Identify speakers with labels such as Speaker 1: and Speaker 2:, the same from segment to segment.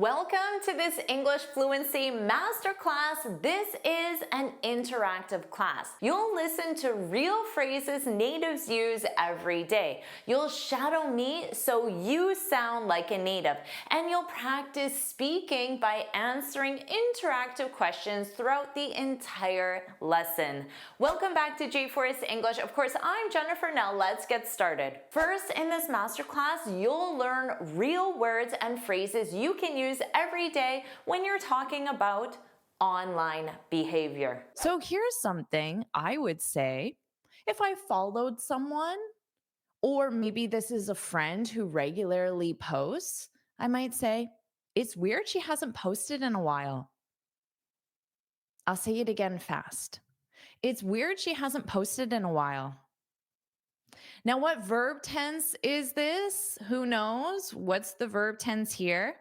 Speaker 1: Welcome to this English Fluency Masterclass. This is an interactive class. You'll listen to real phrases natives use every day. You'll shadow me so you sound like a native, and you'll practice speaking by answering interactive questions throughout the entire lesson. Welcome back to J4S English. Of course, I'm Jennifer. Now let's get started. First, in this masterclass, you'll learn real words and phrases you can use every day when you're talking about online behavior.
Speaker 2: So here's something I would say if I followed someone, or maybe this is a friend who regularly posts, I might say, it's weird she hasn't posted in a while. I'll say it again fast. It's weird she hasn't posted in a while. Now, what verb tense is this? Who knows? What's the verb tense here?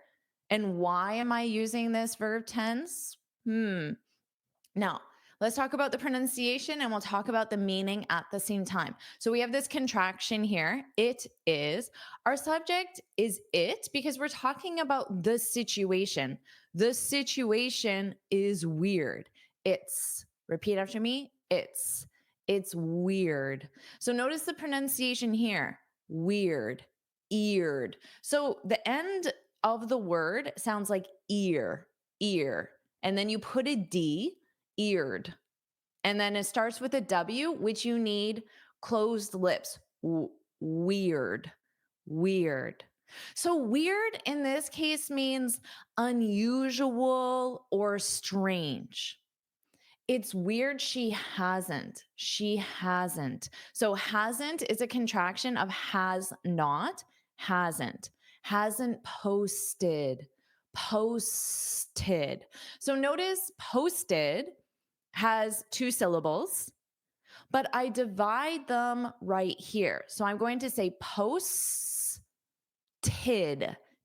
Speaker 2: And why am I using this verb tense? Now, let's talk about the pronunciation and we'll talk about the meaning at the same time. So we have this contraction here. It is. Our subject is it because we're talking about the situation. The situation is weird. It's. Repeat after me. It's. It's weird. So notice the pronunciation here. Weird. Eared. So the end of the word sounds like ear. Ear. And then you put a D, eared. And then it starts with a W, which you need closed lips. Weird. Weird. So, weird in this case means unusual or strange. It's weird she hasn't. She hasn't. So, hasn't is a contraction of has not, hasn't. Hasn't posted. Posted. So, notice posted has two syllables, but I divide them right here. So, I'm going to say posted,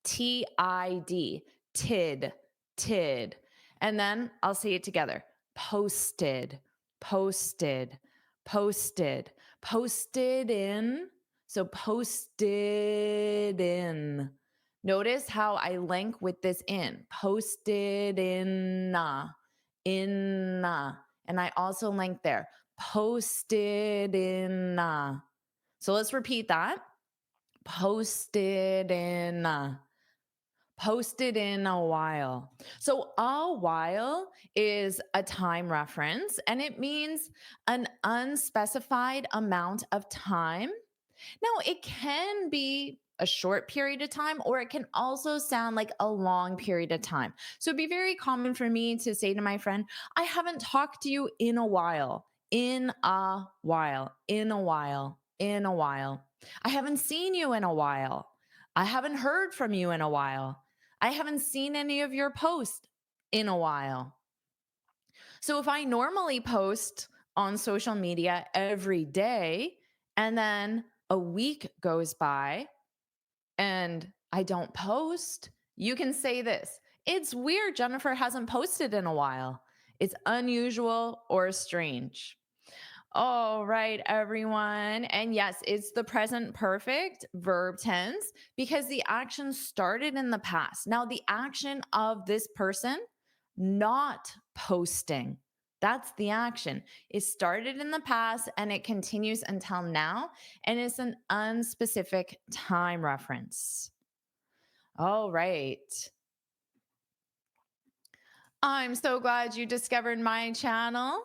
Speaker 2: T I D, tid, tid. And then I'll say it together posted, posted, posted, posted in. So posted in. Notice how I link with this in. Posted in. And I also link there. Posted in. So let's repeat that. Posted in. Posted in a while. So, a while is a time reference and it means an unspecified amount of time. Now, it can be a short period of time or it can also sound like a long period of time. So, it'd be very common for me to say to my friend, I haven't talked to you in a while, in a while, in a while, in a while. I haven't seen you in a while. I haven't heard from you in a while. I haven't seen any of your posts in a while. So if I normally post on social media every day and then a week goes by and I don't post, you can say this. It's weird Jennifer hasn't posted in a while. It's unusual or strange. All right, everyone. And yes, it's the present perfect verb tense because the action started in the past. Now, the action of this person not posting, that's the action. It started in the past and it continues until now, and it's an unspecific time reference. All right. I'm so glad you discovered my channel,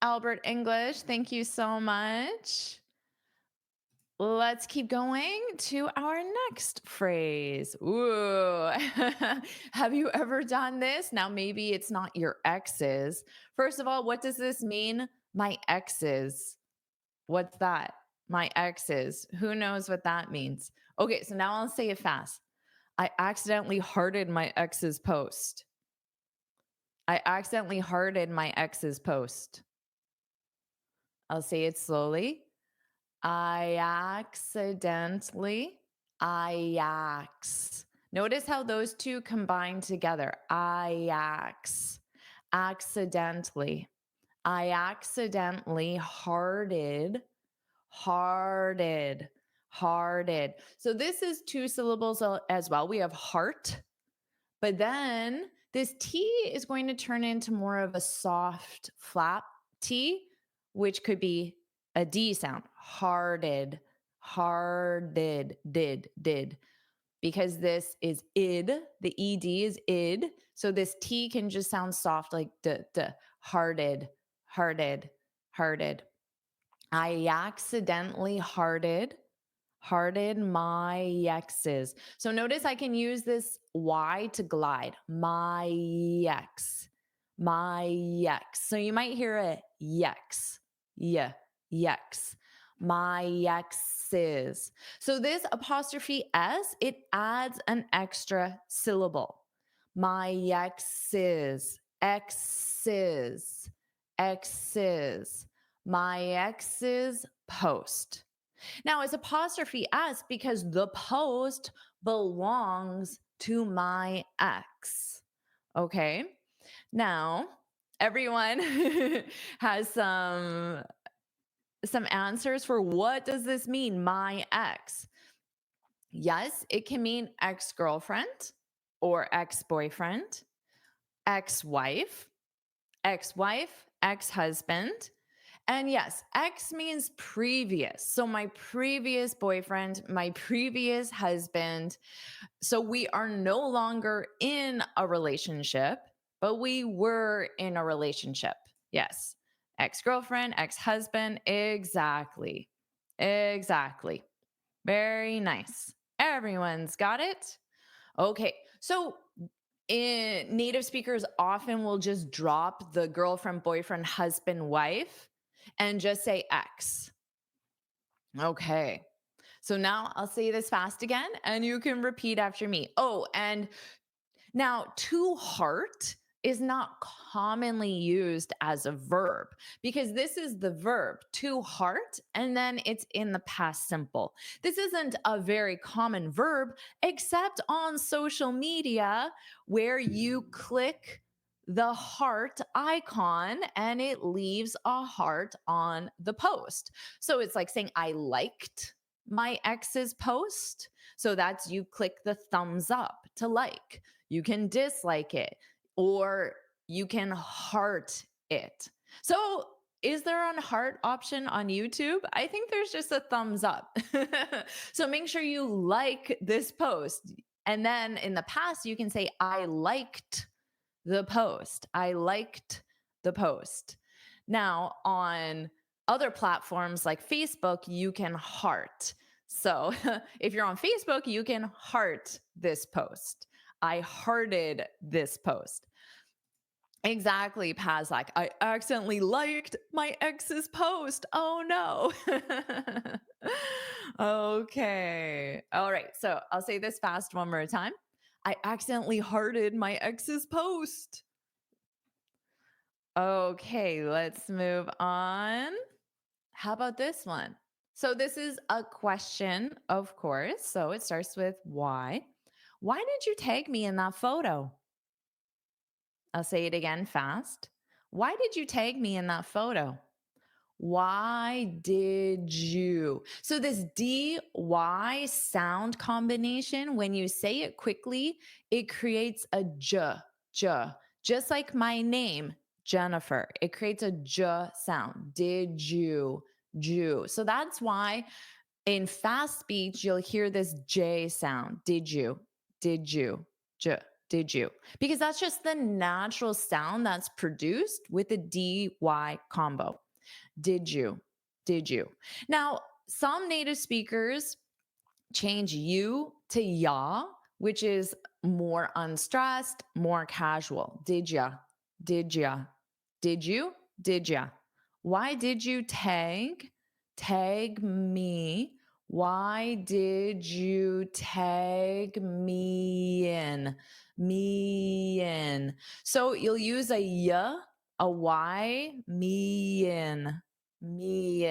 Speaker 2: Albert English. Thank you so much. Let's keep going to our next phrase. Ooh. Have you ever done this? Now, maybe it's not your exes. First of all, what does this mean? My exes. What's that? My exes. Who knows what that means? Okay, so now I'll say it fast. I accidentally hearted my ex's post. I accidentally hearted my ex's post. I'll say it slowly. I Notice how those two combine together. Accidentally. I accidentally hearted. So this is two syllables as well. We have heart, But then this T is going to turn into more of a soft flap T, which could be a D sound. Hearted, hearted, did. Because this is id, the ed is id. So this T can just sound soft like hearted, hearted, hearted. I accidentally hearted my exes. So notice I can use this Y to glide. My ex, my ex. So you might hear a yex, yeah, yex. My exes. So this apostrophe S, it adds an extra syllable. My exes, exes, exes. My ex's post. Now, it's apostrophe S because the post belongs to my ex. Okay. Now, everyone has some answers for what does this mean, my ex? Yes, it can mean ex-girlfriend or ex-boyfriend, ex-wife, ex-wife, ex-husband. And yes, ex means previous. So my previous boyfriend, my previous husband. So we are no longer in a relationship, but we were in a relationship. Yes. Ex girlfriend, ex husband. Exactly. Exactly. Very nice. Everyone's got it. Okay. So native speakers often will just drop the girlfriend, boyfriend, husband, wife and just say ex. Okay. So now I'll say this fast again and you can repeat after me. Oh, and now, to heart is not commonly used as a verb because this is the verb to heart and then it's in the past simple. This isn't a very common verb except on social media where you click the heart icon and it leaves a heart on the post. So it's like saying, I liked my ex's post. So that's you click the thumbs up to like. You can dislike it or you can heart it. So, is there a heart option on YouTube? I think there's just a thumbs up. So, make sure you like this post. And then in the past, you can say, I liked the post. I liked the post. Now, on other platforms like Facebook, you can heart. So, if you're on Facebook, you can heart this post. I hearted this post. Exactly, Paz. Like, I accidentally liked my ex's post. Oh no. Okay. All right. So I'll say this fast one more time. I accidentally hearted my ex's post. Okay, let's move on. How about this one? So this is a question, of course. So it starts with why. Why did you tag me in that photo? I'll say it again fast. Why did you tag me in that photo? Why did you? So, this DY sound combination, when you say it quickly, it creates a j, just like my name, Jennifer. It creates a j sound. Did you? Jew. So, that's why in fast speech, you'll hear this J sound. Did you? Did you? J. Did you? Because that's just the natural sound that's produced with the DY combo. Did you? Did you? Now, some native speakers change you to ya, which is more unstressed, more casual. Did ya? Did ya? Did you? Did ya? Why did you tag me? Why did you tag me in? Me in. So you'll use a y, a y, me in, me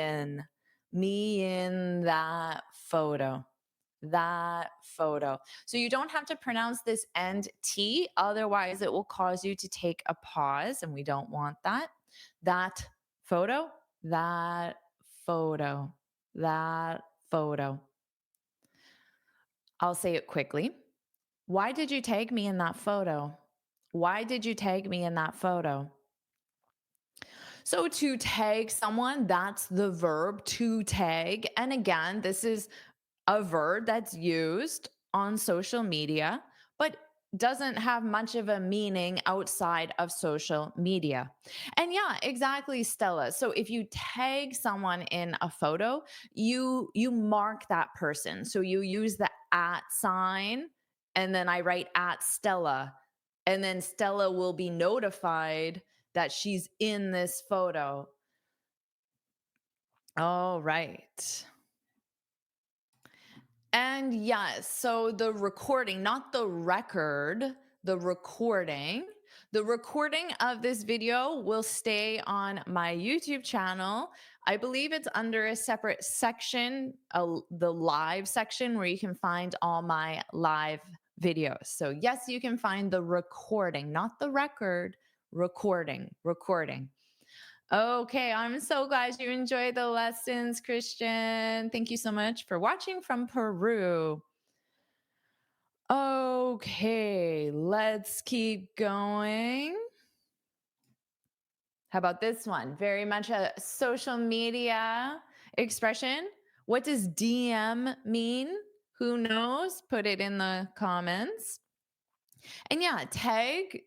Speaker 2: in that photo. That photo. So you don't have to pronounce this end T, otherwise, it will cause you to take a pause, and we don't want that. That photo, that photo, that photo. I'll say it quickly. Why did you tag me in that photo? Why did you tag me in that photo? So to tag someone, that's the verb to tag. And again, this is a verb that's used on social media, but doesn't have much of a meaning outside of social media. And yeah, exactly, Stella. So if you tag someone in a photo, you mark that person. So you use the at sign, and then I write at Stella, and then Stella will be notified that she's in this photo. All right. And yes, so the recording, not the record, the recording. The recording of this video will stay on my YouTube channel. I believe it's under a separate section, the live section, where you can find all my live videos. So yes, you can find the recording, not the record, recording. Okay, I'm so glad you enjoyed the lessons, Christian. Thank you so much for watching from Peru. Okay, let's keep going. How about this one? Very much a social media expression. What does DM mean? Who knows? Put it in the comments. And yeah, tag,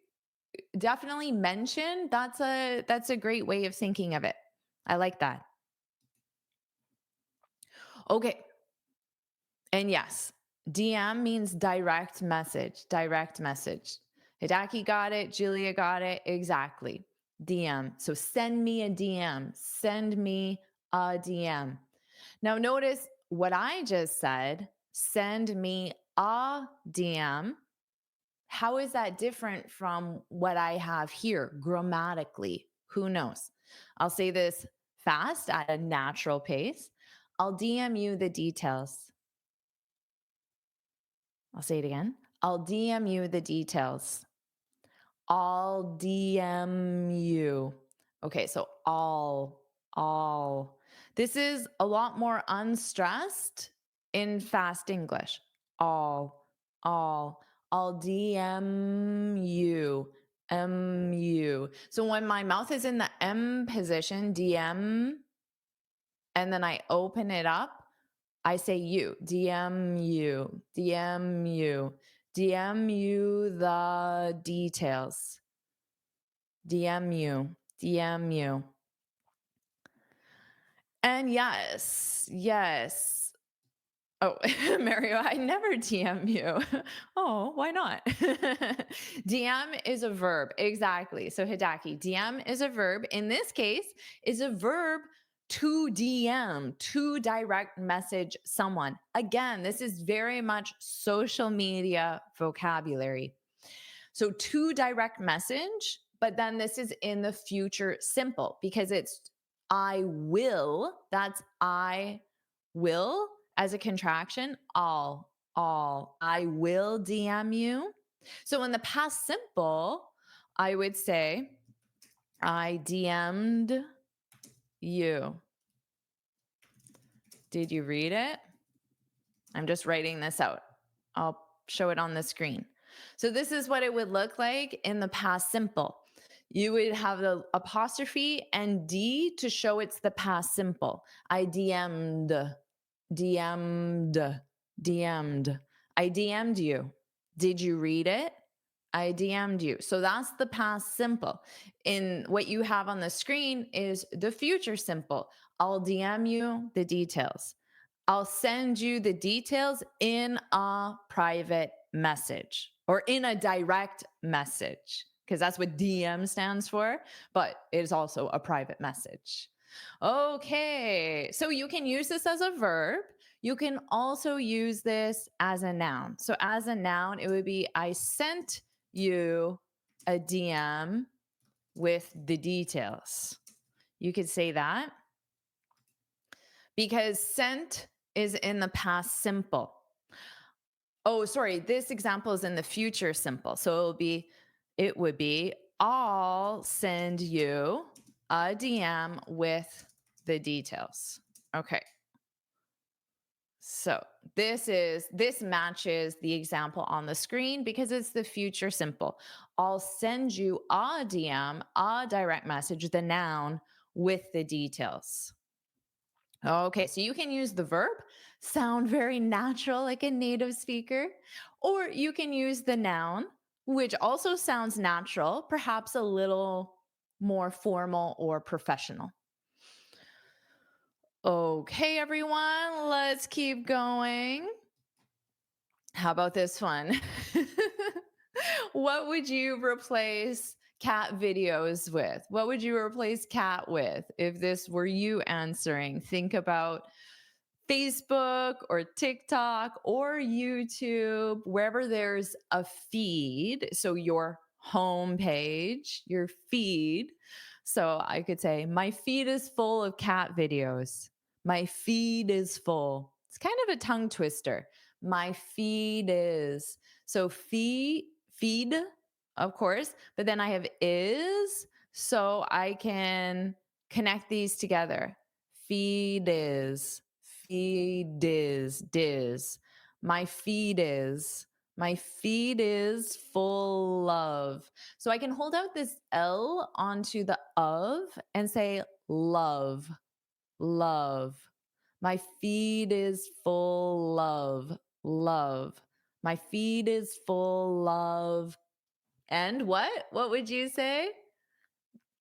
Speaker 2: definitely mention. That's a great way of thinking of it. I like that. Okay. And yes, DM means direct message, direct message. Hidaki got it. Julia got it. Exactly. DM. So send me a DM. Send me a DM. Now, notice what I just said. Send me a DM. How is that different from what I have here grammatically? Who knows? I'll say this fast at a natural pace. I'll DM you the details. I'll say it again. I'll DM you the details. I'll DM you. Okay, so all. This is a lot more unstressed in fast English. All. I'll DM you. You. So when my mouth is in the M position, DM, and then I open it up, I say you, DM you, DM you, DM you the details, DM you, DM you. And yes. Oh, Mario, I never DM you. Oh, why not? DM is a verb. Exactly. So Hidaki, DM is a verb. In this case, is a verb to DM, to direct message someone. Again, this is very much social media vocabulary. So to direct message, but then this is in the future simple because it's I will. That's I will as a contraction. All. I will DM you. So in the past simple, I would say I DM'd you. Did you read it? I'm just writing this out. I'll show it on the screen. So this is what it would look like in the past simple. You would have the apostrophe and D to show it's the past simple. I DM'd. I DM'd you. Did you read it? I DM'd you. So that's the past simple. In what you have on the screen is the future simple. I'll DM you the details. I'll send you the details in a private message or in a direct message, because that's what DM stands for, but it is also a private message. Okay, so you can use this as a verb. You can also use this as a noun. So as a noun, it would be I sent you a DM with the details. You could say that because sent is in the past simple. Oh, sorry, this example is in the future simple. So it would be I'll send you a DM with the details. Okay. So this matches the example on the screen because it's the future simple. I'll send you a DM, a direct message, the noun with the details. Okay, so you can use the verb, sound very natural like a native speaker, or you can use the noun, which also sounds natural, perhaps a little more formal or professional. Okay, everyone, let's keep going. How about this one? What would you replace cat videos with? What would you replace cat with if this were you answering? Think about Facebook or TikTok or YouTube, wherever there's a feed. So your home page, your feed. So I could say, my feed is full of cat videos. My feed is full. It's kind of a tongue twister. My feed is. So feed, of course, but then I have is, so I can connect these together. Feed is, diz. My feed is, my feed is full of. So I can hold out this L onto the of and say love, love. My feed is full of love. My feed is full of. And what? What would you say?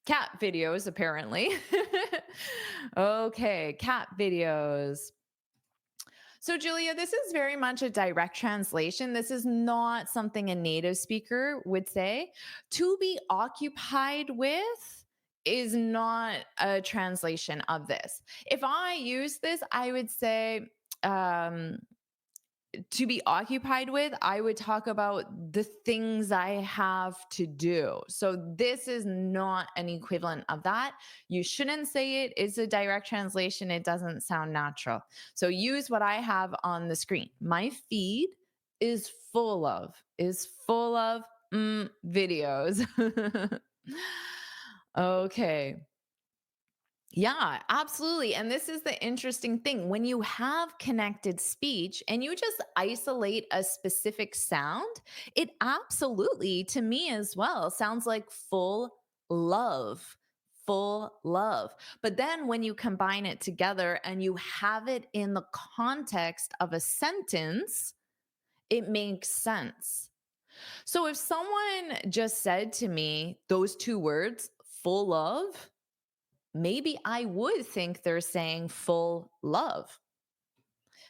Speaker 2: Cat videos, apparently. Okay, cat videos. So, Julia, this is very much a direct translation. This is not something a native speaker would say. To be occupied with is not a translation of this. If I use this, I would say, um, to be occupied with, I would talk about the things I have to do. So this is not an equivalent of that. You shouldn't say it. It's a direct translation. It doesn't sound natural. So use what I have on the screen. My feed is full of, videos. Okay. Yeah, absolutely. And this is the interesting thing. When you have connected speech and you just isolate a specific sound, it absolutely, to me as well, sounds like full love. Full love. But then when you combine it together and you have it in the context of a sentence, it makes sense. So if someone just said to me those two words, full of, maybe I would think they're saying full love.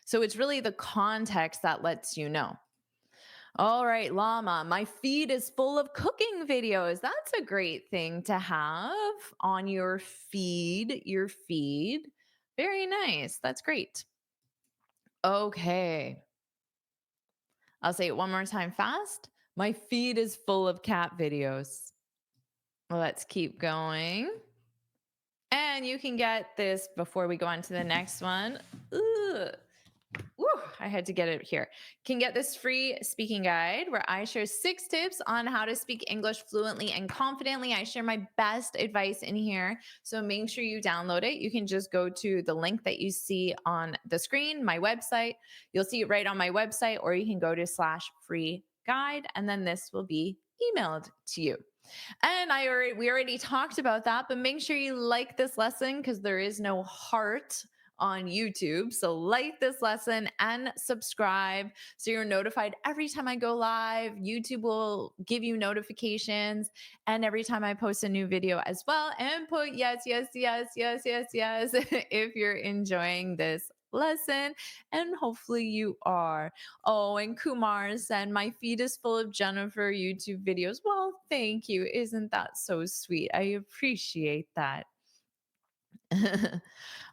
Speaker 2: So it's really the context that lets you know. All right, Llama, my feed is full of cooking videos. That's a great thing to have on your feed, Very nice. That's great. Okay. I'll say it one more time fast. My feed is full of cat videos. Let's keep going. And you can get this before we go on to the next one. Ooh. Woo, I had to get it here. Can get this free speaking guide where I share 6 tips on how to speak English fluently and confidently. I share my best advice in here. So make sure you download it. You can just go to the link that you see on the screen, my website. You'll see it right on my website, or you can go to /free guide, and then this will be emailed to you. And we already talked about that, but make sure you like this lesson because there is no heart on YouTube. So like this lesson and subscribe so you're notified every time I go live. YouTube will give you notifications and every time I post a new video as well. And put yes, yes, yes, yes, yes, yes if you're enjoying this lesson, and hopefully you are. Oh, and Kumar said, my feed is full of Jennifer YouTube videos. Well, thank you. Isn't that so sweet? I appreciate that.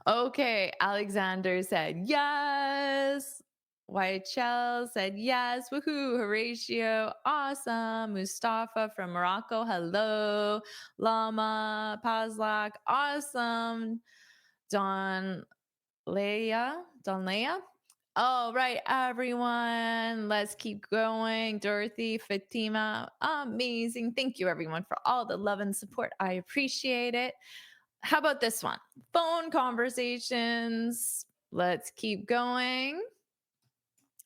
Speaker 2: Okay, Alexander said yes. YHL said yes. Woohoo, Horatio, awesome. Mustafa from Morocco, hello. Lama, Pazlak, awesome. Don Leia. All right, everyone, let's keep going. Dorothy, Fatima, amazing. Thank you, everyone, for all the love and support. I appreciate it. How about this one? Phone conversations. Let's keep going.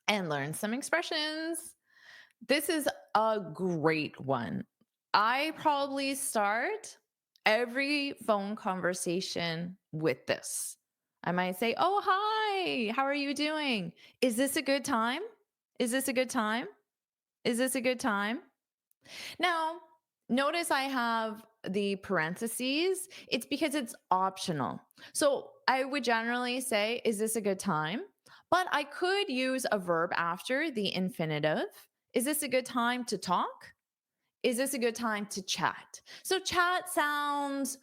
Speaker 2: and learn some expressions. This is a great one. I probably start every phone conversation with this. I might say, "Oh, hi. How are you doing? Is this a good time? Is this a good time? Is this a good time?" Now, notice I have the parentheses. It's because it's optional. So I would generally say, "Is this a good time?" But I could use a verb after the infinitive. Is this a good time to talk? Is this a good time to chat? So chat sounds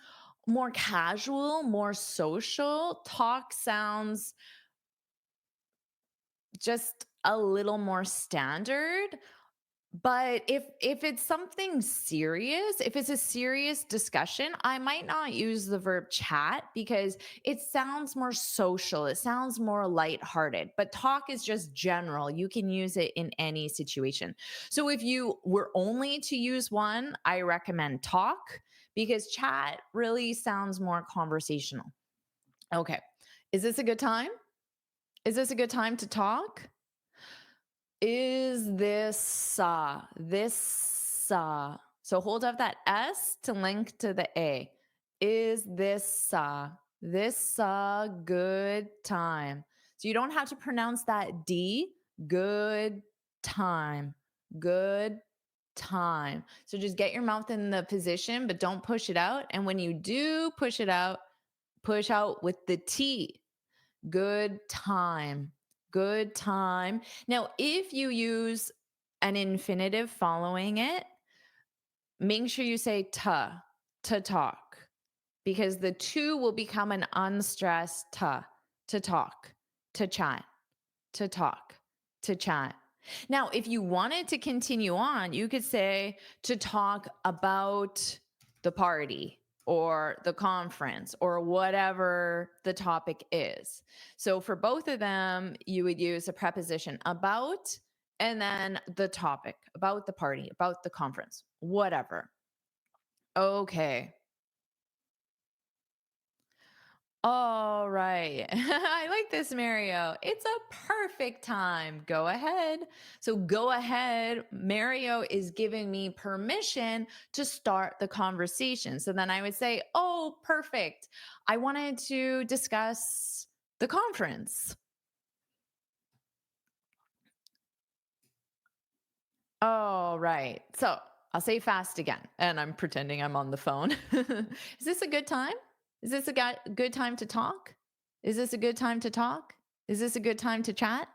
Speaker 2: more casual, more social. Talk sounds just a little more standard. But if it's something serious, if it's a serious discussion, I might not use the verb chat because it sounds more social. It sounds more lighthearted. But talk is just general. You can use it in any situation. So if you were only to use one, I recommend talk because chat really sounds more conversational. Okay. Is this a good time? Is this a good time to talk? Is so hold up that S to link to the A. Is this a good time? So you don't have to pronounce that D. Good time. Good time. So just get your mouth in the position, but don't push it out. And when you do push out with the T. Good time. Good time. Now, if you use an infinitive following it, make sure you say to talk, because the to will become an unstressed to talk, to chat, to talk, to chat. Now, if you wanted to continue on, you could say to talk about the party or the conference or whatever the topic is. So for both of them, you would use a preposition about and then the topic, about the party, about the conference, whatever. Okay. All right. I like this, Mario. It's a perfect time. Go ahead. So, go ahead. Mario is giving me permission to start the conversation. So then I would say, "Oh, perfect. I wanted to discuss the conference." All right. So, I'll say fast again, and I'm pretending I'm on the phone. Is this a good time? Is this a good time to talk? Is this a good time to talk? Is this a good time to chat?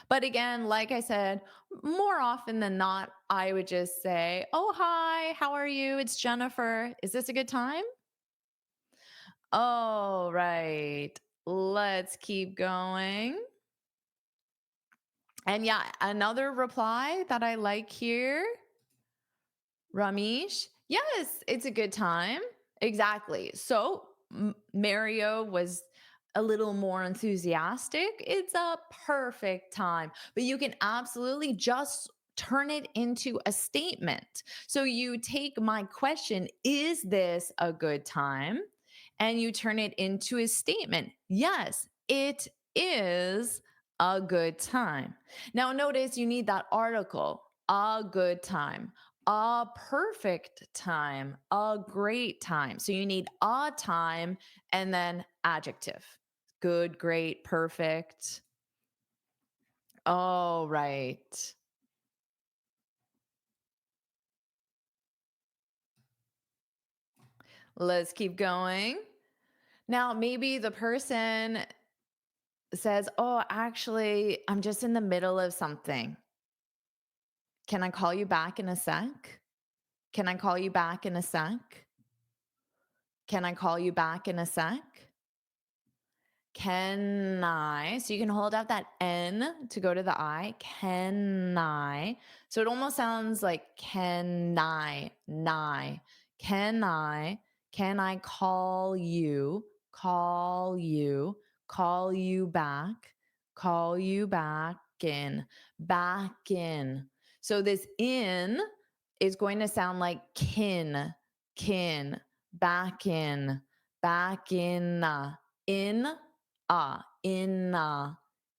Speaker 2: But again, like I said, more often than not, I would just say, "Oh, hi, how are you? It's Jennifer. Is this a good time?" All right. Let's keep going. And yeah, another reply that I like here, Ramesh. Yes, it's a good time. Exactly. So Mario was a little more enthusiastic. It's a perfect time. But you can absolutely just turn it into a statement. So you take my question, "Is this a good time?" And you turn it into a statement. Yes, it is a good time. Now, notice you need that article, a good time, a perfect time, a great time. So you need a time and then adjective. Good, great, perfect. All right. Let's keep going. Now, maybe the person says, "Oh, actually, I'm just in the middle of something. Can I call you back in a sec? Can I call you back in a sec? Can I call you back in a sec?" Can I? So you can hold out that N to go to the I. Can I? So it almost sounds like can I, nigh. Can I? Can I call you back back in. So this in is going to sound like kin, back in, in,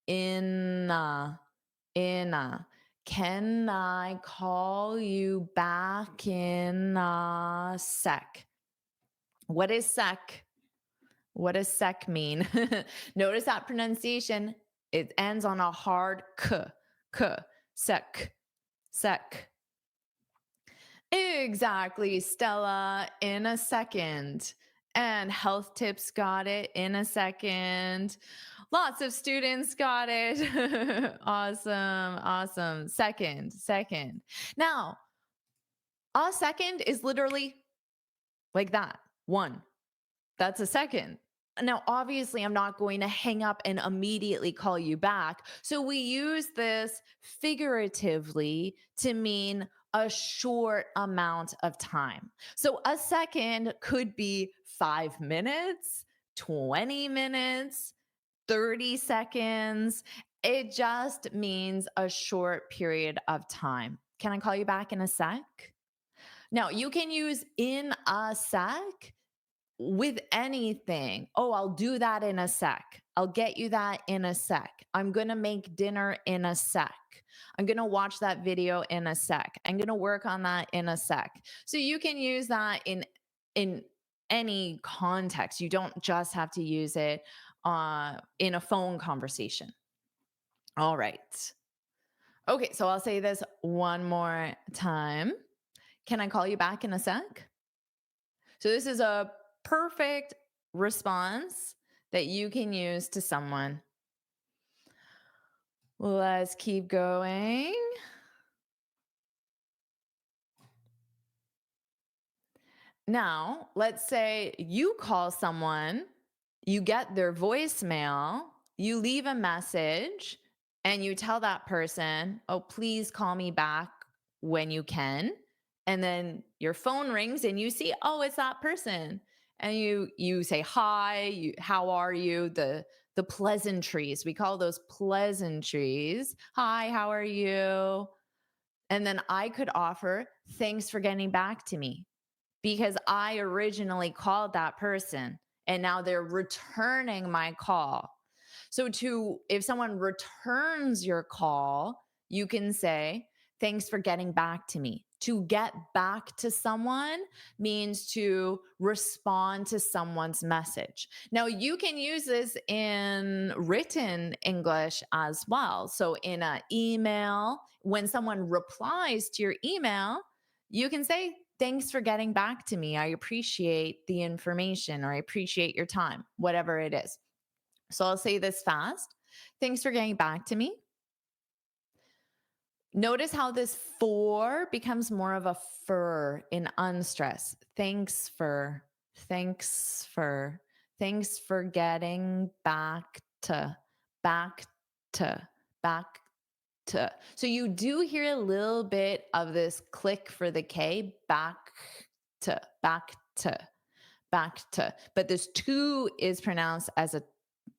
Speaker 2: in, in a. Can I call you back in a sec? What is sec? What does sec mean? Notice that pronunciation. It ends on a hard k, sec, sec. Exactly, Stella, in a second. And health tips got it in a second. Lots of students got it. Awesome, awesome. Second, second. Now, a second is literally like that. One. That's a second. Now, obviously, I'm not going to hang up and immediately call you back. So we use this figuratively to mean a short amount of time. So a second could be 5 minutes, 20 minutes, 30 seconds. It just means a short period of time. Can I call you back in a sec? Now, you can use in a sec with anything. Oh, I'll do that in a sec. I'll get you that in a sec. I'm going to make dinner in a sec. I'm going to watch that video in a sec. I'm going to work on that in a sec. So you can use that in any context. You don't just have to use it in a phone conversation. All right. Okay, so I'll say this one more time. Can I call you back in a sec? So this is a perfect response that you can use to someone. Let's keep going. Now, let's say you call someone, you get their voicemail, you leave a message, and you tell that person, oh, please call me back when you can. And then your phone rings and you see, oh, it's that person. And you say, hi, how are you? The pleasantries. We call those pleasantries. Hi, how are you? And then I could offer, thanks for getting back to me, because I originally called that person and now they're returning my call. So if someone returns your call, you can say, thanks for getting back to me. To get back to someone means to respond to someone's message. Now, you can use this in written English as well. So in an email, when someone replies to your email, you can say, thanks for getting back to me. I appreciate the information, or I appreciate your time, whatever it is. So I'll say this fast. Thanks for getting back to me. Notice how this for becomes more of a fur in unstress. Thanks for getting back to, back to, back to. So you do hear a little bit of this click for the K, back to, back to, back to. But this to is pronounced as a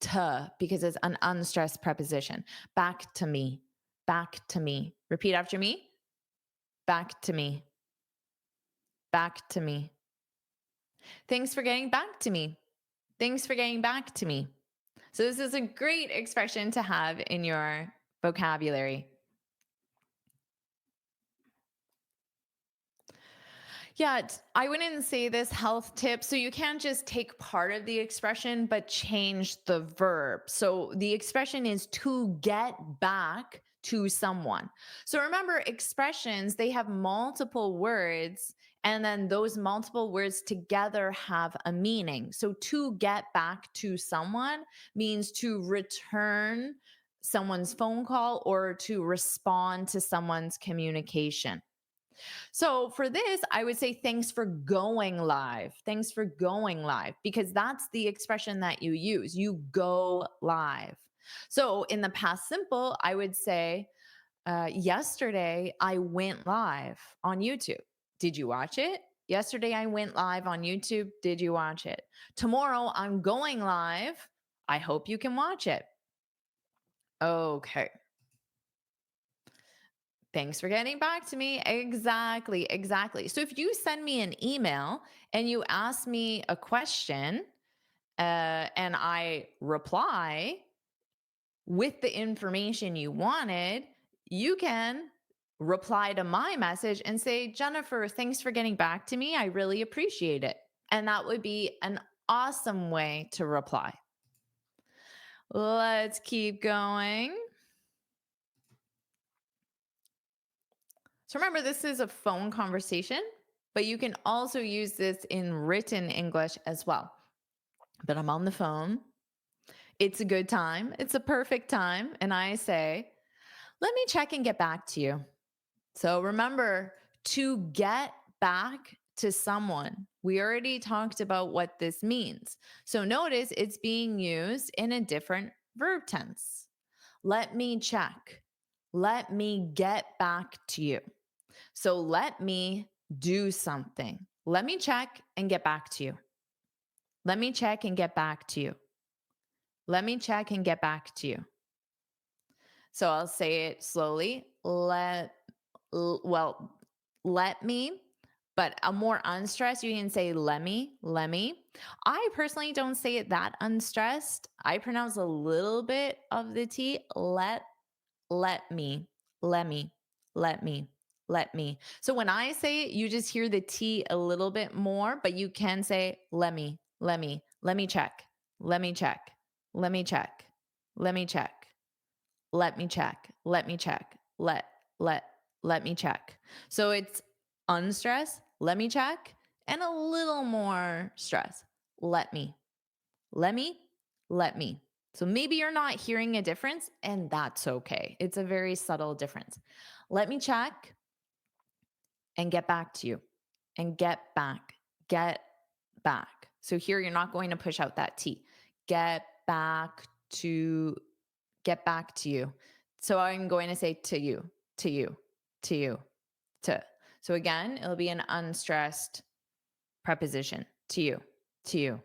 Speaker 2: t because it's an unstressed preposition. Back to me, back to me. Repeat after me. Back to me, back to me. Thanks for getting back to me. Thanks for getting back to me. So this is a great expression to have in your vocabulary. Yeah, I wouldn't say this health tip. So you can't just take part of the expression, but change the verb. So the expression is to get back to someone. So remember, expressions, they have multiple words, and then those multiple words together have a meaning. So to get back to someone means to return someone's phone call or to respond to someone's communication. So for this, I would say thanks for going live. Thanks for going live, because that's the expression that you use. You go live. So in the past simple, I would say, yesterday I went live on YouTube. Did you watch it? Yesterday I went live on YouTube. Did you watch it? Tomorrow I'm going live. I hope you can watch it. Okay. Thanks for getting back to me. Exactly, exactly. So if you send me an email and you ask me a question, and I reply with the information you wanted, you can reply to my message and say, Jennifer, thanks for getting back to me. I really appreciate it. And that would be an awesome way to reply. Let's keep going. So remember, this is a phone conversation, but you can also use this in written English as well. But I'm on the phone. It's a good time. It's a perfect time. And I say, let me check and get back to you. So remember, to get back to someone, we already talked about what this means. So notice it's being used in a different verb tense. Let me check. Let me get back to you. So let me do something. Let me check and get back to you. Let me check and get back to you. Let me check and get back to you. So I'll say it slowly. Let me, but a more unstressed, you can say let me, let me. I personally don't say it that unstressed. I pronounce a little bit of the T, let me, let me, let me, let me. So when I say it, you just hear the T a little bit more, but you can say let me, let me, let me check, let me check, let me check, let me check, let me check, let me check, let, let me check. So it's unstressed, let me check, and a little more stress. Let me, let me, let me. So maybe you're not hearing a difference, and that's okay. It's a very subtle difference. Let me check and get back to you. And get back, get back. So here you're not going to push out that T. Get back to, get back to you. So I'm going to say to you, to you, to you, to. So again, it'll be an unstressed preposition. To you, to you,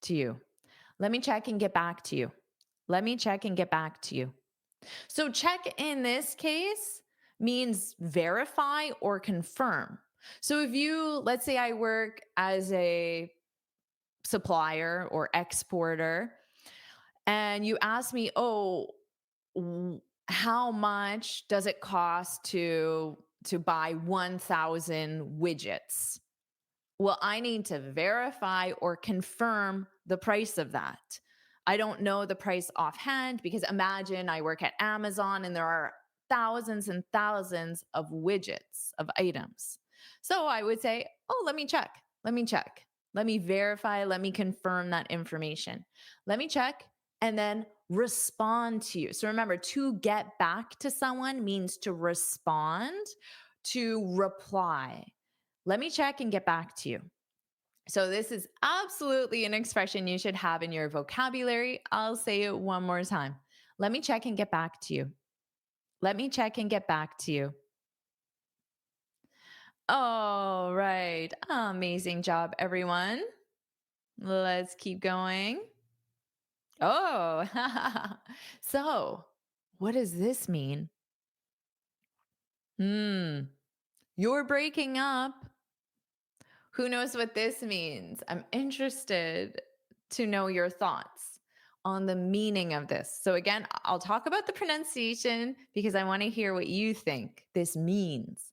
Speaker 2: to you. Let me check and get back to you. Let me check and get back to you. So check in this case means verify or confirm. So if you, let's say I work as a supplier or exporter, and you ask me, oh, how much does it cost to buy 1,000 widgets? Well, I need to verify or confirm the price of that. I don't know the price offhand because imagine I work at Amazon and there are thousands and thousands of widgets of items. So I would say, oh, let me check. Let me check. Let me verify. Let me confirm that information. Let me check and then respond to you. So remember, to get back to someone means to respond, to reply. Let me check and get back to you. So, this is absolutely an expression you should have in your vocabulary. I'll say it one more time. Let me check and get back to you. Let me check and get back to you. All right. Amazing job, everyone. Let's keep going. Oh, so what does this mean? You're breaking up. Who knows what this means? I'm interested to know your thoughts on the meaning of this. So, again, I'll talk about the pronunciation because I want to hear what you think this means.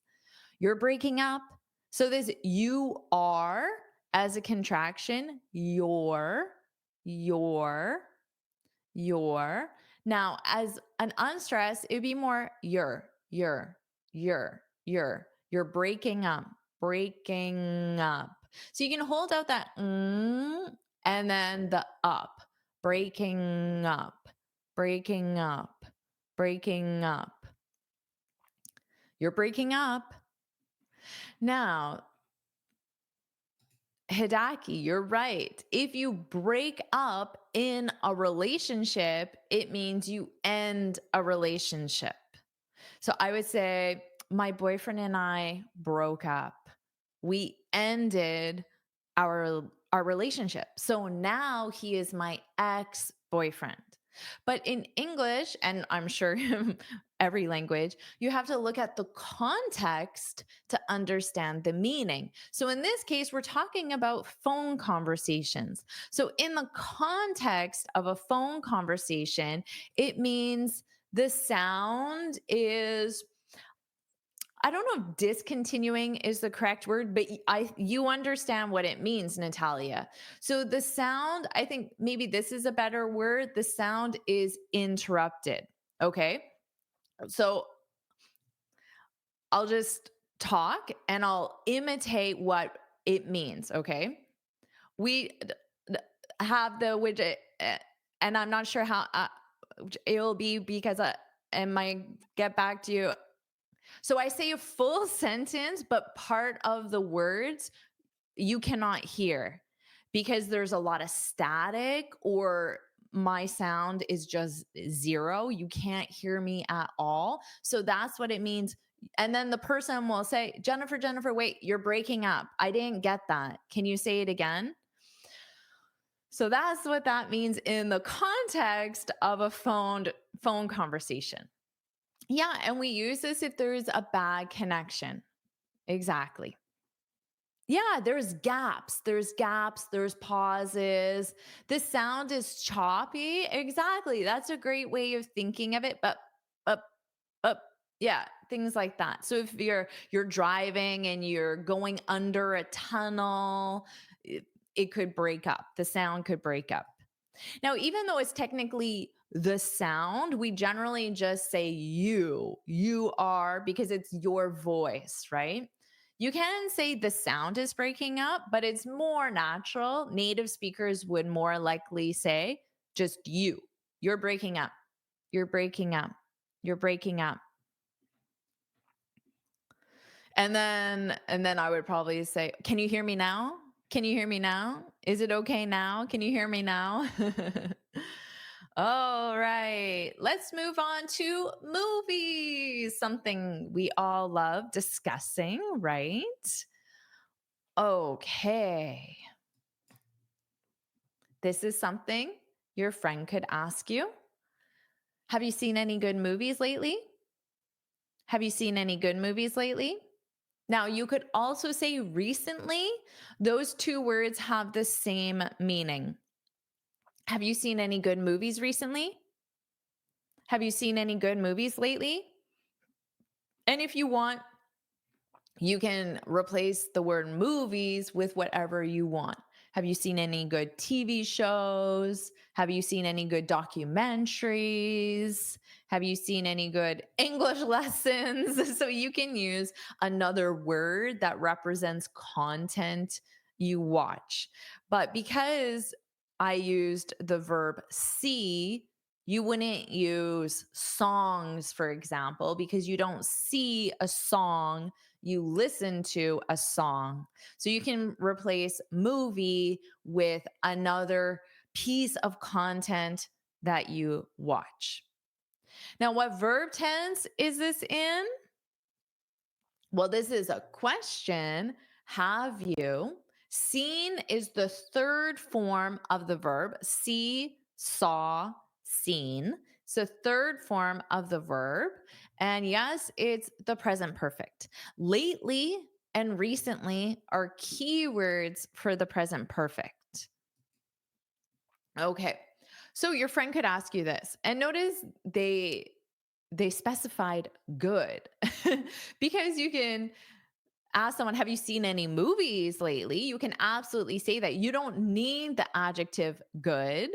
Speaker 2: You're breaking up. So, this you are as a contraction, your, your. Now, as an unstressed, it'd be more your, you're breaking up, breaking up. So you can hold out that and then the up, breaking up, breaking up, breaking up. You're breaking up. Now, Hidaki, you're right. If you break up in a relationship, it means you end a relationship. So I would say my boyfriend and I broke up. We ended our relationship. So now he is my ex-boyfriend. But in English, and I'm sure every language, you have to look at the context to understand the meaning. So in this case, we're talking about phone conversations. So in the context of a phone conversation, it means The sound is, I don't know if discontinuing is the correct word, but you understand what it means, Natalia. So the sound, I think maybe this is a better word. The sound is interrupted. Okay? So I'll just talk and I'll imitate what it means, okay? We have the widget, and I'm not sure how it'll be because I might get back to you. So I say a full sentence, but part of the words you cannot hear because there's a lot of static or my sound is just zero. You can't hear me at all. So that's what it means. And then the person will say, Jennifer, Jennifer, wait, you're breaking up. I didn't get that. Can you say it again? So that's what that means in the context of a phone conversation. Yeah, and we use this if there's a bad connection. Exactly. Yeah, there's pauses. The sound is choppy. Exactly. That's a great way of thinking of it. But but yeah, things like that. So if you're driving and you're going under a tunnel, it could break up. The sound could break up. Now, even though it's technically the sound, we generally just say you are, because it's your voice, right? You can say the sound is breaking up, but it's more natural. Native speakers would more likely say just you. You're breaking up. You're breaking up. You're breaking up. And then I would probably say, "Can you hear me now? Can you hear me now? Is it okay now? Can you hear me now?" All right. Let's move on to movies. Something we all love discussing, right? Okay. This is something your friend could ask you. Have you seen any good movies lately? Have you seen any good movies lately? Now, you could also say recently. Those two words have the same meaning. Have you seen any good movies recently? Have you seen any good movies lately? And if you want, you can replace the word movies with whatever you want. Have you seen any good TV shows? Have you seen any good documentaries? Have you seen any good English lessons? So you can use another word that represents content you watch. But because I used the verb see, you wouldn't use songs, for example, because you don't see a song, you listen to a song. So you can replace movie with another piece of content that you watch. Now, what verb tense is this in? Well, this is a question. Have you? Seen is the third form of the verb. See, saw, seen. So, third form of the verb. And yes, it's the present perfect. Lately and recently are keywords for the present perfect. Okay. So your friend could ask you this. And notice they specified good because you can ask someone, have you seen any movies lately? You can absolutely say that. You don't need the adjective good,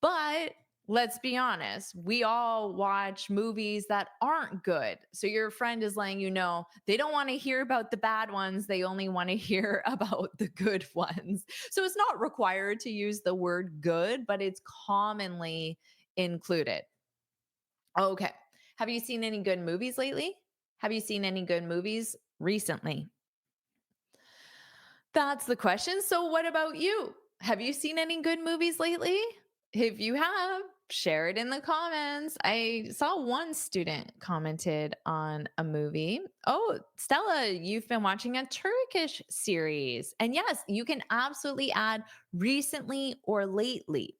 Speaker 2: but let's be honest, we all watch movies that aren't good. So your friend is letting you know they don't want to hear about the bad ones, they only want to hear about the good ones. So it's not required to use the word good, but it's commonly included. Okay. Have you seen any good movies lately? Have you seen any good movies recently? That's the question. So, what about you? Have you seen any good movies lately? If you have, share it in the comments. I saw one student commented on a movie. Oh, Stella, you've been watching a Turkish series. And yes, you can absolutely add recently or lately.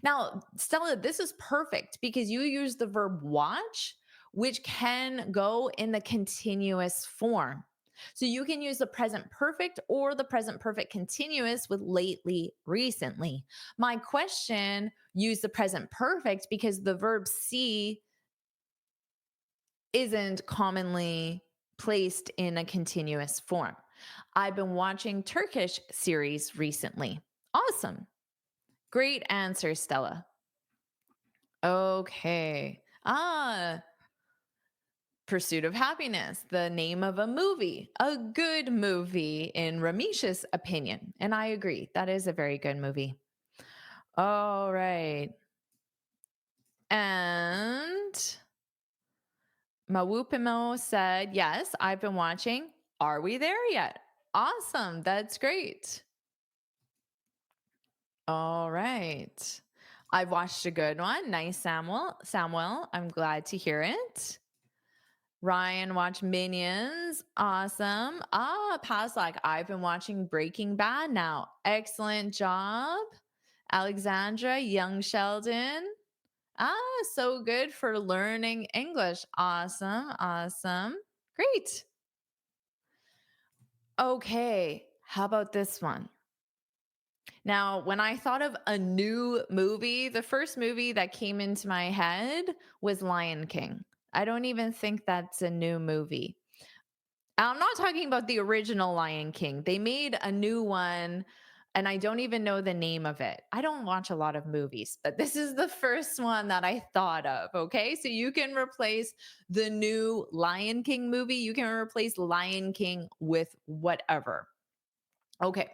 Speaker 2: Now, Stella, this is perfect because you use the verb watch, which can go in the continuous form. So you can use the present perfect or the present perfect continuous with lately, recently. My question used the present perfect because the verb see isn't commonly placed in a continuous form. I've been watching Turkish series recently. Awesome. Great answer, Stella. Okay. Pursuit of Happiness, the name of a movie, a good movie in Ramesh's opinion. And I agree, that is a very good movie. All right. And Mawupimo said, yes, I've been watching. Are we there yet? Awesome. That's great. All right. I've watched a good one. Nice, Samuel. Samuel, I'm glad to hear it. Ryan watched Minions. Awesome. Past like I've been watching Breaking Bad now. Excellent job. Alexandra, Young Sheldon. So good for learning English. Awesome. Awesome. Great. Okay. How about this one? Now, when I thought of a new movie, the first movie that came into my head was Lion King. I don't even think that's a new movie. I'm not talking about the original Lion King. They made a new one and I don't even know the name of it. I don't watch a lot of movies, but this is the first one that I thought of. Okay. So you can replace the new Lion King movie, you can replace Lion King with whatever. Okay.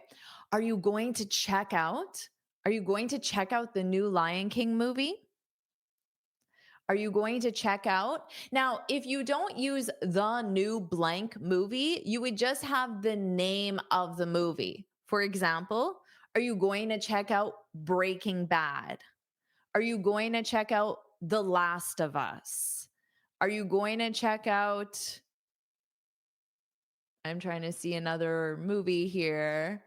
Speaker 2: Are you going to check out? Are you going to check out the new Lion King movie? Are you going to check out? Now, if you don't use the new blank movie, you would just have the name of the movie. For example, are you going to check out Breaking Bad? Are you going to check out The Last of Us? Are you going to check out? I'm trying to see another movie here.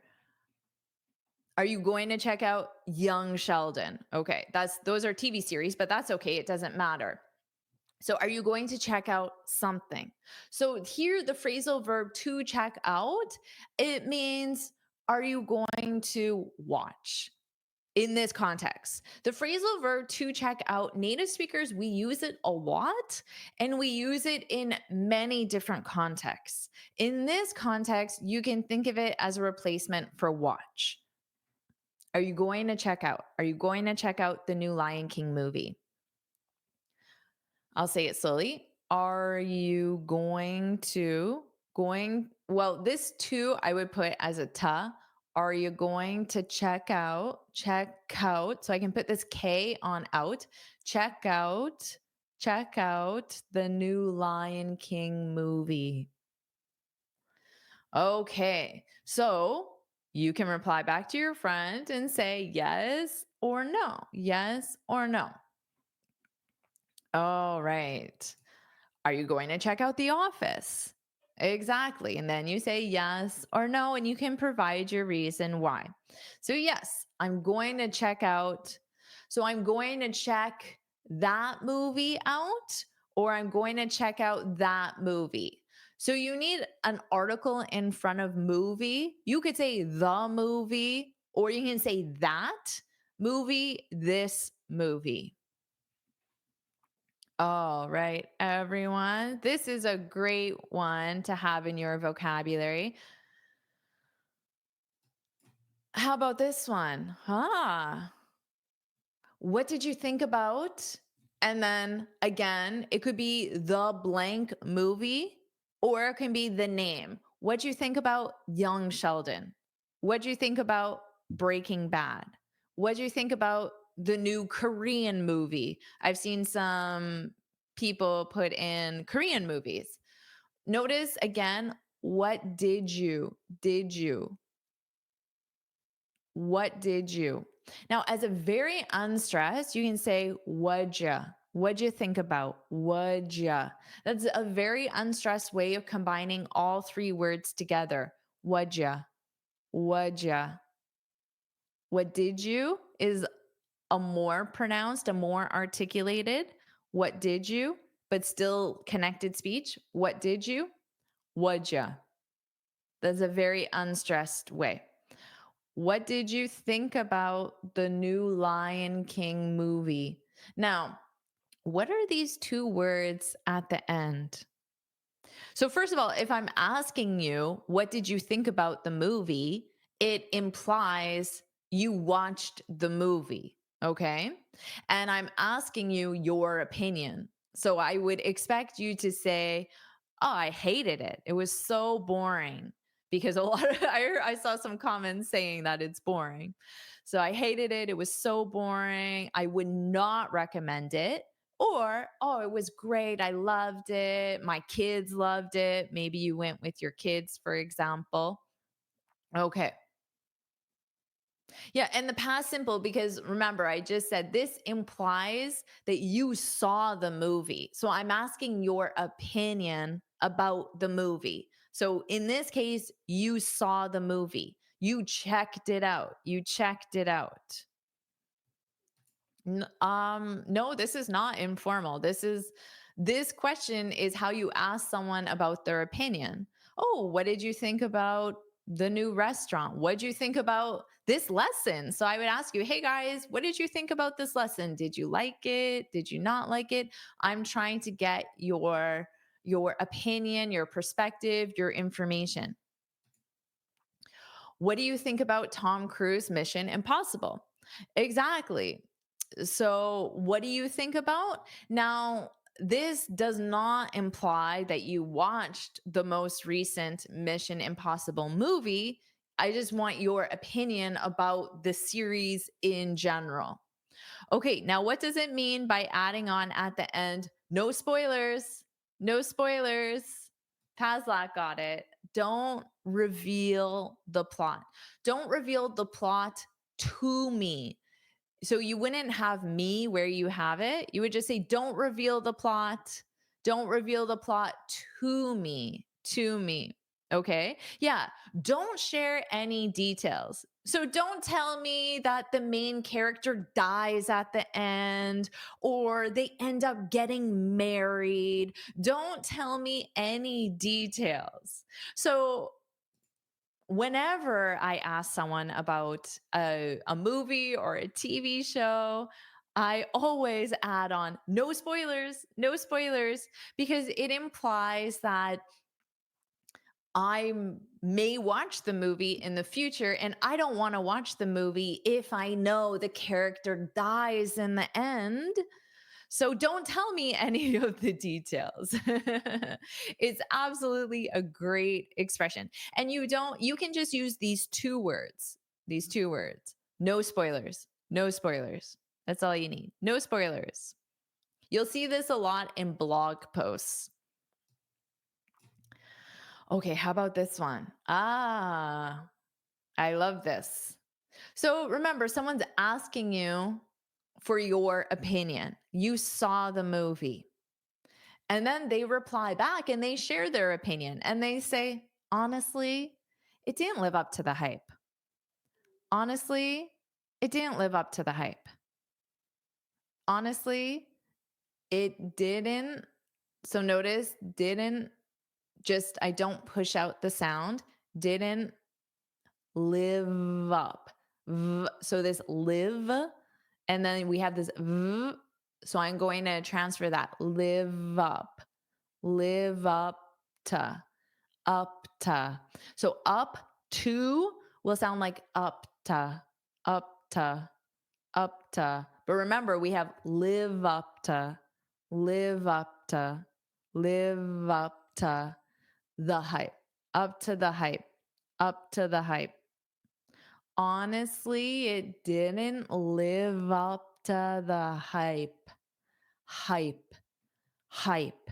Speaker 2: Are you going to check out Young Sheldon? Okay, those are TV series, but that's okay. It doesn't matter. So, are you going to check out something? So, here the phrasal verb to check out, it means, are you going to watch? In this context, the phrasal verb to check out, native speakers, we use it a lot and we use it in many different contexts. In this context, you can think of it as a replacement for watch. Are you going to check out? Are you going to check out the new Lion King movie? I'll say it slowly. Are you well, this too, I would put as a ta. Are you going to check out? So I can put this K on out. Check out, check out the new Lion King movie. Okay. So you can reply back to your friend and say yes or no. Yes or no. All right. Are you going to check out The Office? Exactly. And then you say yes or no, and you can provide your reason why. So, yes, I'm going to check out. So, I'm going to check that movie out, or I'm going to check out that movie. So, you need an article in front of movie. You could say the movie, or you can say that movie, this movie. All right, everyone. This is a great one to have in your vocabulary. How about this one? What did you think about? And then again, it could be the blank movie or it can be the name. What do you think about Young Sheldon? What do you think about Breaking Bad? What do you think about the new Korean movie? I've seen some people put in Korean movies. Notice again, what did you? What did you? Now, as a very unstressed, you can say, would ya? What'd you think about? Would ya? That's a very unstressed way of combining all three words together. Would ya? Would ya? What did you is a more pronounced, a more articulated. What did you? But still connected speech. What did you? Would ya? That's a very unstressed way. What did you think about the new Lion King movie? Now, What are these two words at the end? So, first of all, if I'm asking you, what did you think about the movie? It implies you watched the movie. Okay. And I'm asking you your opinion. So, I would expect you to say, oh, I hated it. It was so boring because a lot of I saw some comments saying that it's boring. So I hated it. It was so boring. I would not recommend it. Or, oh, it was great. I loved it. My kids loved it. Maybe you went with your kids, for example. Okay. Yeah, and the past simple because remember, I just said this implies that you saw the movie. So I'm asking your opinion about the movie. So in this case, you saw the movie. You checked it out. You checked it out. No, this is not informal. This question is how you ask someone about their opinion. Oh, what did you think about the new restaurant? What did you think about this lesson? So I would ask you, hey guys, what did you think about this lesson? Did you like it? Did you not like it? I'm trying to get your opinion, your perspective, your information. What do you think about Tom Cruise Mission Impossible? Exactly. So, what do you think about? Now, this does not imply that you watched the most recent Mission Impossible movie. I just want your opinion about the series in general. Okay, now what does it mean by adding on at the end? No spoilers. No spoilers. Pazlak got it. Don't reveal the plot. Don't reveal the plot to me. So you wouldn't have me where you have it. You would just say, don't reveal the plot. Don't reveal the plot to me. To me. Okay. Yeah. Don't share any details. So don't tell me that the main character dies at the end or they end up getting married. Don't tell me any details. So whenever I ask someone about a movie or a TV show, I always add on no spoilers, because it implies that may watch the movie in the future and I don't want to watch the movie if I know the character dies in the end. So don't tell me any of the details. It's absolutely a great expression. And you can just use these two words. These two words. No spoilers. No spoilers. That's all you need. No spoilers. You'll see this a lot in blog posts. Okay, how about this one? I love this. So remember, someone's asking you for your opinion. You saw the movie. And then they reply back and they share their opinion and they say, honestly, it didn't live up to the hype. Honestly, it didn't live up to the hype. Honestly, it didn't. So notice, didn't just, I don't push out the sound, didn't live up. So this live, and then we have this v. So I'm going to transfer that live up to. Up to. So up to will sound like up to, up to, up to. But remember, we have live up to, live up to, live up to the hype, up to the hype, up to the hype. Honestly, it didn't live up to the hype, hype, hype.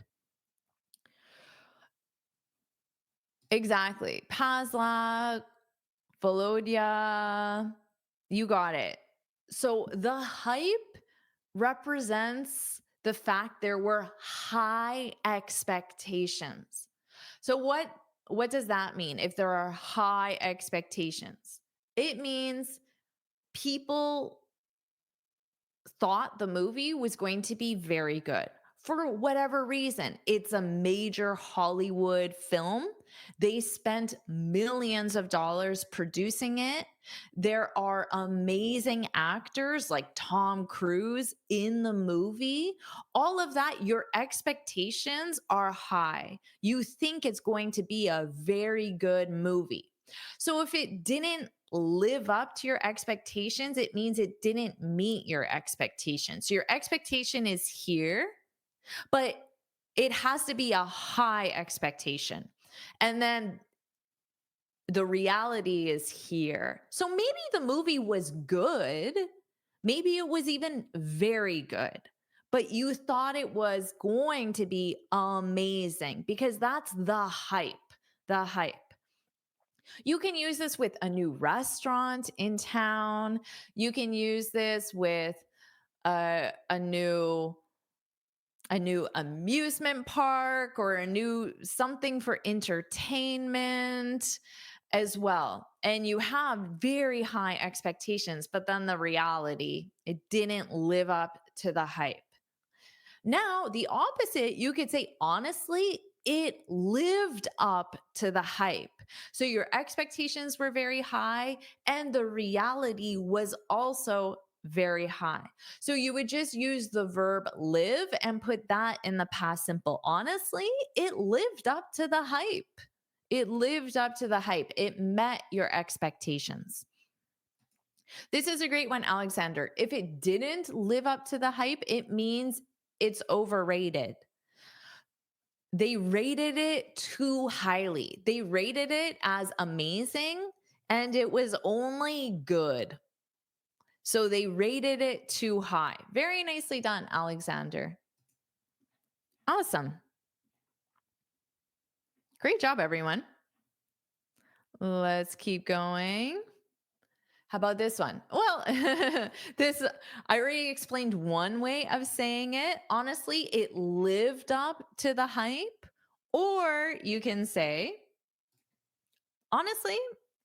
Speaker 2: Exactly. Pazlak, Volodya, you got it. So the hype represents the fact there were high expectations. So what does that mean if there are high expectations? It means people thought the movie was going to be very good for whatever reason. It's a major Hollywood film. They spent millions of dollars producing it. There are amazing actors like Tom Cruise in the movie. All of that, your expectations are high. You think it's going to be a very good movie. So if it didn't live up to your expectations, it means it didn't meet your expectations. So your expectation is here, but it has to be a high expectation. And then the reality is here. So maybe the movie was good. Maybe it was even very good, but you thought it was going to be amazing because that's the hype. The hype. You can use this with a new restaurant in town. You can use this with a new amusement park or a new something for entertainment as well. And you have very high expectations, but then the reality, it didn't live up to the hype. Now, the opposite, you could say, honestly, it lived up to the hype. So your expectations were very high, and the reality was also very high. So you would just use the verb live and put that in the past simple. Honestly, it lived up to the hype. It lived up to the hype. It met your expectations. This is a great one, Alexander. If it didn't live up to the hype, it means it's overrated. They rated it too highly. They rated it as amazing and it was only good. So they rated it too high. Very nicely done, Alexander. Awesome. Great job, everyone. Let's keep going. How about this one? Well, this I already explained one way of saying it. Honestly, it lived up to the hype. Or you can say, honestly,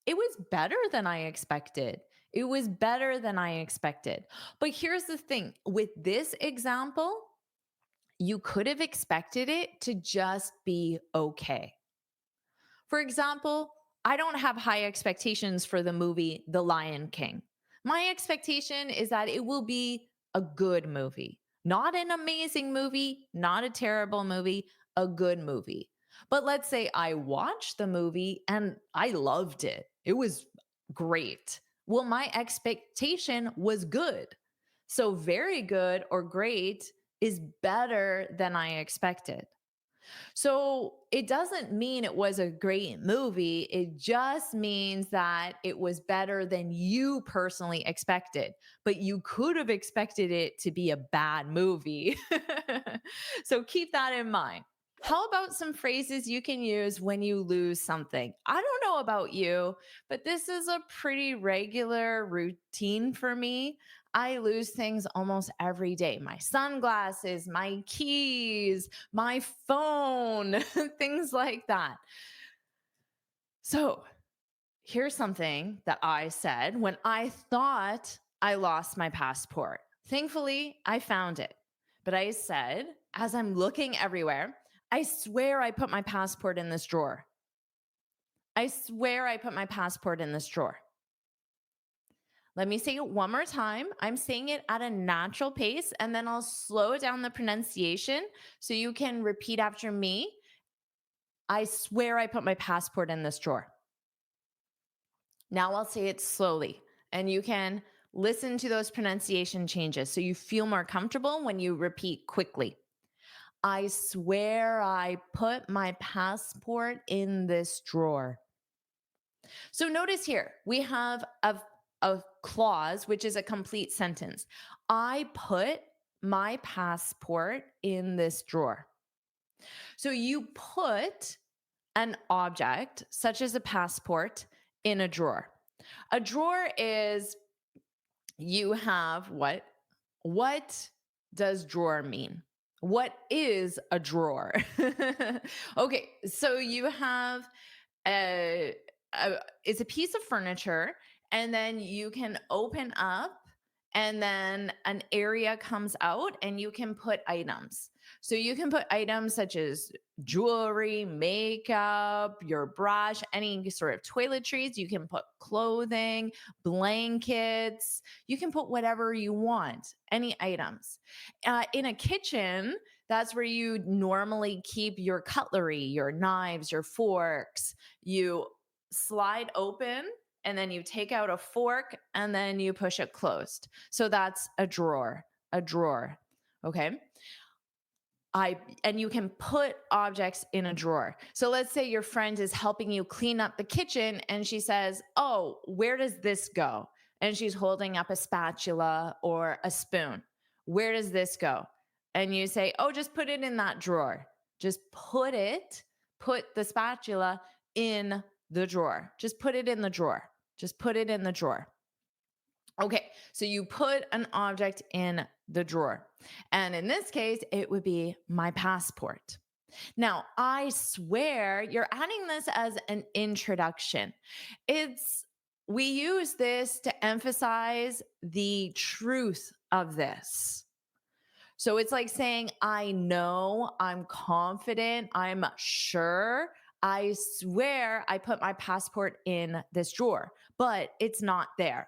Speaker 2: it was better than I expected. It was better than I expected. But here's the thing with this example, you could have expected it to just be okay. For example, I don't have high expectations for the movie The Lion King. My expectation is that it will be a good movie, not an amazing movie, not a terrible movie, a good movie. But let's say I watched the movie and I loved it. It was great. Well, my expectation was good. So, very good or great is better than I expected. So it doesn't mean it was a great movie. It just means that it was better than you personally expected, but you could have expected it to be a bad movie. So keep that in mind. How about some phrases you can use when you lose something? I don't know about you, but this is a pretty regular routine for me. I lose things almost every day. My sunglasses, my keys, my phone, things like that. So, here's something that I said when I thought I lost my passport. Thankfully, I found it. But I said, as I'm looking everywhere, I swear I put my passport in this drawer. I swear I put my passport in this drawer. Let me say it one more time. I'm saying it at a natural pace, and then I'll slow down the pronunciation so you can repeat after me. I swear I put my passport in this drawer. Now I'll say it slowly, and you can listen to those pronunciation changes so you feel more comfortable when you repeat quickly. I swear I put my passport in this drawer. So notice here, we have a clause, which is a complete sentence. I put my passport in this drawer. So you put an object, such as a passport, in a drawer. A drawer is you have what? What does drawer mean? What is a drawer? Okay, so you have a, it's a piece of furniture, and then you can open up, and then an area comes out, and you can put items. So you can put items such as jewelry, makeup, your brush, any sort of toiletries. You can put clothing, blankets. You can put whatever you want, any items. In a kitchen, that's where you normally keep your cutlery, your knives, your forks. You slide open and then you take out a fork and then you push it closed. So that's a drawer, a drawer. Okay. And you can put objects in a drawer. So let's say your friend is helping you clean up the kitchen and she says, "Oh, where does this go?" And she's holding up a spatula or a spoon. "Where does this go?" And you say, "Oh, just put it in that drawer." Just put the spatula in the drawer. Just put it in the drawer. Just put it in the drawer. Okay, so you put an object in the drawer. And in this case, it would be my passport. Now, I swear you're adding this as an introduction. It's We use this to emphasize the truth of this. So it's like saying, I know, I'm confident, I'm sure, I swear I put my passport in this drawer, but it's not there.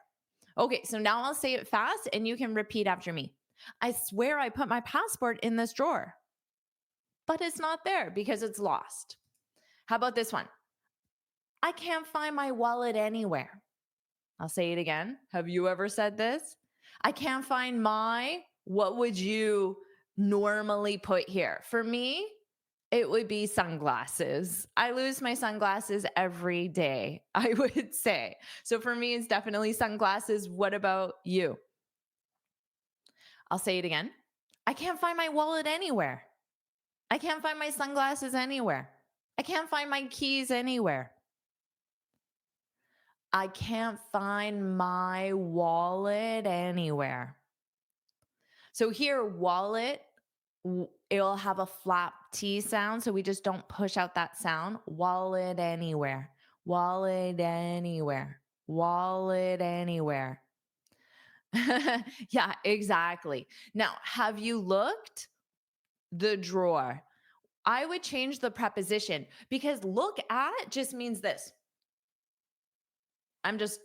Speaker 2: Okay, so now I'll say it fast and you can repeat after me. I swear I put my passport in this drawer, but it's not there because it's lost. How about this one? I can't find my wallet anywhere. I'll say it again. Have you ever said this? I can't find my, what would you normally put here? For me, it would be sunglasses. I lose my sunglasses every day, I would say. So for me, it's definitely sunglasses. What about you? I'll say it again. I can't find my wallet anywhere. I can't find my sunglasses anywhere. I can't find my keys anywhere. I can't find my wallet anywhere. So here, wallet, it'll have a flap T sound. So we just don't push out that sound. Wallet anywhere. Wallet anywhere. Wallet anywhere. Yeah, exactly. Now, have you looked? The drawer. I would change the preposition because look at just means this. I'm just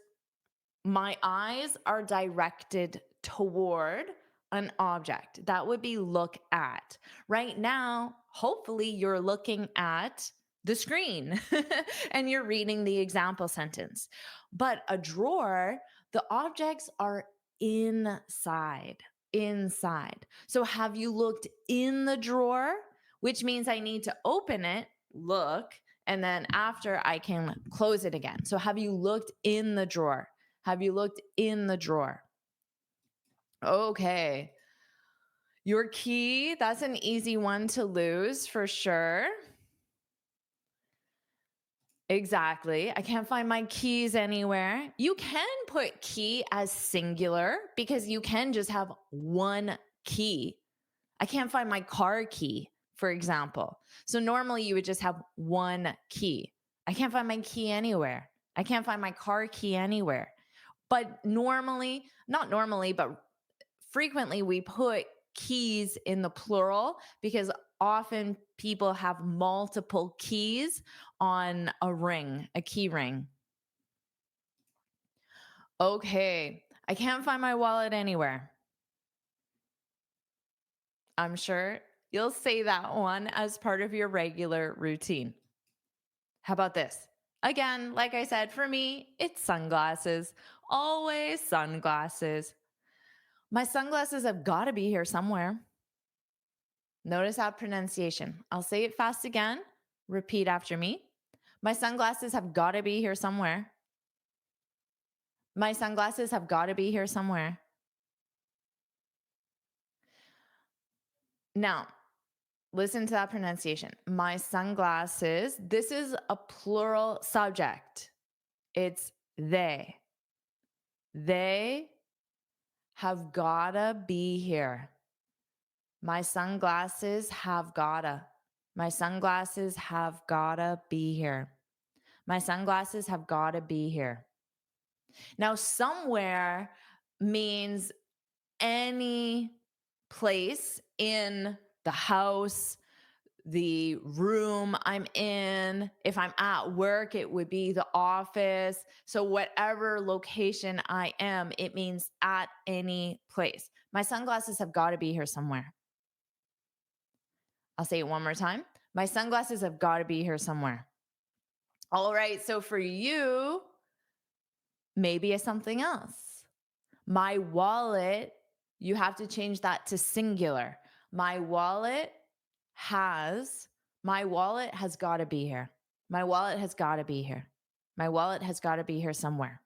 Speaker 2: My eyes are directed toward an object. That would be look at. Right now, hopefully, you're looking at the screen and you're reading the example sentence. But a drawer, the objects are inside. Inside. So, have you looked in the drawer? Which means I need to open it, look, and then after I can close it again. So, have you looked in the drawer? Have you looked in the drawer? Okay. Your key, that's an easy one to lose for sure. Exactly. I can't find my keys anywhere. You can put key as singular because you can just have one key. I can't find my car key, for example. So normally you would just have one key. I can't find my key anywhere. I can't find my car key anywhere. But normally, not normally, but frequently we put keys in the plural because often people have multiple keys on a ring, a key ring. Okay, I can't find my wallet anywhere. I'm sure you'll say that one as part of your regular routine. How about this? Again, like I said, for me, it's sunglasses. Always sunglasses. My sunglasses have got to be here somewhere. Notice that pronunciation. I'll say it fast again. Repeat after me. My sunglasses have got to be here somewhere. My sunglasses have got to be here somewhere. Now, listen to that pronunciation. My sunglasses, this is a plural subject. It's they. They have gotta be here. My sunglasses have gotta. My sunglasses have gotta be here. My sunglasses have gotta be here. Now, somewhere means any place in the house, the room I'm in. If I'm at work, it would be the office. So, whatever location I am, it means at any place. My sunglasses have got to be here somewhere. I'll say it one more time. My sunglasses have got to be here somewhere. All right. So, for you, maybe it's something else. My wallet, you have to change that to singular. My wallet has, my wallet has got to be here. My wallet has got to be here. My wallet has got to be here somewhere.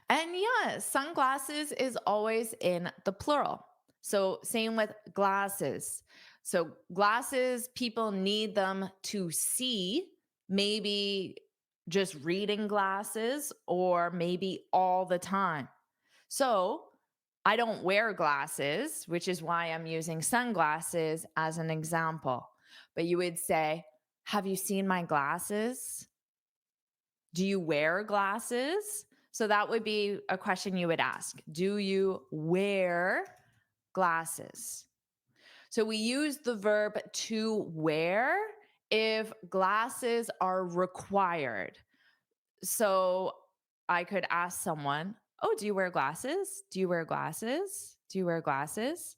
Speaker 2: And yeah, sunglasses is always in the plural. So, same with glasses. So, glasses, people need them to see, maybe just reading glasses, or maybe all the time. So, I don't wear glasses, which is why I'm using sunglasses as an example. But you would say, have you seen my glasses? Do you wear glasses? So that would be a question you would ask. Do you wear glasses? So we use the verb to wear if glasses are required. So I could ask someone, oh, do you wear glasses? Do you wear glasses? Do you wear glasses?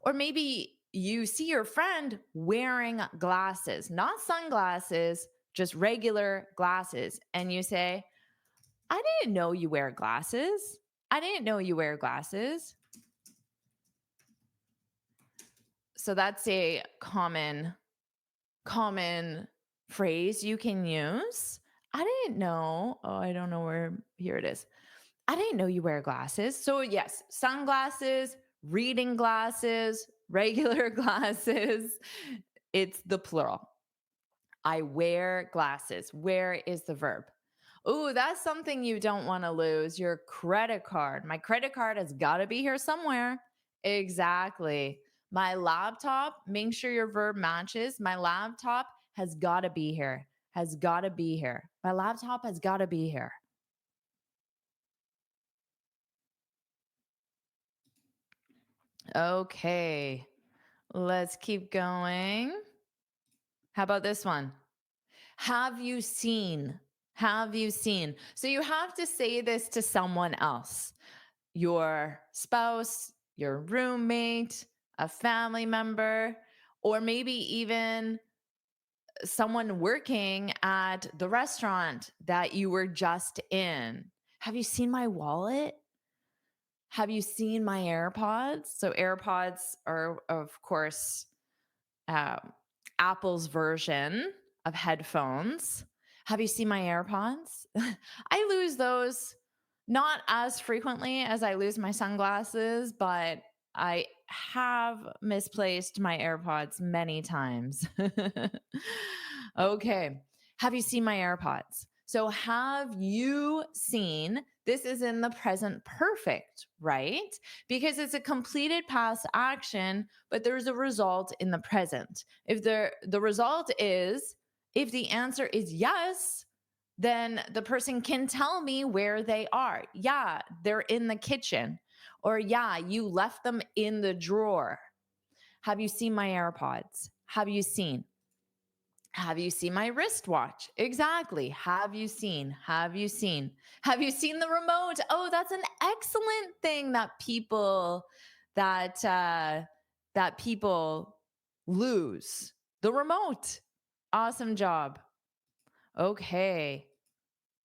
Speaker 2: Or maybe you see your friend wearing glasses, not sunglasses, just regular glasses. And you say, I didn't know you wear glasses. I didn't know you wear glasses. So that's a common phrase you can use. I didn't know. Oh, I don't know where. Here it is. I didn't know you wear glasses. So, yes, sunglasses, reading glasses, regular glasses. It's the plural. I wear glasses. Wear is the verb. Oh, that's something you don't want to lose. Your credit card. My credit card has got to be here somewhere. Exactly. My laptop, make sure your verb matches. My laptop has got to be here. Has got to be here. My laptop has got to be here. Okay. Let's keep going. How about this one? Have you seen? Have you seen? So you have to say this to someone else, your spouse, your roommate, a family member, or maybe even someone working at the restaurant that you were just in. Have you seen my wallet? Have you seen my AirPods? So, AirPods are, of course, um, Apple's version of headphones. Have you seen my AirPods? I lose those not as frequently as I lose my sunglasses, but I have misplaced my AirPods many times. Okay. Have you seen my AirPods? So, have you seen? This is in the present perfect, right? Because it's a completed past action, but there's a result in the present. If the result is, if the answer is yes, then the person can tell me where they are. Yeah, they're in the kitchen. Or yeah, you left them in the drawer. Have you seen my AirPods? Have you seen? Have you seen my wristwatch? Exactly. Have you seen? Have you seen? Have you seen the remote? Oh, that's an excellent thing that that that people lose. The remote. Awesome job. Okay.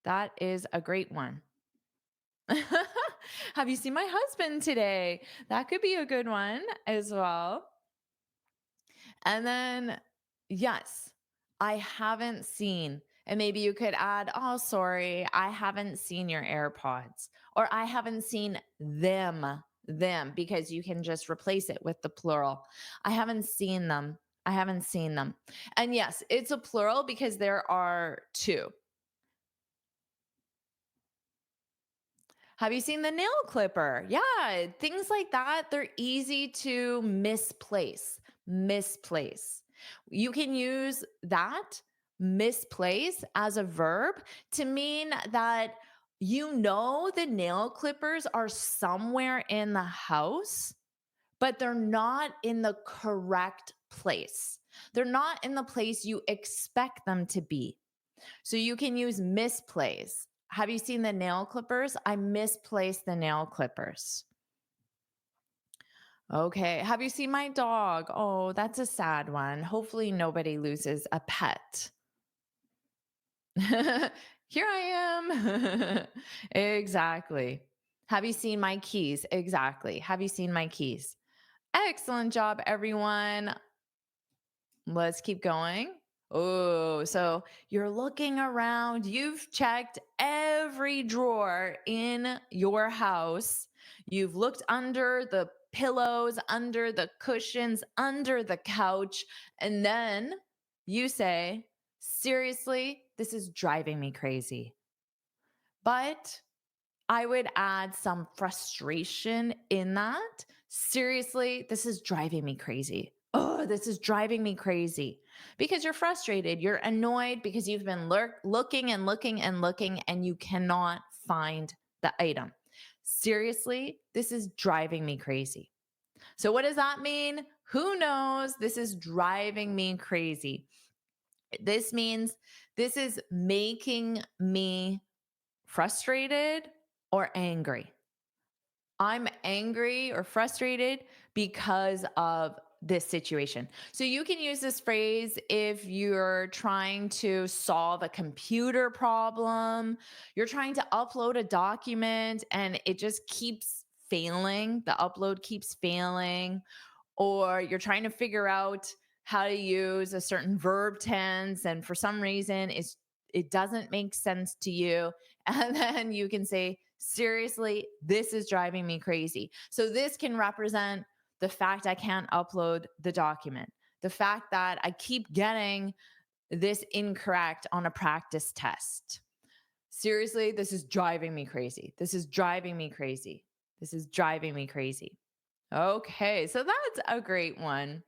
Speaker 2: That is a great one. Have you seen my husband today? That could be a good one as well. And then, yes, I haven't seen. And maybe you could add, oh, sorry, I haven't seen your AirPods, or I haven't seen them, because you can just replace it with the plural. I haven't seen them. I haven't seen them. And yes, it's a plural because there are two. Have you seen the nail clipper? Yeah, things like that, they're easy to misplace. Misplace. You can use that misplace as a verb to mean that you know the nail clippers are somewhere in the house, but they're not in the correct place. They're not in the place you expect them to be. So you can use misplace. Have you seen the nail clippers? I misplaced the nail clippers. Okay. Have you seen my dog? Oh, that's a sad one. Hopefully, nobody loses a pet. Here I am. Exactly. Have you seen my keys? Exactly. Have you seen my keys? Excellent job, everyone. Let's keep going. Oh, so you're looking around. You've checked every drawer in your house. You've looked under the pillows, under the cushions, under the couch. And then you say, seriously, this is driving me crazy. But I would add some frustration in that. Seriously, this is driving me crazy. Oh, this is driving me crazy because you're frustrated. You're annoyed because you've been looking and looking and looking and you cannot find the item. Seriously, this is driving me crazy. So, what does that mean? Who knows? This is driving me crazy. This means this is making me frustrated or angry. I'm angry or frustrated because of this situation. So you can use this phrase if you're trying to solve a computer problem, you're trying to upload a document and it just keeps failing, the upload keeps failing, or you're trying to figure out how to use a certain verb tense and for some reason it doesn't make sense to you and then you can say seriously this is driving me crazy. So this can represent the fact I can't upload the document, the fact that I keep getting this incorrect on a practice test. Seriously, this is driving me crazy. This is driving me crazy. This is driving me crazy. Okay, so that's a great one.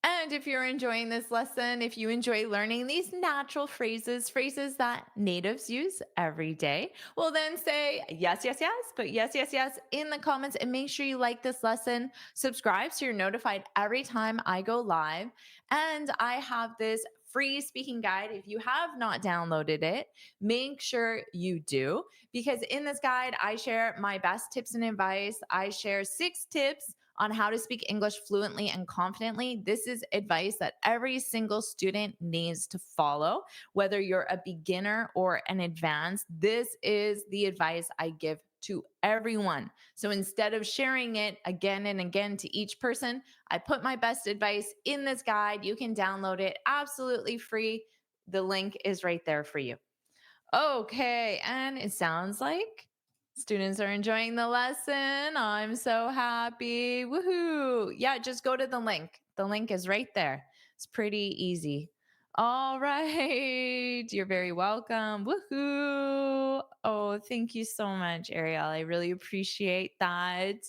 Speaker 2: And if you're enjoying this lesson, if you enjoy learning these natural phrases, phrases that natives use every day, well, then say yes, yes, yes, but yes, yes, yes in the comments and make sure you like this lesson. Subscribe so you're notified every time I go live. And I have this free speaking guide. If you have not downloaded it, make sure you do, because in this guide, I share my best tips and advice. I share 6 tips on how to speak English fluently and confidently. This is advice that every single student needs to follow, whether you're a beginner or an advanced. This is the advice I give to everyone. So instead of sharing it again and again to each person, I put my best advice in this guide. You can download it absolutely free. The link is right there for you. Okay, and it sounds like students are enjoying the lesson. I'm so happy. Woohoo. Yeah, just go to the link. The link is right there. It's pretty easy. All right. You're very welcome. Woohoo. Oh, thank you so much, Ariel. I really appreciate that.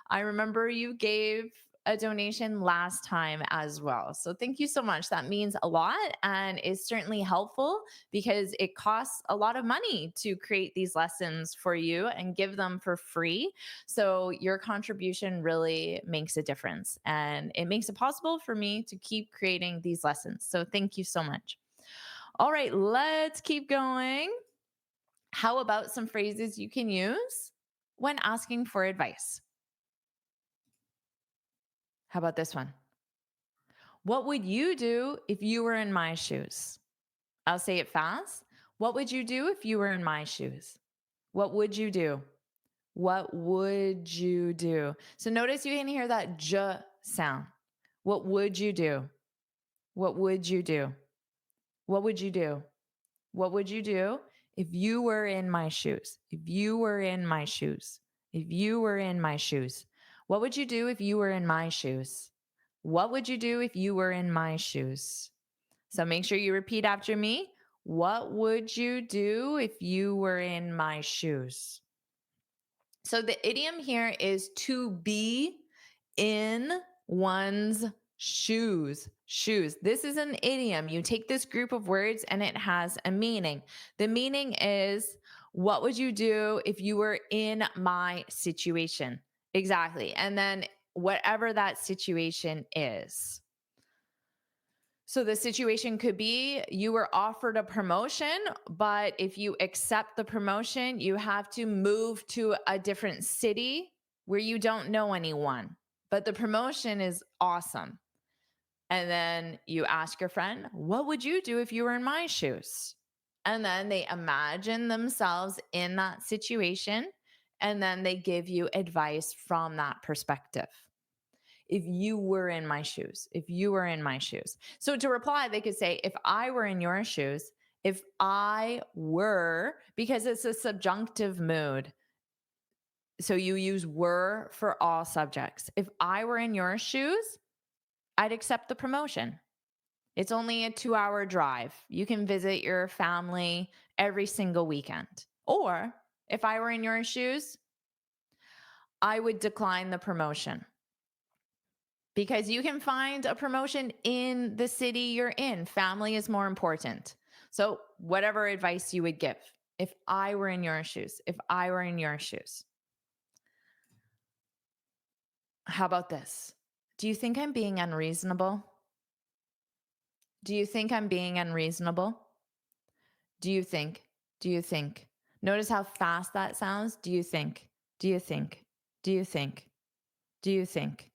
Speaker 2: I remember you gave a donation last time as well. So thank you so much. That means a lot and is certainly helpful because it costs a lot of money to create these lessons for you and give them for free. So your contribution really makes a difference and it makes it possible for me to keep creating these lessons. So thank you so much. All right, let's keep going. How about some phrases you can use when asking for advice? How about this one? What would you do if you were in my shoes? I'll say it fast. What would you do if you were in my shoes? What would you do? What would you do? So notice you can hear that j sound. What would you do? What would you do? What would you do? What would you do if you were in my shoes? If you were in my shoes. If you were in my shoes. What would you do if you were in my shoes? What would you do if you were in my shoes? So make sure you repeat after me. What would you do if you were in my shoes? So the idiom here is to be in one's shoes. Shoes. This is an idiom. You take this group of words and it has a meaning. The meaning is What would you do if you were in my situation? Exactly. And then whatever that situation is. So the situation could be you were offered a promotion, but if you accept the promotion, you have to move to a different city where you don't know anyone. But the promotion is awesome. And then you ask your friend, what would you do if you were in my shoes? And then they imagine themselves in that situation. And then they give you advice from that perspective. If you were in my shoes, if you were in my shoes. So to reply, they could say, if I were in your shoes, if I were, because it's a subjunctive mood. So you use were for all subjects. If I were in your shoes, I'd accept the promotion. It's only a 2-hour drive. You can visit your family every single weekend. Or if I were in your shoes, I would decline the promotion because you can find a promotion in the city you're in. Family is more important. So, whatever advice you would give, if I were in your shoes, if I were in your shoes. How about this? Do you think I'm being unreasonable? Do you think I'm being unreasonable? Do you think? Do you think? Notice how fast that sounds. Do you think? Do you think? Do you think? Do you think?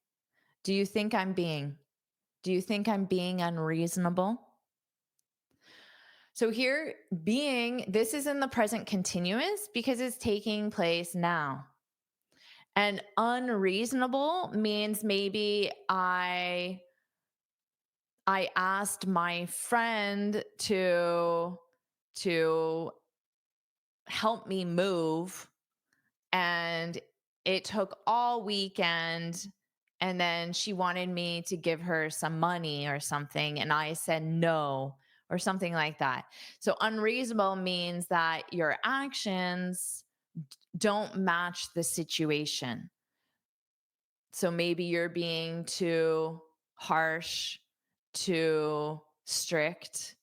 Speaker 2: Do you think I'm being? Do you think I'm being unreasonable? So here, being, this is in the present continuous because it's taking place now. And unreasonable means maybe I asked my friend to help me move and it took all weekend and then she wanted me to give her some money or something and I said no or something like that. So unreasonable means that your actions don't match the situation. So maybe you're being too harsh, too strict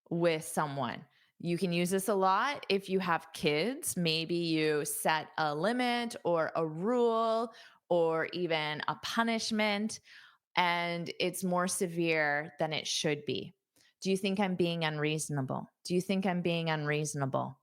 Speaker 2: with someone. You can use this a lot if you have kids. Maybe you set a limit or a rule or even a punishment, and it's more severe than it should be. Do you think I'm being unreasonable? Do you think I'm being unreasonable?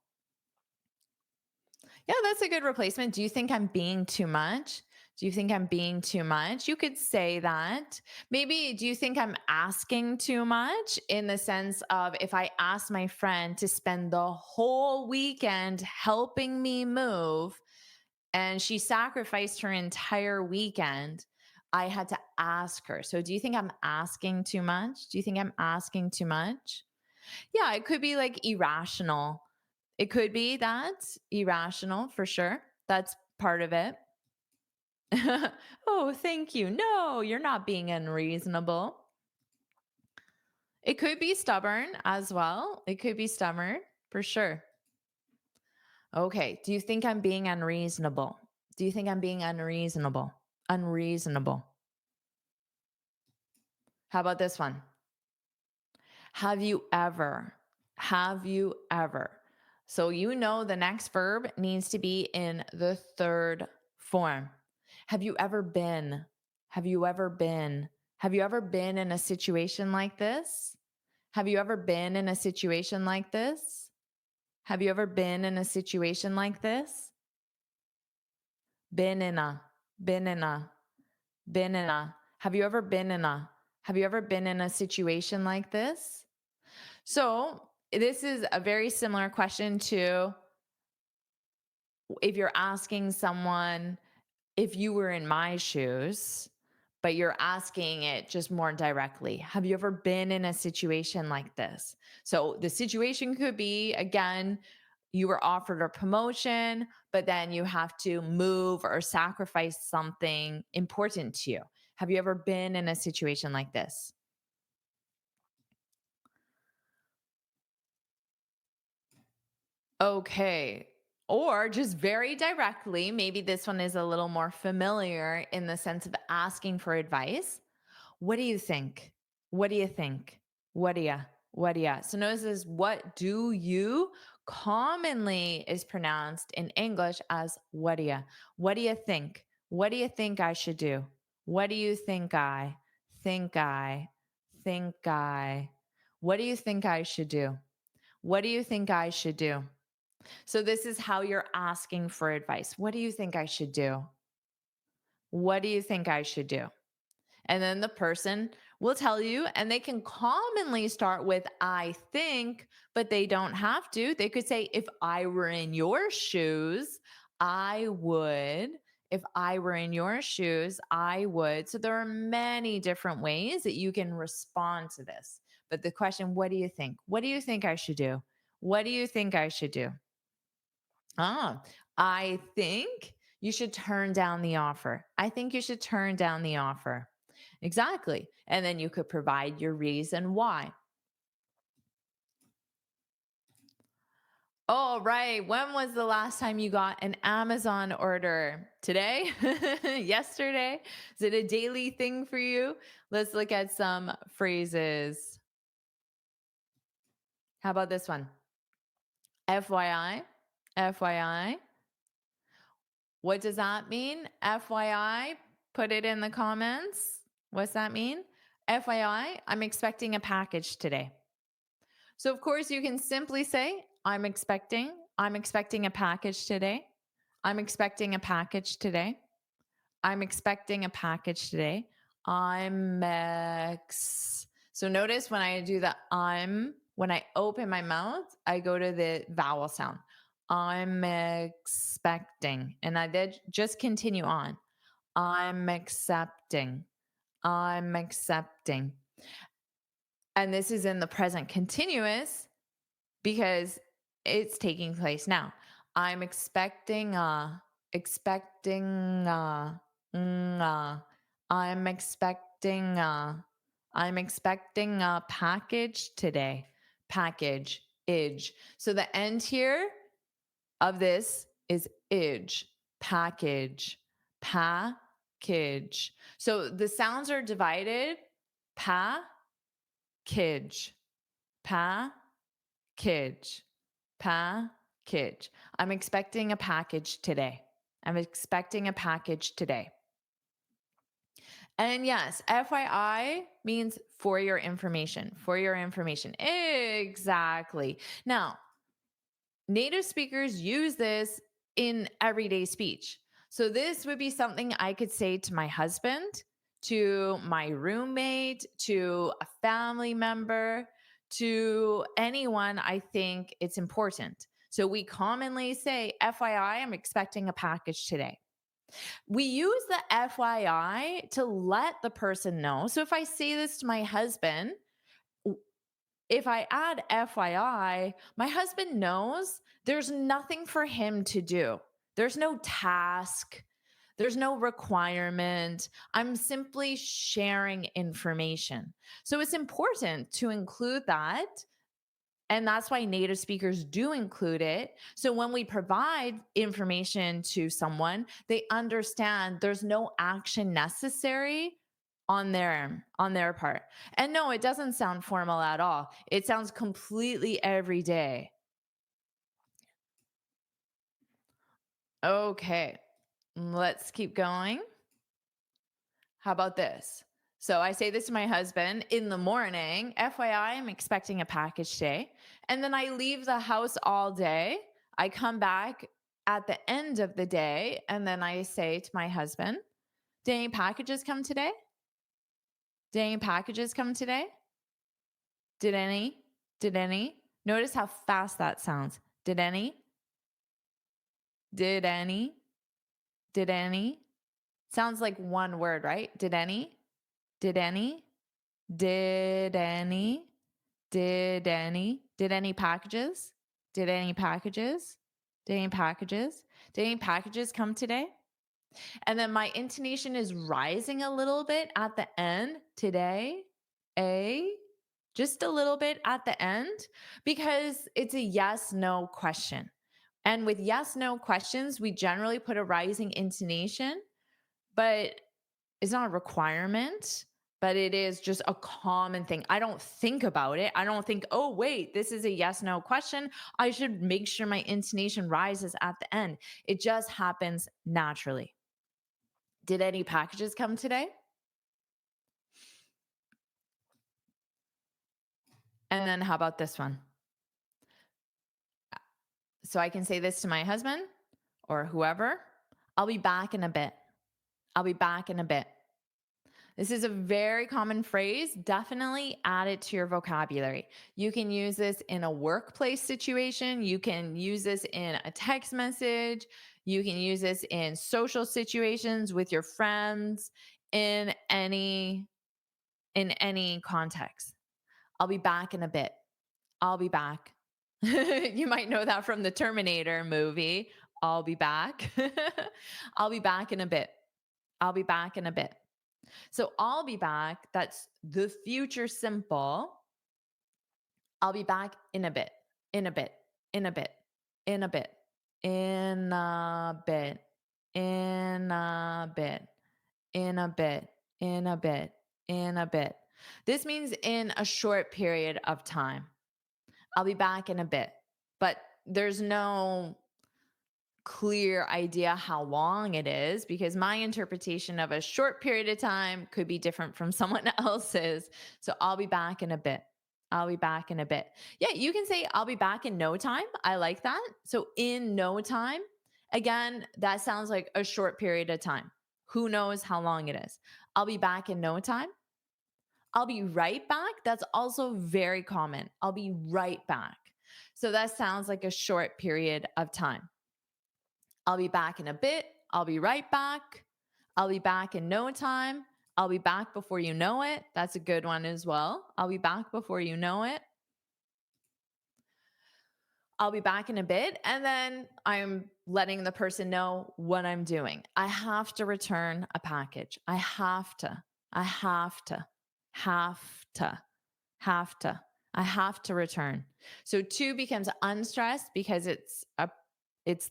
Speaker 2: Yeah, that's a good replacement. Do you think I'm being too much? Do you think I'm being too much? You could say that. Maybe, do you think I'm asking too much in the sense of if I ask my friend to spend the whole weekend helping me move and she sacrificed her entire weekend, I had to ask her. So, do you think I'm asking too much? Do you think I'm asking too much? Yeah, it could be like irrational. It could be that irrational for sure. That's part of it. Oh, thank you. No, you're not being unreasonable. It could be stubborn as well. It could be stubborn for sure. Okay. Do you think I'm being unreasonable? Do you think I'm being unreasonable? Unreasonable. How about this one? Have you ever? Have you ever? So you know the next verb needs to be in the third form. Have you ever been? Have you ever been? Have you ever been in a situation like this? Have you ever been in a situation like this? Have you ever been in a situation like this? Been in a, been in a, been in a. Have you ever been in a? Have you ever been in a situation like this? So, this is a very similar question to if you're asking someone if you were in my shoes, but you're asking it just more directly. Have you ever been in a situation like this? So, the situation could be again, you were offered a promotion, but then you have to move or sacrifice something important to you. Have you ever been in a situation like this? Okay. Or just very directly, maybe this one is a little more familiar in the sense of asking for advice. What do you think? What do you think? What do you? What do you? So notice this, what do you commonly is pronounced in English as what do you? What do you think? What do you think I should do? What do you think I? What do you think I should do? What do you think I should do? So this is how you're asking for advice. What do you think I should do? What do you think I should do? And then the person will tell you, and they can commonly start with I think, but they don't have to. They could say, if I were in your shoes, I would. If I were in your shoes, I would. So there are many different ways that you can respond to this. But the question, what do you think? What do you think I should do? What do you think I should do? Ah, I think you should turn down the offer. I think you should turn down the offer. Exactly. And then you could provide your reason why. Oh, right. When was the last time you got an Amazon order? Today? Yesterday? Is it a daily thing for you? Let's look at some phrases. How about this one? FYI. FYI. What does that mean? FYI, put it in the comments. What's that mean? FYI, I'm expecting a package today. So of course you can simply say, I'm expecting a package today. I'm expecting a package today. I'm expecting a package today. So notice when I do the when I open my mouth, I go to the vowel sound. I'm expecting. And I did just continue on. I'm accepting. I'm accepting. And this is in the present continuous because it's taking place now. I'm expecting I'm expecting a package today. Package, age. So the end here of this is age, package, package. So the sounds are divided, package, package, package. I'm expecting a package today. I'm expecting a package today. And yes, FYI means for your information, for your information. Exactly. Now, native speakers use this in everyday speech. So this would be something I could say to my husband, to my roommate, to a family member, to anyone I think it's important. So we commonly say, FYI, I'm expecting a package today. We use the FYI to let the person know. So if I say this to my husband, if I add FYI, my husband knows there's nothing for him to do. There's no task, there's no requirement. I'm simply sharing information. So it's important to include that. And that's why native speakers do include it. So when we provide information to someone, they understand there's no action necessary on their part. And no, it doesn't sound formal at all. It sounds completely everyday. Okay. Let's keep going. How about this? So I say this to my husband in the morning, FYI, I'm expecting a package today. And then I leave the house all day. I come back at the end of the day and then I say to my husband, did any packages come today? Did any packages come today? Did any? Did any? Notice how fast that sounds. Did any? Did any? Did any? Sounds like one word, right? Did any? Did any? Did any? Did any? Did any packages? Did any packages? Did any packages? Did any packages come today? And then my intonation is rising a little bit at the end. Today, a, just a little bit at the end because it's a yes no question. And with yes no questions, we generally put a rising intonation, but it's not a requirement. but it is just a common thing. I don't think about it. I don't think, oh, wait, this is a yes no question. I should make sure my intonation rises at the end. It just happens naturally. Did any packages come today? And then how about this one? So I can say this to my husband or whoever. I'll be back in a bit. I'll be back in a bit. This is a very common phrase. Definitely add it to your vocabulary. You can use this in a workplace situation. You can use this in a text message. You can use this in social situations with your friends in any context. I'll be back in a bit. I'll be back. You might know that from the Terminator movie. I'll be back. I'll be back in a bit. I'll be back in a bit. So I'll be back. That's the future simple. I'll be back in a bit, in a bit, in a bit, in a bit, in a bit, in a bit, in a bit, in a bit, in a bit. This means in a short period of time. I'll be back in a bit, but there's no clear idea how long it is because my interpretation of a short period of time could be different from someone else's. So I'll be back in a bit. I'll be back in a bit. Yeah, you can say I'll be back in no time. I like that. So in no time, again, that sounds like a short period of time. Who knows how long it is? I'll be back in no time. I'll be right back. That's also very common. I'll be right back. So that sounds like a short period of time. I'll be back in a bit. I'll be right back. I'll be back in no time. I'll be back before you know it. That's a good one as well. I'll be back before you know it. I'll be back in a bit. And then I'm letting the person know what I'm doing. I have to return a package. I have to. I have to. Have to. Have to. I have to return. So to becomes unstressed because it's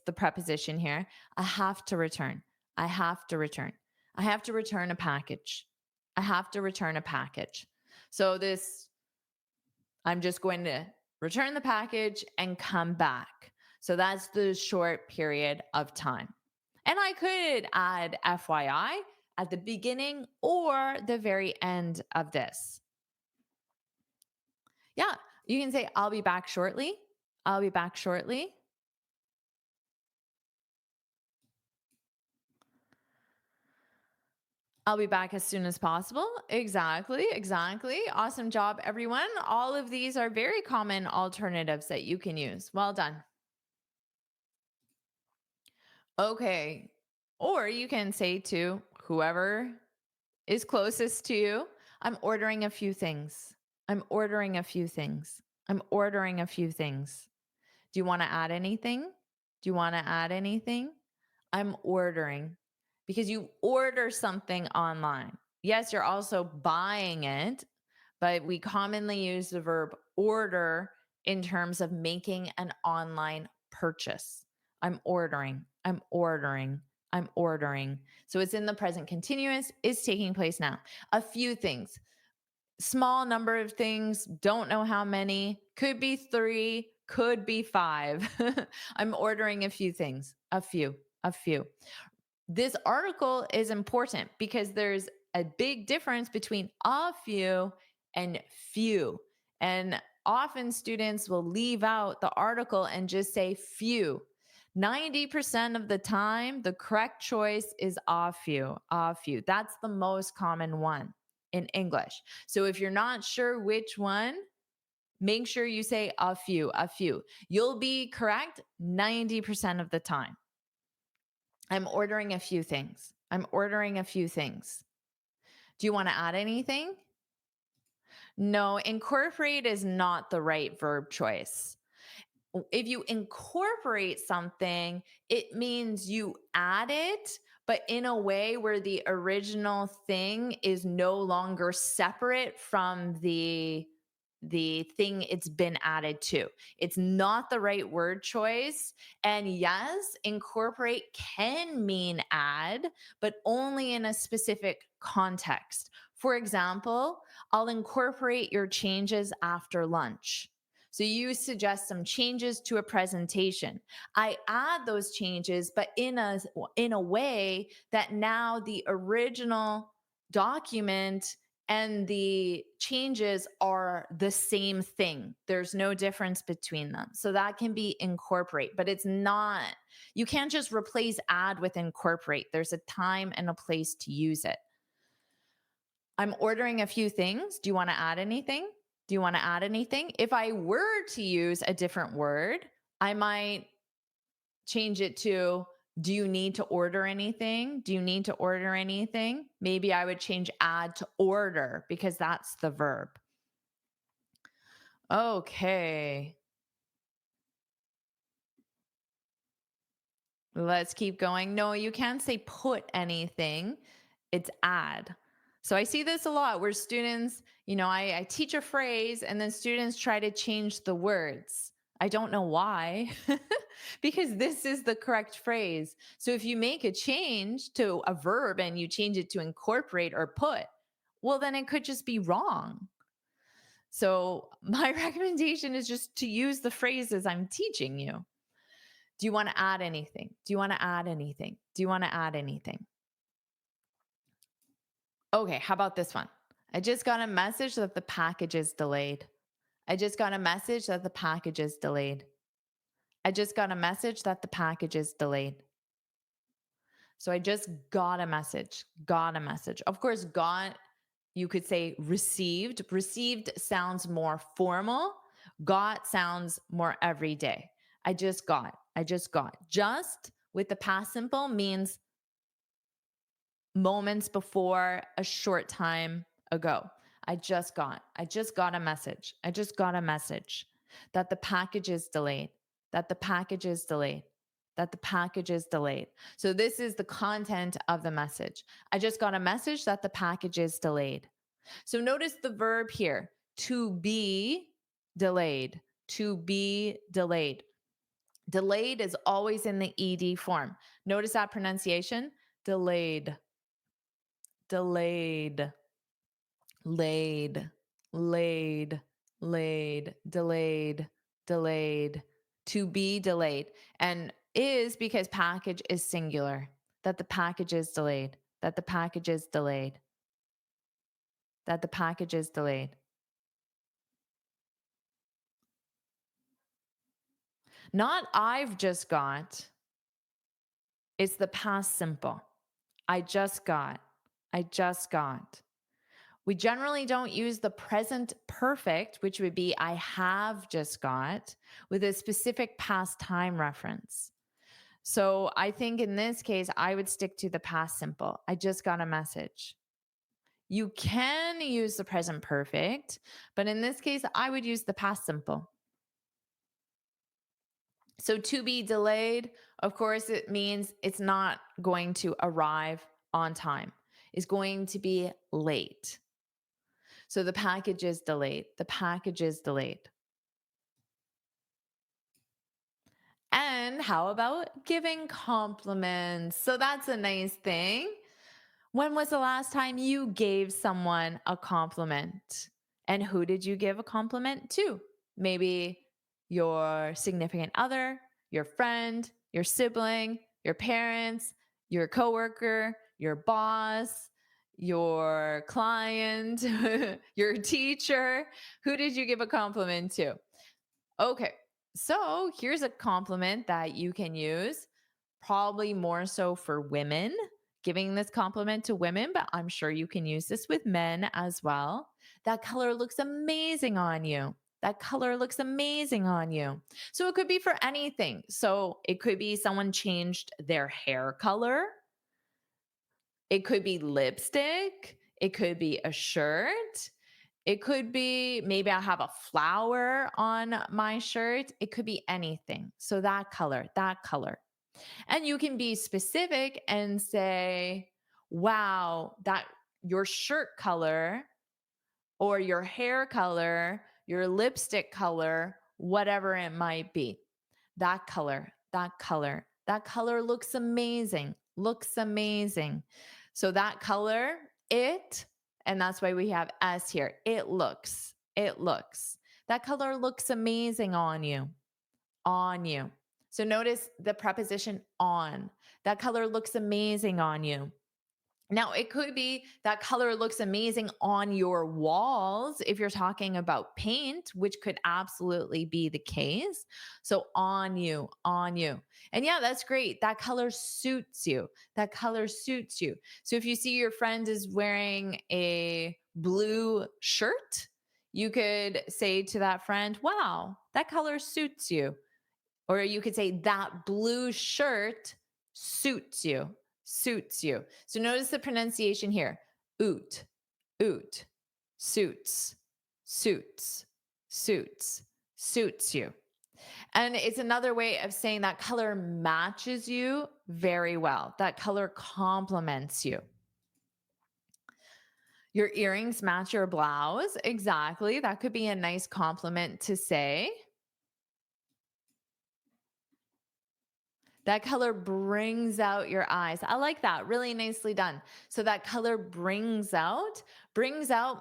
Speaker 2: the preposition here. I have to return. I have to return. I have to return a package. I have to return a package. So this, I'm just going to return the package and come back. So that's the short period of time. And I could add FYI at the beginning or the very end of this. Yeah, you can say, I'll be back shortly. I'll be back shortly. I'll be back as soon as possible. Exactly, exactly. Awesome job, everyone. All of these are very common alternatives that you can use. Well done. Okay. Or you can say to whoever is closest to you, I'm ordering a few things. I'm ordering a few things. I'm ordering a few things. Do you want to add anything? Do you want to add anything? I'm ordering because you order something online. Yes, you're also buying it, but we commonly use the verb order in terms of making an online purchase. I'm ordering. I'm ordering. I'm ordering. So it's in the present continuous, is taking place now. A few things, small number of things, don't know how many, could be 3, could be 5. I'm ordering a few things, a few, a few. This article is important because there's a big difference between a few and few. And often students will leave out the article and just say few. 90% of the time, the correct choice is a few, a few. That's the most common one in English. So if you're not sure which one, make sure you say a few, a few. You'll be correct 90% of the time. I'm ordering a few things. I'm ordering a few things. Do you want to add anything? No, incorporate is not the right verb choice. If you incorporate something, it means you add it, but in a way where the original thing is no longer separate from the thing it's been added to. It's not the right word choice. And yes, incorporate can mean add, but only in a specific context. For example, I'll incorporate your changes after lunch. So you suggest some changes to a presentation. I add those changes, but in a way that now the original document and the changes are the same thing. There's no difference between them. So that can be incorporate, but it's not, you can't just replace add with incorporate. There's a time and a place to use it. I'm ordering a few things. Do you want to add anything? Do you want to add anything? If I were to use a different word, I might change it to, do you need to order anything? Do you need to order anything? Maybe I would change add to order because that's the verb. Okay. Let's keep going. No, you can't say put anything. It's add. So I see this a lot where students, I teach a phrase and then students try to change the words. I don't know why, because this is the correct phrase. So if you make a change to a verb and you change it to incorporate or put, well, then it could just be wrong. So my recommendation is just to use the phrases I'm teaching you. Do you want to add anything? Do you want to add anything? Do you want to add anything? Okay, how about this one? I just got a message that the package is delayed. I just got a message that the package is delayed. I just got a message that the package is delayed. So I just got a message, got a message. Of course, got, you could say received. Received sounds more formal. Got sounds more everyday. I just got, I just got. Just with the past simple means moments before, a short time ago. I just got a message. I just got a message that the package is delayed, that the package is delayed, that the package is delayed. So this is the content of the message. I just got a message that the package is delayed. So notice the verb here, to be delayed, to be delayed. Delayed is always in the ed form. Notice that pronunciation, delayed, delayed, laid, laid, laid, delayed, delayed, to be delayed. And is because package is singular, that the package is delayed, that the package is delayed, that the package is delayed. Not I've just got, it's the past simple. I just got, I just got. We generally don't use the present perfect, which would be I have just got, with a specific past time reference. So I think in this case, I would stick to the past simple. I just got a message. You can use the present perfect, but in this case, I would use the past simple. So to be delayed, of course, it means it's not going to arrive on time. It's going to be late. So the package is delayed. The package is delayed. And how about giving compliments? So that's a nice thing. When was the last time you gave someone a compliment? And who did you give a compliment to? Maybe your significant other, your friend, your sibling, your parents, your coworker, your boss, your client, your teacher. Who did you give a compliment to? Okay, so here's a compliment that you can use, probably more so for women, giving this compliment to women, but I'm sure you can use this with men as well. That color looks amazing on you. That color looks amazing on you. So it could be for anything. So it could be someone changed their hair color. It could be lipstick. It could be a shirt. It could be maybe I have a flower on my shirt. It could be anything. So that color, that color. And you can be specific and say, wow, that your shirt color or your hair color, your lipstick color, whatever it might be. That color, that color, that color looks amazing, looks amazing. So that color, it, And that's why we have S here. It looks. It looks. That color looks amazing on you. On you. So notice the preposition on. That color looks amazing on you. Now, it could be that color looks amazing on your walls if you're talking about paint, which could absolutely be the case. So, on you, on you. And yeah, that's great. That color suits you. That color suits you. So, if you see your friend is wearing a blue shirt, you could say to that friend, wow, that color suits you. Or you could say that blue shirt suits you, suits you. So notice the pronunciation here. Oot, oot, suits, suits, suits, suits you. And it's another way of saying that color matches you very well. That color complements you. Your earrings match your blouse. Exactly. That could be a nice compliment to say. That color brings out your eyes. I like that. Really nicely done. So that color brings out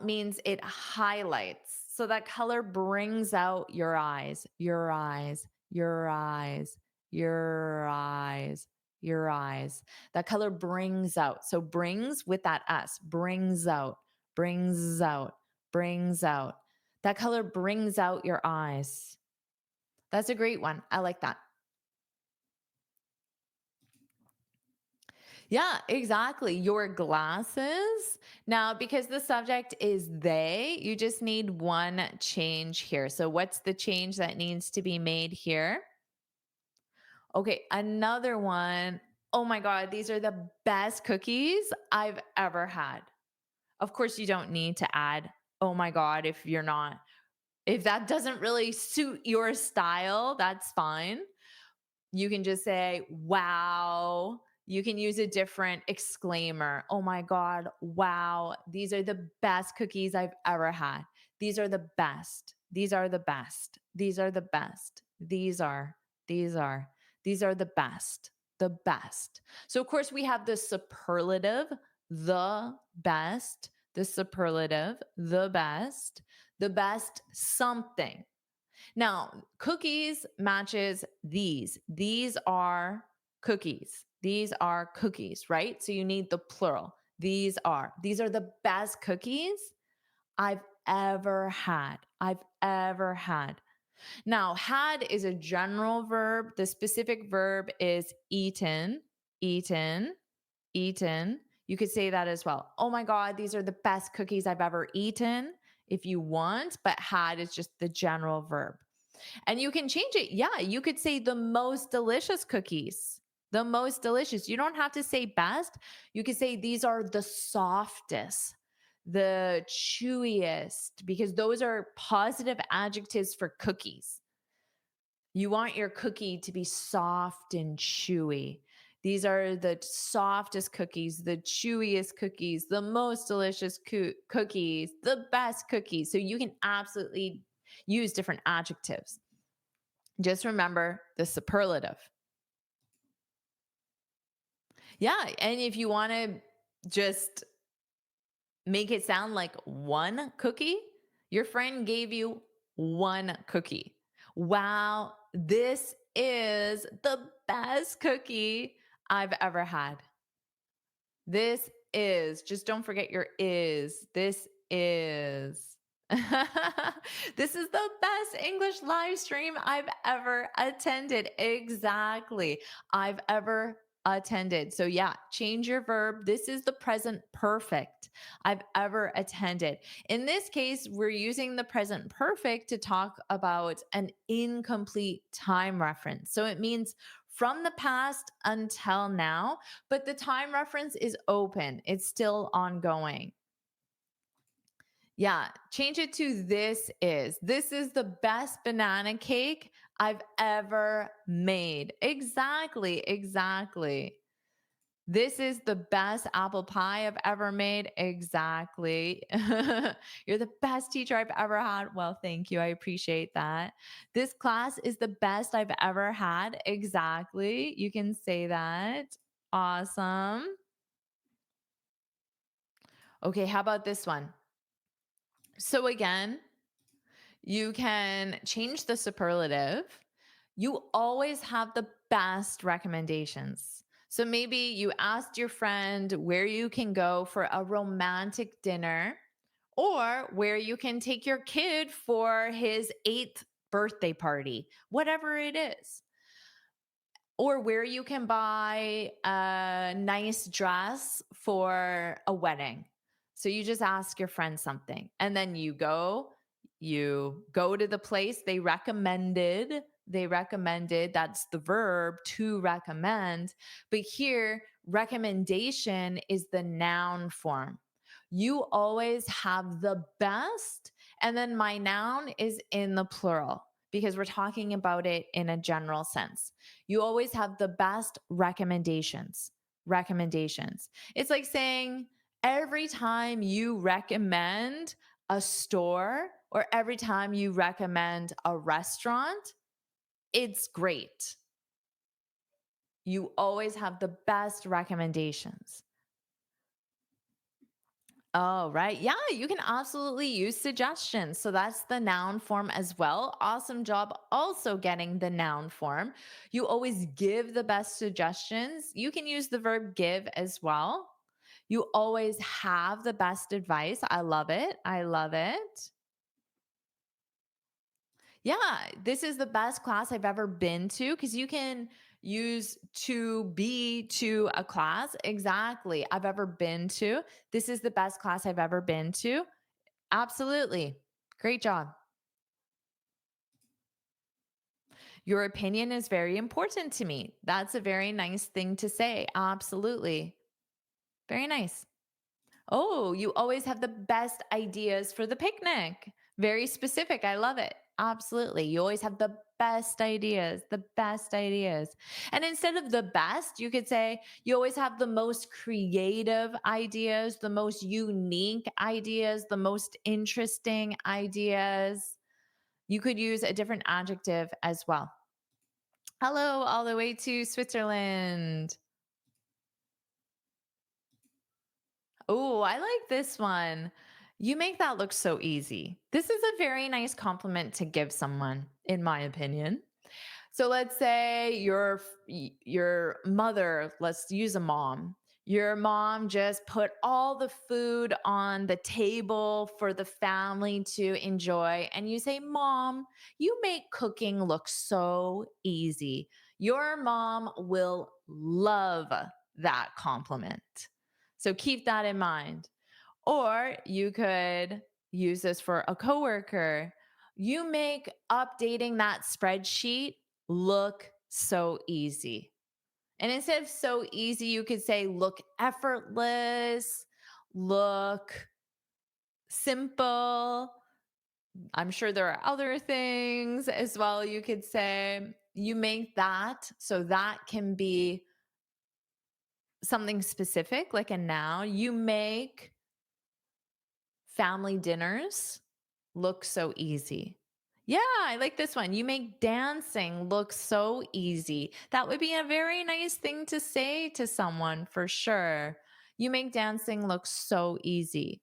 Speaker 2: means it highlights. So that color brings out your eyes, your eyes, your eyes, your eyes, your eyes. That color brings out. So brings with that S, brings out, brings out, brings out. That color brings out your eyes. That's a great one. I like that. Yeah, exactly. Your glasses. Now, because the subject is they, you just need one change here. So, what's the change that needs to be made here? Okay, another one. Oh my God, these are the best cookies I've ever had. Of course, you don't need to add, oh my God, if that doesn't really suit your style, that's fine. You can just say, wow. You can use a different exclaimer. Oh my God, wow. These are the best cookies I've ever had. These are the best. These are the best. These are the best. These are, these are the best. The best. So, of course, we have the superlative, the best, the superlative, the best something. Now, cookies matches these. These are cookies. These are cookies, right? So you need the plural. These are. These are the best cookies I've ever had. I've ever had. Now, had is a general verb. The specific verb is eaten, eaten, eaten. You could say that as well. Oh my God, these are the best cookies I've ever eaten if you want, but had is just the general verb. And you can change it. Yeah, you could say the most delicious cookies. The most delicious. You don't have to say best. You could say these are the softest, the chewiest, because those are positive adjectives for cookies. You want your cookie to be soft and chewy. These are the softest cookies, the chewiest cookies, the most delicious cookies, the best cookies. So you can absolutely use different adjectives. Just remember the superlative. Yeah. And if you want to just make it sound like one cookie, your friend gave you one cookie. Wow, this is the best cookie I've ever had. This is, just don't forget your is. This is. This is the best English live stream I've ever attended. Exactly. I've ever attended. So, yeah, change your verb. This is the present perfect I've ever attended. In this case, we're using the present perfect to talk about an incomplete time reference. So, it means from the past until now, but the time reference is open, it's still ongoing. Yeah, change it to this is. This is the best banana cake I've ever made. Exactly, exactly. This is the best apple pie I've ever made. Exactly. You're the best teacher I've ever had. Well, thank you. I appreciate that. This class is the best I've ever had. Exactly. You can say that. Awesome. Okay, how about this one? So again, you can change the superlative. You always have the best recommendations. So maybe you asked your friend where you can go for a romantic dinner or where you can take your kid for his 8th birthday party, whatever it is, or where you can buy a nice dress for a wedding. So you just ask your friend something and then you go to the place they recommended, that's the verb to recommend, but here recommendation is the noun form. You always have the best, and then my noun is in the plural because we're talking about it in a general sense. You always have the best recommendations. Recommendations. It's like saying every time you recommend a store or every time you recommend a restaurant, it's great. You always have the best recommendations. Oh, right. Yeah, you can absolutely use suggestions. So that's the noun form as well. Awesome job also getting the noun form. You always give the best suggestions. You can use the verb give as well. You always have the best advice. I love it. I love it. Yeah, this is the best class I've ever been to because you can use to be to a class. Exactly. I've ever been to. This is the best class I've ever been to. Absolutely. Great job. Your opinion is very important to me. That's a very nice thing to say. Absolutely. Very nice. Oh, you always have the best ideas for the picnic. Very specific. I love it. Absolutely. You always have the best ideas, the best ideas. And instead of the best, you could say you always have the most creative ideas, the most unique ideas, the most interesting ideas. You could use a different adjective as well. Hello, all the way to Switzerland. Oh, I like this one. You make that look so easy. This is a very nice compliment to give someone, in my opinion. So let's say your mother, let's use a mom. Your mom just put all the food on the table for the family to enjoy and you say, "Mom, you make cooking look so easy." Your mom will love that compliment. So keep that in mind. Or you could use this for a coworker. You make updating that spreadsheet look so easy. And instead of so easy, you could say look effortless, look simple. I'm sure there are other things as well. You could say you make that so that can be something specific, like a noun. You make family dinners look so easy. Yeah, I like this one. You make dancing look so easy. That would be a very nice thing to say to someone for sure. You make dancing look so easy.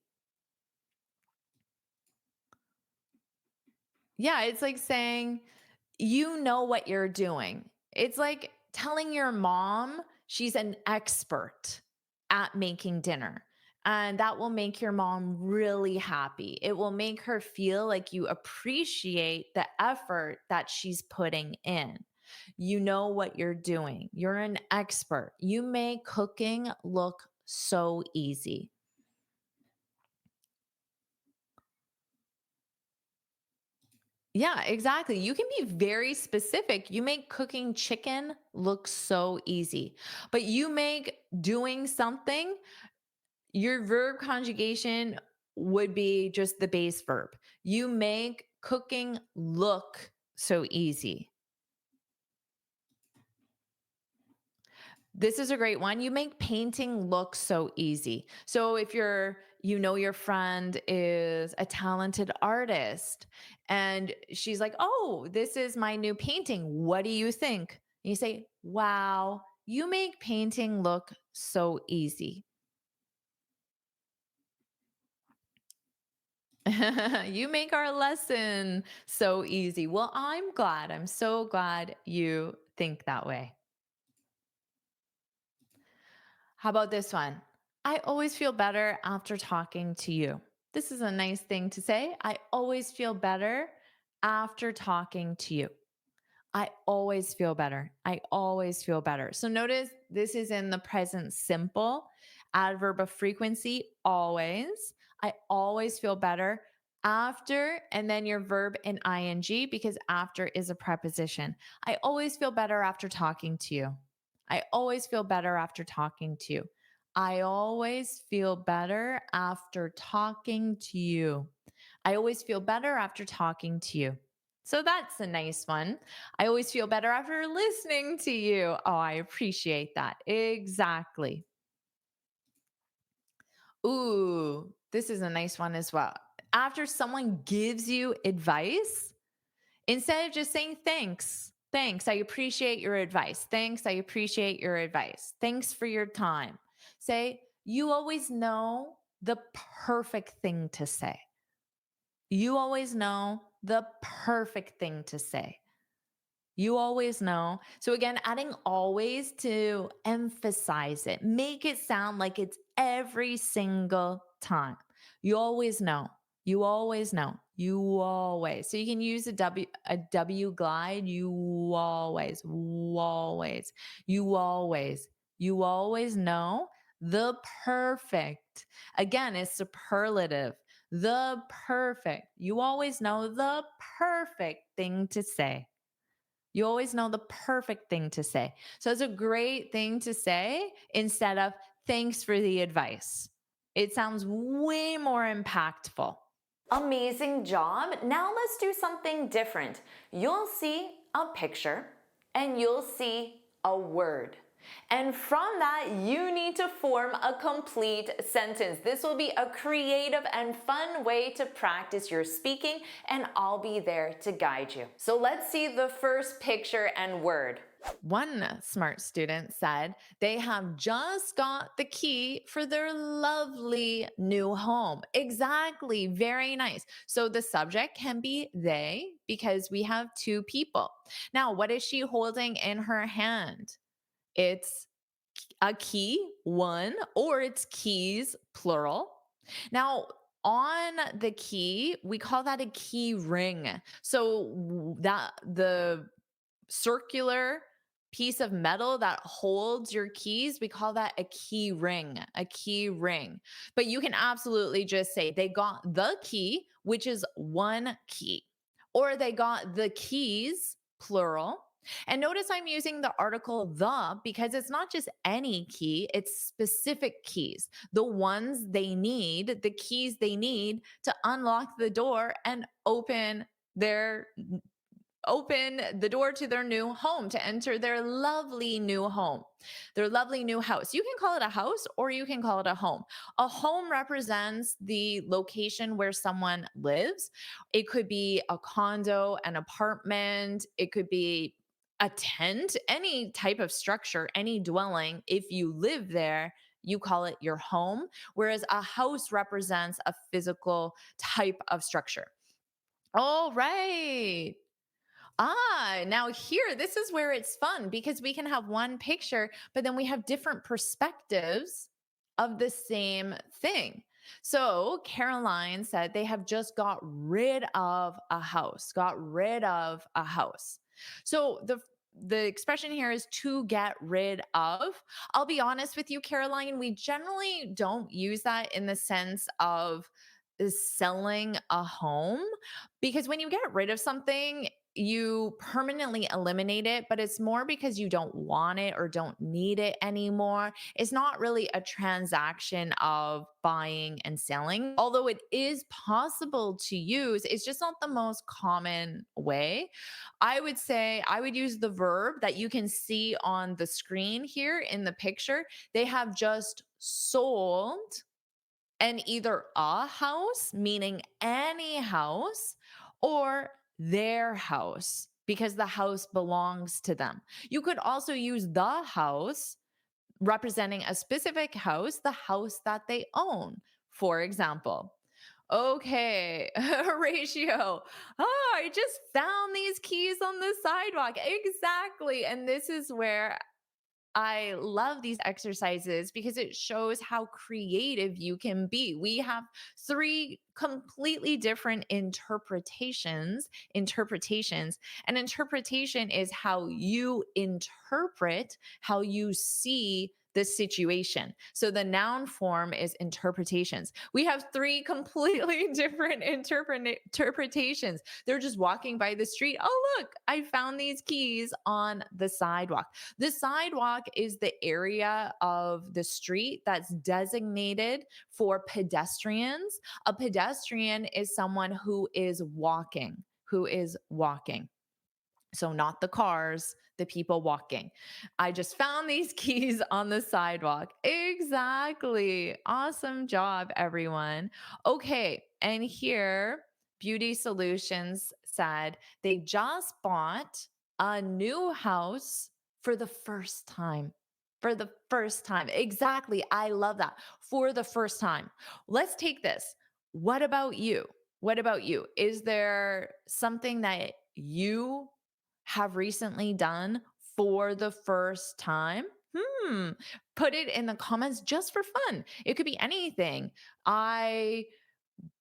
Speaker 2: Yeah, it's like saying, you know what you're doing. It's like telling your mom she's an expert at making dinner. And that will make your mom really happy. It will make her feel like you appreciate the effort that she's putting in. You know what you're doing. You're an expert. You make cooking look so easy. Yeah, exactly. You can be very specific. You make cooking chicken look so easy, but you make doing something, your verb conjugation would be just the base verb. You make cooking look so easy. This is a great one. You make painting look so easy. So if your friend is a talented artist and she's like, "Oh, this is my new painting. What do you think?" And you say, "Wow, you make painting look so easy." You make our lesson so easy. Well, I'm glad. I'm so glad you think that way. How about this one? I always feel better after talking to you. This is a nice thing to say. I always feel better after talking to you. I always feel better. I always feel better. So notice this is in the present simple, adverb of frequency, always. I always feel better after, and then your verb in ing because after is a preposition. I always feel better after talking to you. I always feel better after talking to you. I always feel better after talking to you. I always feel better after talking to you. So that's a nice one. I always feel better after listening to you. Oh, I appreciate that. Exactly. Ooh, this is a nice one as well. After someone gives you advice, instead of just saying thanks, I appreciate your advice. Thanks, I appreciate your advice. Thanks for your time. Say, you always know the perfect thing to say. You always know the perfect thing to say. You always know. So, again, adding always to emphasize it, make it sound like it's every single time. You always know. You always know. You always. So, you can use a W glide. You always, always, you always know the perfect. Again, it's superlative. The perfect. You always know the perfect thing to say. You always know the perfect thing to say. So it's a great thing to say instead of thanks for the advice. It sounds way more impactful.
Speaker 1: Amazing job. Now let's do something different. You'll see a picture and you'll see a word. And from that, you need to form a complete sentence. This will be a creative and fun way to practice your speaking, and I'll be there to guide you. So let's see the first picture and word.
Speaker 2: One smart student said they have just got the key for their lovely new home. Exactly. Very nice. So the subject can be they because we have two people. Now, what is she holding in her hand? It's a key, one, or it's keys, plural. Now, on the key, we call that a key ring. So that the circular piece of metal that holds your keys, we call that a key ring, a key ring. But you can absolutely just say they got the key, which is one key, or they got the keys, plural. And notice I'm using the article the because it's not just any key, it's specific keys, the ones they need, the keys they need to unlock the door and their open the door to their new home, to enter their lovely new home, their lovely new house. You can call it a house or you can call it a home. A home represents the location where someone lives. It could be a condo, an apartment, it could be a tent, any type of structure, any dwelling. If you live there, you call it your home, whereas a house represents a physical type of structure. All right. Now here, this is where it's fun because we can have one picture, but then we have different perspectives of the same thing. So Caroline said they have just got rid of a house, got rid of a house. So the expression here is to get rid of. I'll be honest with you, Caroline, we generally don't use that in the sense of selling a home because when you get rid of something, you permanently eliminate it, but it's more because you don't want it or don't need it anymore. It's not really a transaction of buying and selling, although it is possible to use. It's just not the most common way. I would say I would use the verb that you can see on the screen here in the picture. They have just sold and either a house, meaning any house, or their house, because the house belongs to them. You could also use the house representing a specific house, the house that they own, for example. Okay, Horatio. Oh, I just found these keys on the sidewalk. Exactly. And this is where I love these exercises because it shows how creative you can be. We have three completely different interpretations. An interpretation is how you interpret, how you see the situation. So the noun form is interpretations. We have three completely different interpretations. They're just walking by the street. Oh, look, I found these keys on the sidewalk. The sidewalk is the area of the street that's designated for pedestrians. A pedestrian is someone who is walking, who is walking. So, not the cars, the people walking. I just found these keys on the sidewalk. Exactly. Awesome job, everyone. Okay. And here, Beauty Solutions said they just bought a new house for the first time. For the first time. Exactly. I love that. For the first time. Let's take this. What about you? What about you? Is there something that you have recently done for the first time? Hmm. Put it in the comments just for fun. It could be anything. I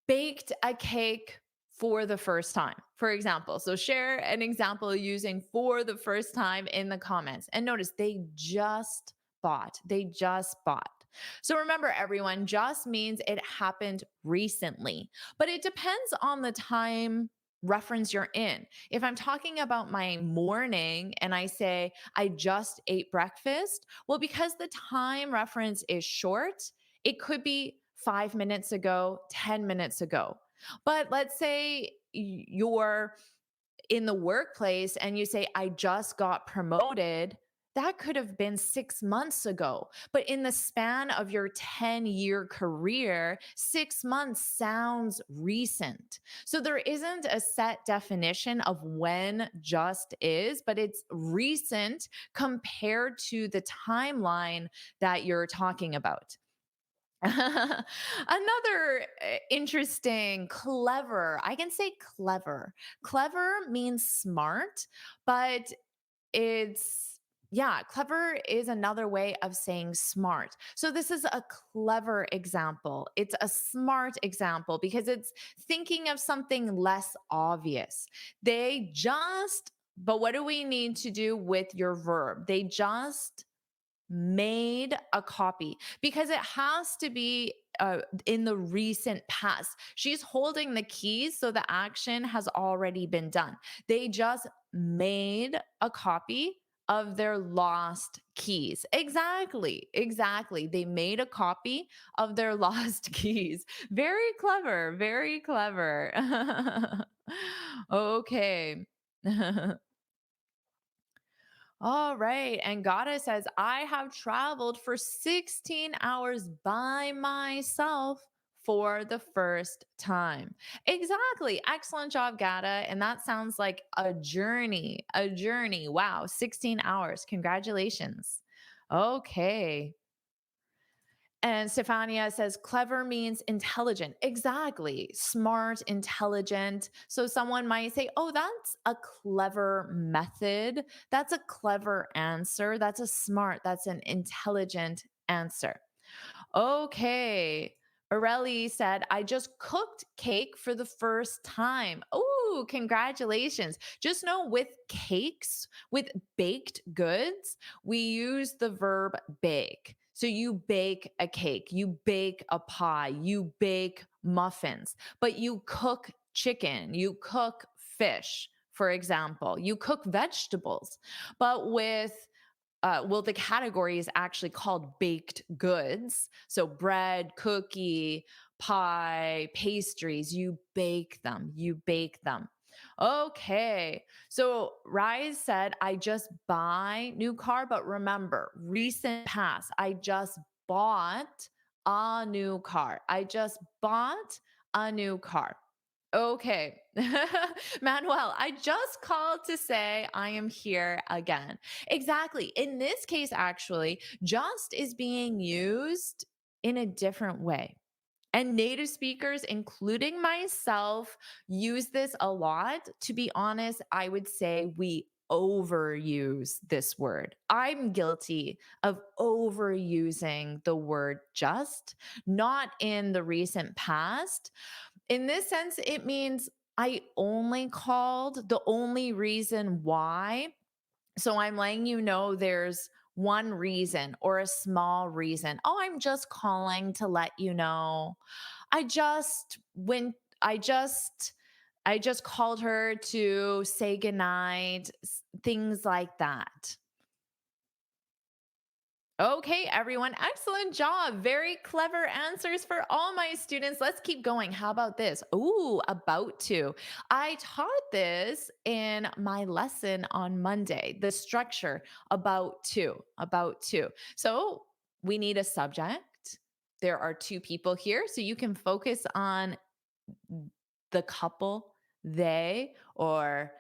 Speaker 2: baked a cake for the first time, for example. So share an example using for the first time in the comments. And notice they just bought. They just bought. So remember, everyone, just means it happened recently, but it depends on the time reference you're in. If I'm talking about my morning and I say, I just ate breakfast, well, because the time reference is short, it could be 5 minutes ago, 10 minutes ago. But let's say you're in the workplace and you say, I just got promoted. That could have been 6 months ago. But in the span of your 10-year career, 6 months sounds recent. So there isn't a set definition of when just is, but it's recent compared to the timeline that you're talking about. Another interesting, clever, I can say clever. Clever means smart, but yeah, clever is another way of saying smart. So this is a clever example. It's a smart example because it's thinking of something less obvious. But what do we need to do with your verb? They just made a copy because it has to be in the recent past. She's holding the keys, so the action has already been done. They just made a copy of their lost keys. Exactly, exactly. They made a copy of their lost keys. Very clever, very clever. Okay. All right. And Goddess says, I have traveled for 16 hours by myself for the first time. Exactly. Excellent job, Gada. And that sounds like a journey. A journey. Wow. 16 hours. Congratulations. Okay. And Stefania says clever means intelligent. Exactly. Smart, intelligent. So someone might say, oh, that's a clever method. That's a clever answer. That's an intelligent answer. Okay. Aurelie said, I just cooked cake for the first time. Oh, congratulations. Just know with cakes, with baked goods, we use the verb bake. So you bake a cake, you bake a pie, you bake muffins, but you cook chicken, you cook fish, for example, you cook vegetables. But the category is actually called baked goods. So bread, cookie, pie, pastries, you bake them, you bake them. Okay. So Rise said, I just buy new car, but remember, recent past, I just bought a new car. I just bought a new car. Okay. Manuel, I just called to say I am here again. Exactly. In this case, actually, just is being used in a different way. And native speakers, including myself, use this a lot. To be honest, I would say we overuse this word. I'm guilty of overusing the word just, not in the recent past. In this sense, it means I only called the only reason why. So I'm letting you know there's one reason or a small reason. Oh, I'm just calling to let you know. I just when I just called her to say goodnight, things like that. Okay, everyone, excellent job. Very clever answers for all my students. Let's keep going. How about this? Ooh, about to. I taught this in my lesson on Monday, the structure about to. So we need a subject. There are two people here, so you can focus on the couple, they or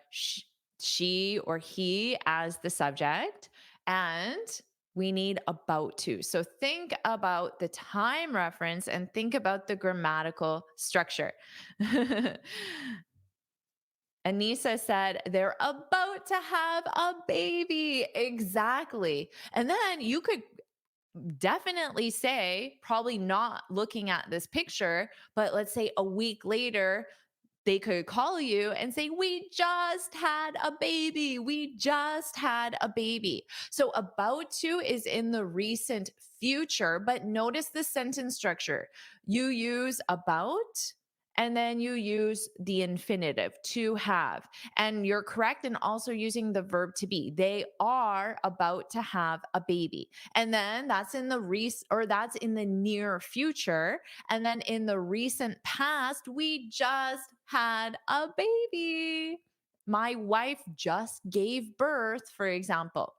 Speaker 2: she or he as the subject. And we need about to. So think about the time reference and think about the grammatical structure. Anissa said, they're about to have a baby. Exactly. And then you could definitely say, probably not looking at this picture, but let's say a week later, they could call you and say, we just had a baby. We just had a baby. So, about to is in the recent future, but notice the sentence structure. You use about, and then you use the infinitive to have. And you're correct in also using the verb to be. They are about to have a baby. And then that's in the that's in the near future. And then in the recent past, we just had a baby. My wife just gave birth, for example.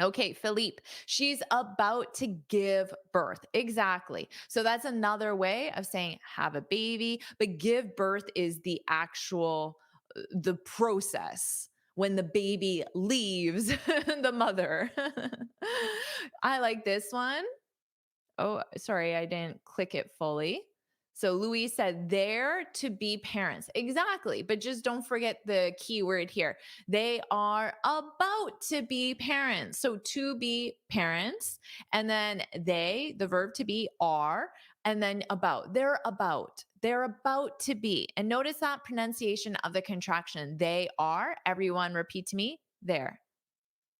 Speaker 2: Okay, Philippe, she's about to give birth. Exactly. So that's another way of saying have a baby, but give birth is the actual the process when the baby leaves the mother. I like this one. Oh, sorry, I didn't click it fully. So Louise said, they're to be parents. Exactly. But just don't forget the key word here. They are about to be parents. So to be parents. And then they, the verb to be, are. And then about. They're about. They're about to be. And notice that pronunciation of the contraction. They are. Everyone repeat to me. There.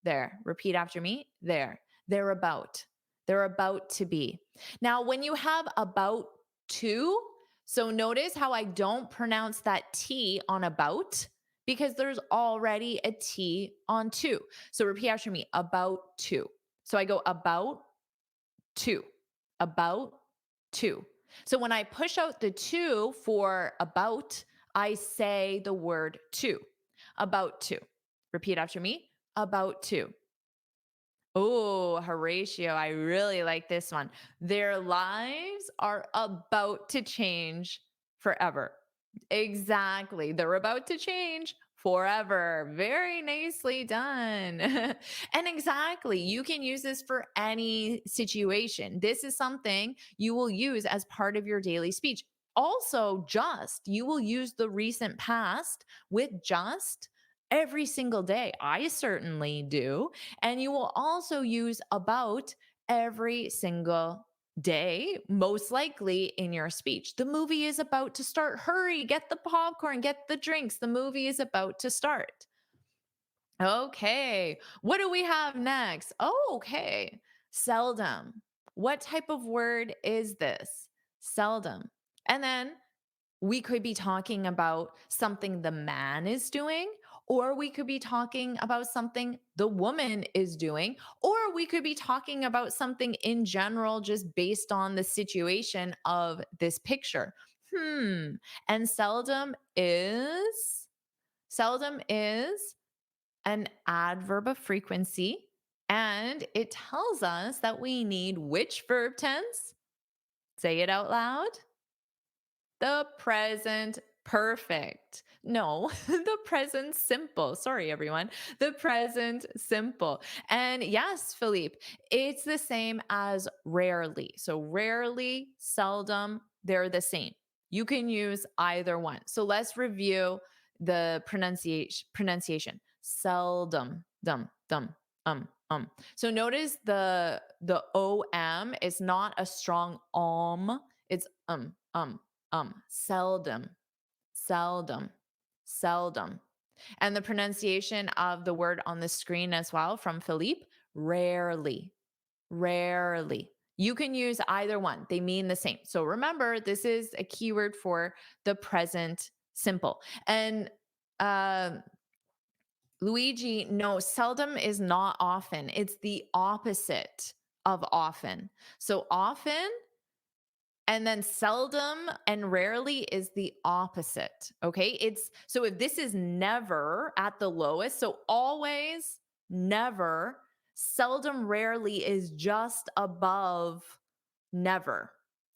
Speaker 2: There. Repeat after me. There. They're about. They're about to be. Now, when you have about to, so notice how I don't pronounce that T on about because there's already a T on to. So repeat after me about to. So I go about to, about to. So when I push out the to for about, I say the word to, about to. Repeat after me about to. Oh, Horatio, I really like this one. Their lives are about to change forever. Exactly. They're about to change forever. Very nicely done. And exactly, you can use this for any situation. This is something you will use as part of your daily speech. Also, just, you will use the recent past with just every single day. I certainly do. And you will also use about every single day, most likely in your speech. The movie is about to start. Hurry, get the popcorn, get the drinks. The movie is about to start. Okay, what do we have next? Oh, okay. Seldom. What type of word is this? Seldom. And then we could be talking about something the man is doing, or we could be talking about something the woman is doing, or we could be talking about something in general, just based on the situation of this picture. And seldom is an adverb of frequency, and it tells us that we need which verb tense? Say it out loud. The present perfect. No, the present simple. Sorry, everyone. The present simple. And yes, Philippe, it's the same as rarely. So rarely, seldom, they're the same. You can use either one. So let's review the pronunciation. Seldom, dum. So notice the om is not a strong It's seldom, seldom, seldom. And the pronunciation of the word on the screen as well from Philippe, rarely, rarely. You can use either one. They mean the same. So remember, this is a keyword for the present simple. And Luigi, no, seldom is not often. It's the opposite of often. So often and then seldom and rarely is the opposite. Okay. It's so if this is never at the lowest, so always, never, seldom, rarely is just above never.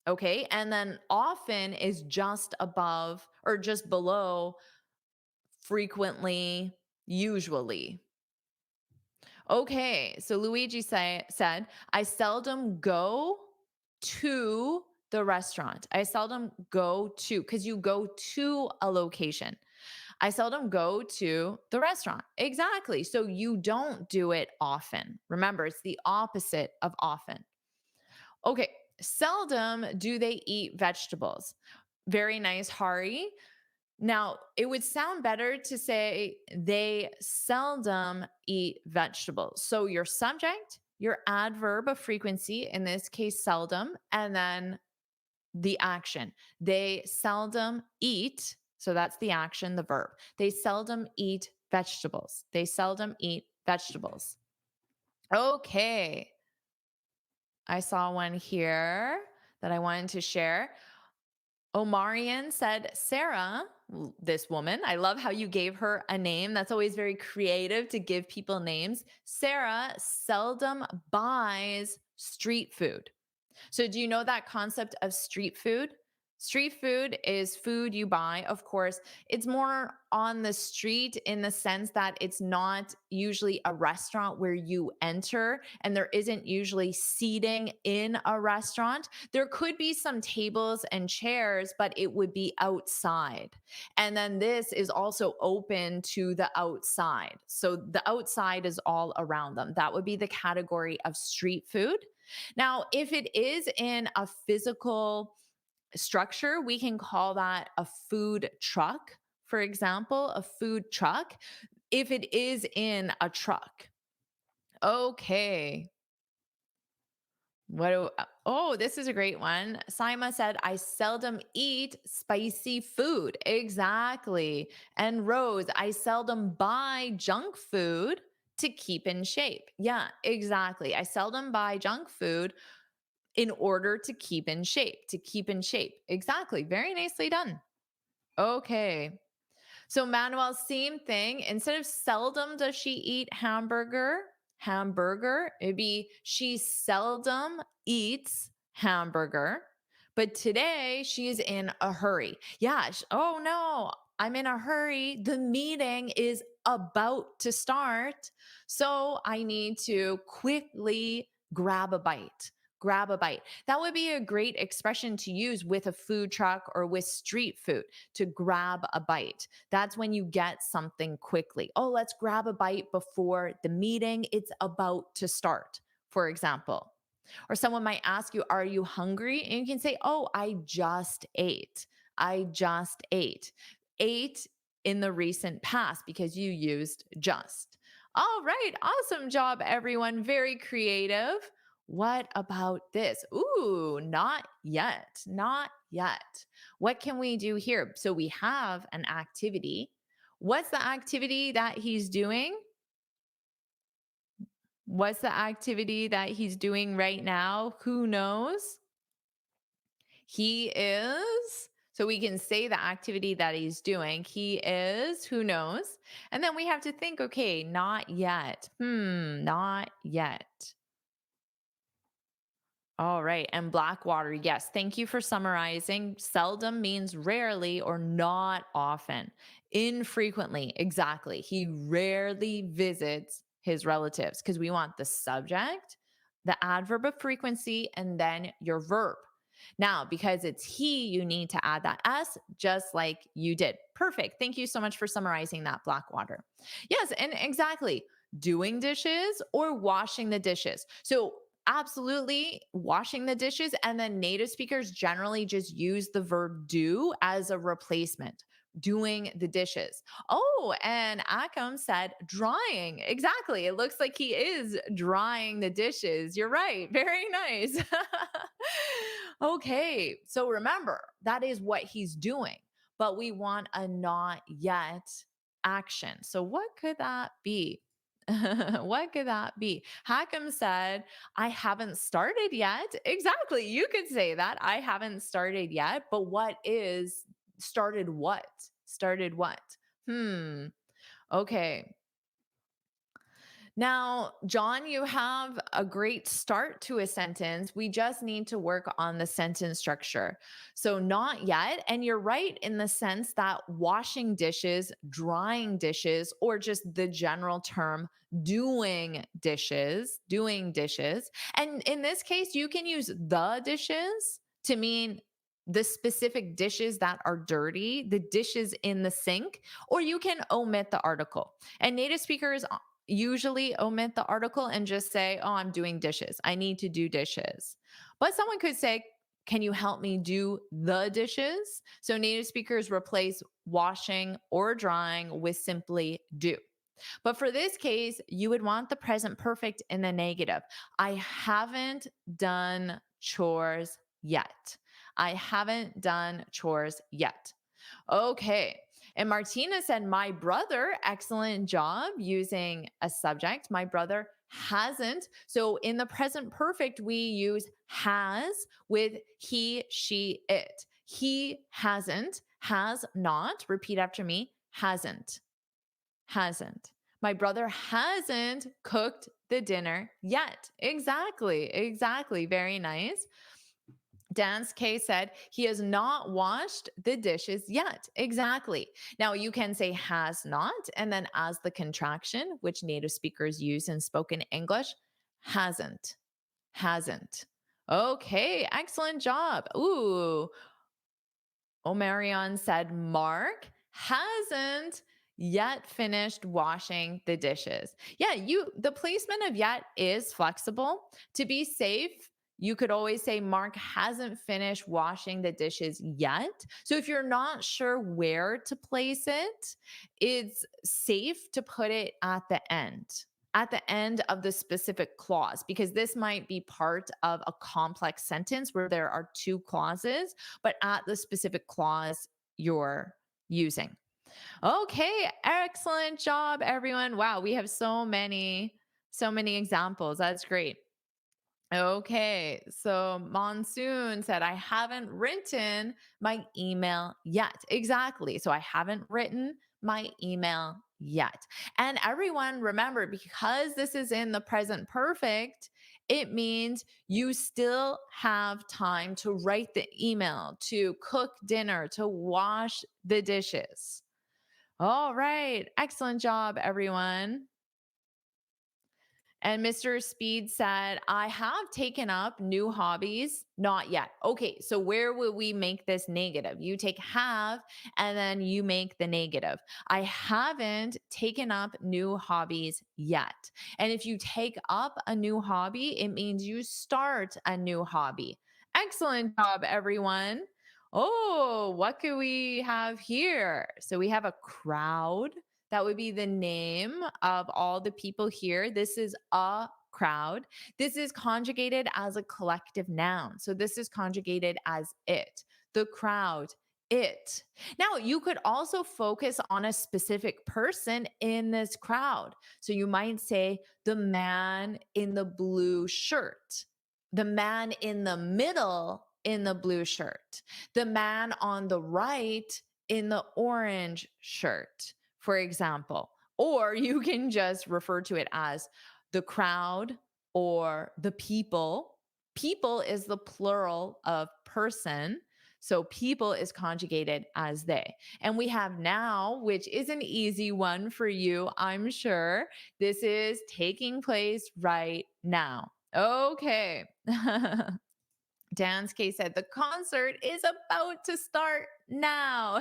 Speaker 2: Okay. And then often is just above or just below frequently, usually. Okay, so Luigi said, I seldom go to the restaurant. I seldom go to, because you go to a location. I seldom go to the restaurant. Exactly. So you don't do it often. Remember, it's the opposite of often. Okay, seldom do they eat vegetables. Very nice, Hari. Now, it would sound better to say they seldom eat vegetables. So your subject, your adverb of frequency, in this case, seldom, and then the action. They seldom eat. So that's the action, the verb. They seldom eat vegetables. They seldom eat vegetables. Okay. I saw one here that I wanted to share. Omarian said, Sarah, this woman, I love how you gave her a name. That's always very creative to give people names. Sarah seldom buys street food. So, do you know that concept of street food? Street food is food you buy. Of course, it's more on the street in the sense that it's not usually a restaurant where you enter and there isn't usually seating in a restaurant. There could be some tables and chairs, but it would be outside. And then this is also open to the outside. So the outside is all around them. That would be the category of street food. Now, if it is in a physical structure, we can call that a food truck, for example, a food truck, if it is in a truck. Okay. Oh, this is a great one. Sima said, I seldom eat spicy food. Exactly. And Rose, I seldom buy junk food to keep in shape. Yeah, exactly. I seldom buy junk food in order to keep in shape, to keep in shape. Exactly. Very nicely done. Okay. So Manuel, same thing. Instead of seldom does she eat hamburger, it'd be she seldom eats hamburger, but today she's in a hurry. Yeah. Oh no, I'm in a hurry. The meeting is about to start. So I need to quickly grab a bite. Grab a bite. That would be a great expression to use with a food truck or with street food, to grab a bite. That's when you get something quickly. Oh, let's grab a bite before the meeting. It's about to start, for example. Or someone might ask you, are you hungry? And you can say, oh, I just ate. I just ate. Ate in the recent past because you used just. All right. Awesome job, everyone. Very creative. What about this? Ooh, not yet. Not yet. What can we do here? So we have an activity. What's the activity that he's doing? What's the activity that he's doing right now? Who knows? He is. So we can say the activity that he's doing. He is, who knows? And then we have to think, okay, not yet. Not yet. All right. And Blackwater, yes. Thank you for summarizing. Seldom means rarely or not often. Infrequently, exactly. He rarely visits his relatives because we want the subject, the adverb of frequency, and then your verb. Now, because it's he, you need to add that S just like you did. Perfect. Thank you so much for summarizing that, Blackwater. Yes, and exactly. Doing dishes or washing the dishes. So, absolutely washing the dishes. And then native speakers generally just use the verb do as a replacement. Doing the dishes. Oh, and Akam said drying. Exactly. It looks like he is drying the dishes. You're right. Very nice. Okay. So remember, that is what he's doing, but we want a not yet action. So what could that be? What could that be? Hakim said, I haven't started yet. Exactly. You could say that. I haven't started yet. But what is started what? Started what? Hmm. Okay. Now, John, you have a great start to a sentence. We just need to work on the sentence structure. So, not yet. And you're right in the sense that washing dishes, drying dishes, or just the general term doing dishes. And in this case, you can use the dishes to mean the specific dishes that are dirty, the dishes in the sink, or you can omit the article. And native speakers usually omit the article and just say, oh, I'm doing dishes. I need to do dishes. But someone could say, can you help me do the dishes? So native speakers replace washing or drying with simply do. But for this case, you would want the present perfect in the negative. I haven't done chores yet. I haven't done chores yet. Okay. And Martina said, my brother, excellent job using a subject. My brother hasn't. So in the present perfect, we use has with he, she, it. He hasn't, has not. Repeat after me, hasn't. My brother hasn't cooked the dinner yet. Exactly. Very nice. Dan's K said he has not washed the dishes yet. Exactly. Now you can say has not, and then as the contraction, which native speakers use in spoken English, hasn't. Okay, excellent job. Ooh, Omarion said Mark hasn't yet finished washing the dishes. Yeah, the placement of yet is flexible. To be safe, you could always say Mark hasn't finished washing the dishes yet. So if you're not sure where to place it, it's safe to put it at the end of the specific clause, because this might be part of a complex sentence where there are two clauses, but at the specific clause you're using. Okay, excellent job, everyone. Wow, we have so many examples. That's great. Okay, so Monsoon said, I haven't written my email yet. Exactly. So I haven't written my email yet. And everyone, remember, because this is in the present perfect, it means you still have time to write the email, to cook dinner, to wash the dishes. All right. Excellent job, everyone. And Mr. Speed said, I have taken up new hobbies, not yet. Okay, so where will we make this negative? You take have and then you make the negative. I haven't taken up new hobbies yet. And if you take up a new hobby, it means you start a new hobby. Excellent job, everyone. Oh, what could we have here? So we have a crowd. That would be the name of all the people here. This is a crowd. This is conjugated as a collective noun. So this is conjugated as it. The crowd, it. Now, you could also focus on a specific person in this crowd. So you might say the man in the blue shirt, the man in the middle in the blue shirt, the man on the right in the orange shirt, for example. Or you can just refer to it as the crowd or the people. People is the plural of person. So people is conjugated as they. And we have now, which is an easy one for you, I'm sure. This is taking place right now. Okay. Dan's case said the concert is about to start now.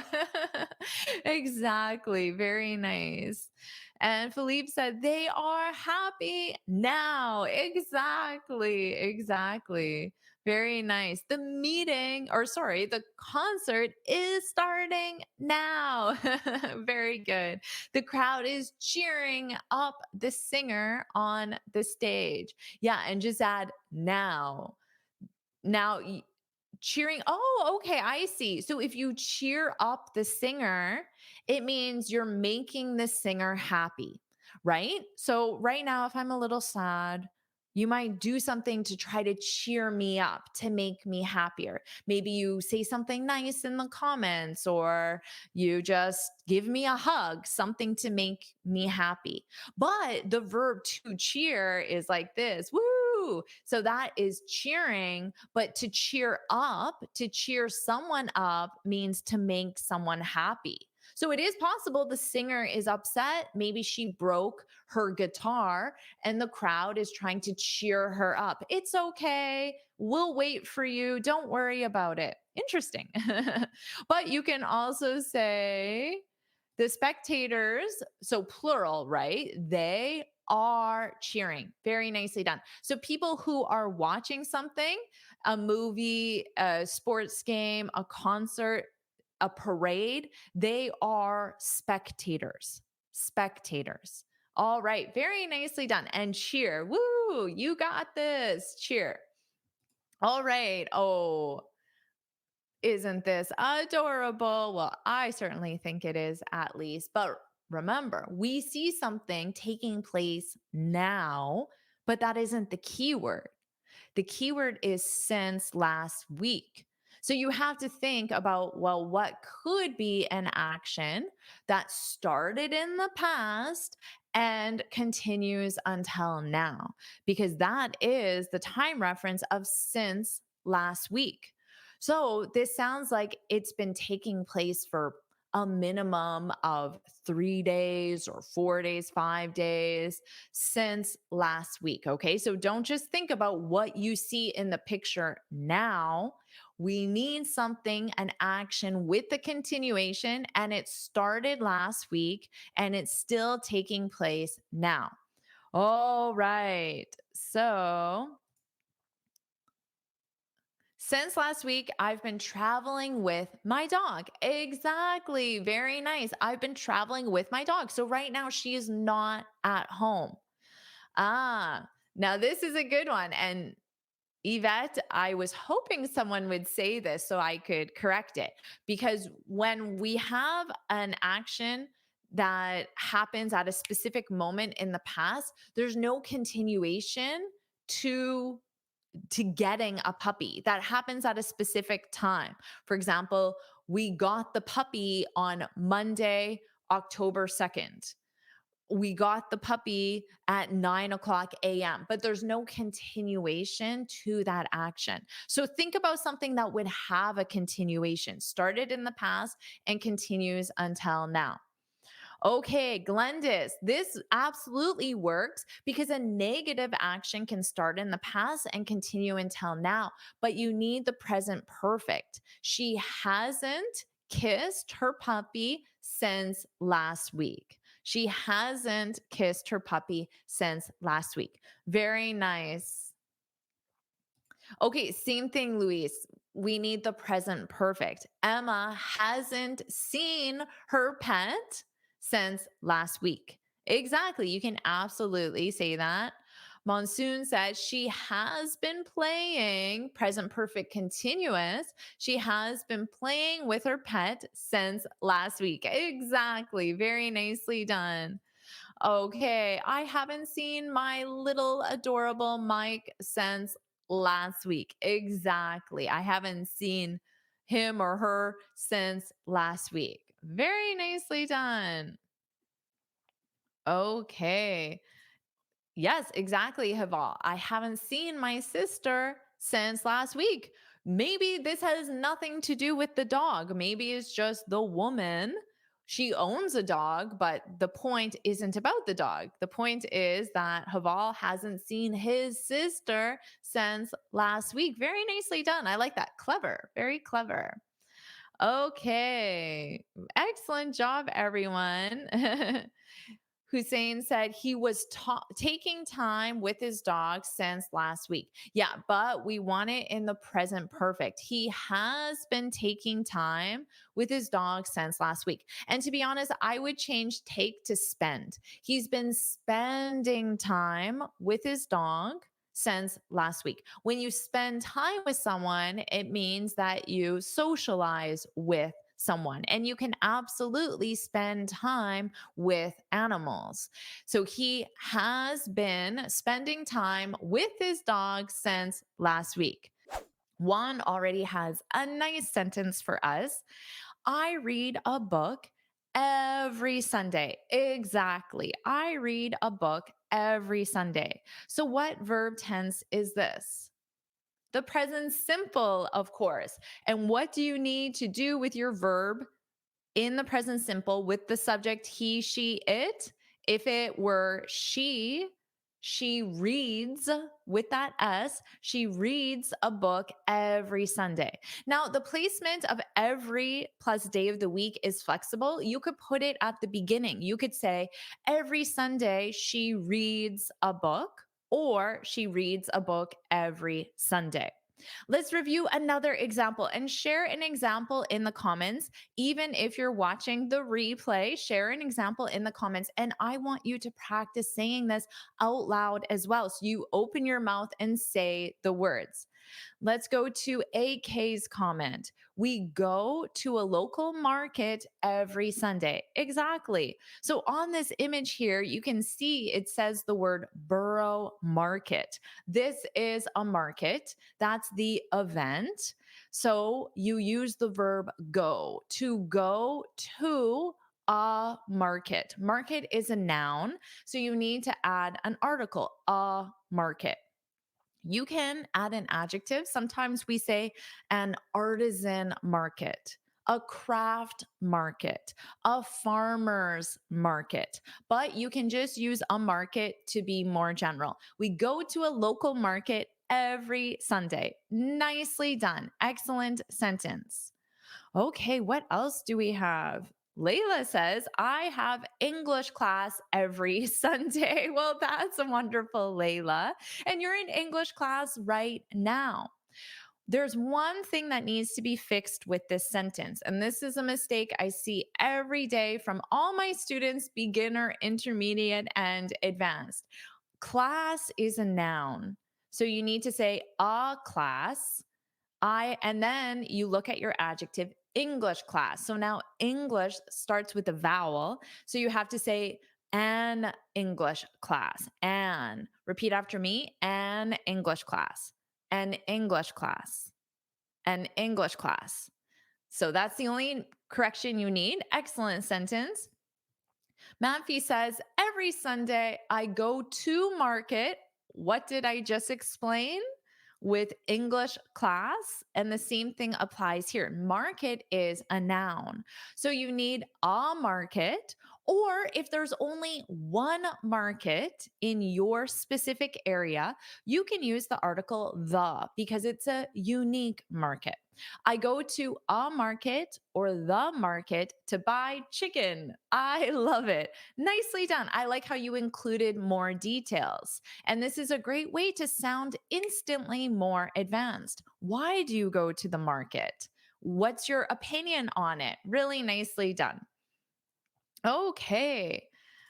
Speaker 2: Exactly. Very nice. And Philippe said they are happy now. Exactly. Exactly. Very nice. The meeting, or sorry, the concert is starting now. Very good. The crowd is cheering up the singer on the stage. Yeah, and just add now. Now, cheering. Oh, okay. I see. So if you cheer up the singer, it means you're making the singer happy, right? So right now, if I'm a little sad, you might do something to try to cheer me up, to make me happier. Maybe you say something nice in the comments, or you just give me a hug, something to make me happy. But the verb to cheer is like this: woo. So that is cheering, but to cheer up, to cheer someone up means to make someone happy. So it is possible the singer is upset. Maybe she broke her guitar and the crowd is trying to cheer her up. It's okay. We'll wait for you. Don't worry about it. Interesting. But you can also say the spectators, so plural, right? They are cheering. Very nicely done. So people who are watching something, a movie, a sports game, a concert, a parade, they are spectators. Spectators. All right, very nicely done. And cheer. Woo, you got this. Cheer. All right. Oh, isn't this adorable? Well, I certainly think it is, at least. But remember, we see something taking place now, but that isn't the keyword. The keyword is since last week. So you have to think about, well, what could be an action that started in the past and continues until now? Because that is the time reference of since last week. So this sounds like it's been taking place for a minimum of 3 days or 4 days, 5 days since last week. Okay. So don't just think about what you see in the picture now. We need something, an action with the continuation, and it started last week and it's still taking place now. All right. So since last week, I've been traveling with my dog. Exactly. Very nice. I've been traveling with my dog. So right now, she is not at home. Ah, now this is a good one. And Yvette, I was hoping someone would say this so I could correct it. Because when we have an action that happens at a specific moment in the past, there's no continuation to getting a puppy. That happens at a specific time. For example, we got the puppy on Monday, October 2nd. We got the puppy at 9 o'clock a.m., but there's no continuation to that action. So think about something that would have a continuation, started in the past and continues until now. Okay, Glendis, this absolutely works because a negative action can start in the past and continue until now, but you need the present perfect. She hasn't kissed her puppy since last week. She hasn't kissed her puppy since last week. Very nice. Okay, same thing, Luis. We need the present perfect. Emma hasn't seen her pet since last week. Exactly. You can absolutely say that. Monsoon says she has been playing present perfect continuous. She has been playing with her pet since last week. Exactly. Very nicely done. Okay, I haven't seen my little adorable Mike since last week. Exactly. I haven't seen him or her since last week. Very nicely done. Okay. Yes, exactly, Haval. I haven't seen my sister since last week. Maybe this has nothing to do with the dog. Maybe it's just the woman She owns a dog, but the point isn't about the dog. The point is that Haval hasn't seen his sister since last week. Very nicely done. I like that. Clever. Very clever. Okay. Excellent job, everyone. Hussein said he was taking time with his dog since last week. Yeah, but we want it in the present perfect. He has been taking time with his dog since last week. And to be honest, I would change take to spend. He's been spending time with his dog since last week. When you spend time with someone, it means that you socialize with someone, and you can absolutely spend time with animals. So he has been spending time with his dog since last week. Juan already has a nice sentence for us. I read a book every Sunday. Exactly. I read a book every Sunday. So, what verb tense is this? The present simple, of course. And what do you need to do with your verb in the present simple with the subject he, she, it? If it were she reads with that S, she reads a book every Sunday. Now, the placement of every plus day of the week is flexible. You could put it at the beginning. You could say, every Sunday she reads a book, or she reads a book every Sunday. Let's review another example and share an example in the comments. Even if you're watching the replay, share an example in the comments. And I want you to practice saying this out loud as well. So you open your mouth and say the words. Let's go to AK's comment. We go to a local market every Sunday. Exactly. So on this image here, you can see it says the word borough market. This is a market. That's the event. So you use the verb go to go to a market. Market is a noun. So you need to add an article, a market. You can add an adjective. Sometimes we say an artisan market, a craft market, a farmer's market, but you can just use a market to be more general. We go to a local market every Sunday. Nicely done. Excellent sentence. Okay, what else do we have? Layla says, I have English class every Sunday. Well, that's wonderful, Layla. And you're in English class right now. There's one thing that needs to be fixed with this sentence. And this is a mistake I see every day from all my students, beginner, intermediate, and advanced. Class is a noun. So you need to say a class and then you look at your adjective, English class. So now English starts with a vowel. So you have to say an English class. An. Repeat after me, an English class. An English class. An English class. So that's the only correction you need. Excellent sentence. Manfi says, every Sunday I go to market. What did I just explain? With English class. And the same thing applies here. Market is a noun. So you need a market, or if there's only one market in your specific area, you can use the article the because it's a unique market. I go to a market or the market to buy chicken. I love it. Nicely done. I like how you included more details. And this is a great way to sound instantly more advanced. Why do you go to the market? What's your opinion on it? Really nicely done. Okay.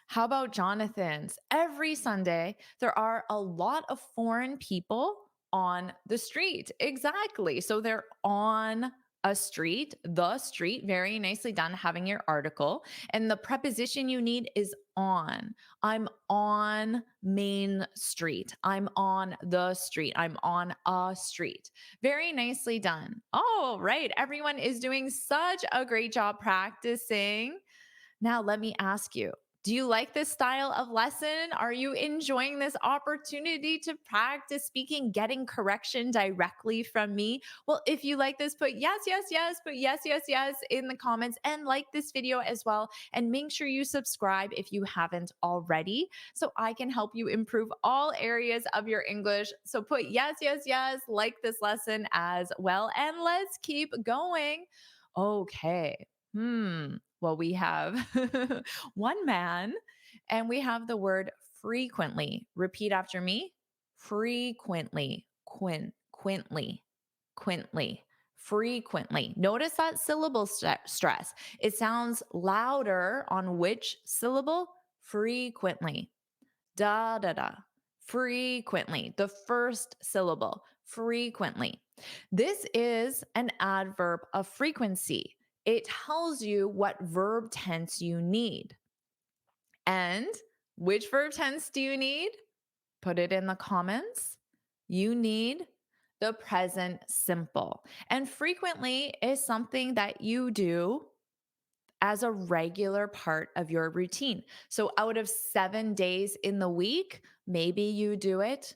Speaker 2: How about Jonathan's? Every Sunday, there are a lot of foreign people on the street. Exactly. So they're on a street, the street. Very nicely done having your article. And the preposition you need is on. I'm on Main Street. I'm on the street. I'm on a street. Very nicely done. Oh, right. Everyone is doing such a great job practicing. Now, let me ask you, Do you like this style of lesson? Are you enjoying this opportunity to practice speaking, getting correction directly from me? Well, if you like this, put yes, yes, yes, put yes, yes, yes in the comments and like this video as well. And make sure you subscribe if you haven't already so I can help you improve all areas of your English. So put yes, yes, yes, like this lesson as well. And let's keep going. Okay. Well, we have one man and we have the word frequently. Repeat after me. Frequently. Quintly. Quintly. Frequently. Notice that syllable stress. It sounds louder on which syllable? Frequently. Da da da. Frequently. The first syllable. Frequently. This is an adverb of frequency. It tells you what verb tense you need. And which verb tense do you need? Put it in the comments. You need the present simple. And frequently is something that you do as a regular part of your routine. So, out of 7 days in the week, maybe you do it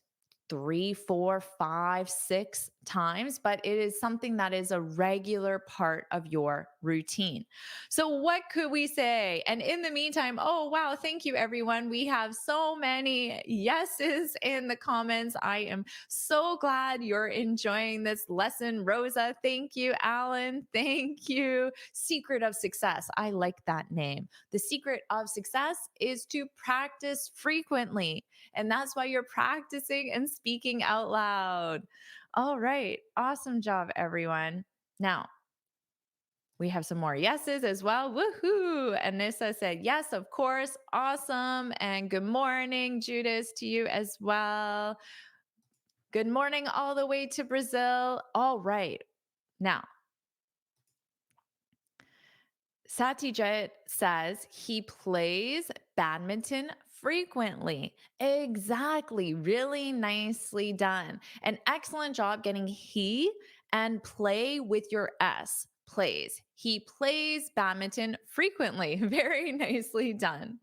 Speaker 2: 3, 4, 5, 6 times, but it is something that is a regular part of your routine. So, what could we say? And in the meantime, oh, wow, thank you, everyone. We have so many yeses in the comments. I am so glad you're enjoying this lesson. Rosa, thank you. Alan, thank you. Secret of success. I like that name. The secret of success is to practice frequently. And that's why you're practicing and speaking out loud. All right. Awesome job, everyone. Now, we have some more yeses as well. Woohoo. Anissa said, yes, of course. Awesome. And good morning, Judas, to you as well. Good morning, all the way to Brazil. All right. Now, Satyajit says he plays badminton frequently. Exactly. Really nicely done. An excellent job getting he and play with your S. Plays. He plays badminton frequently. Very nicely done.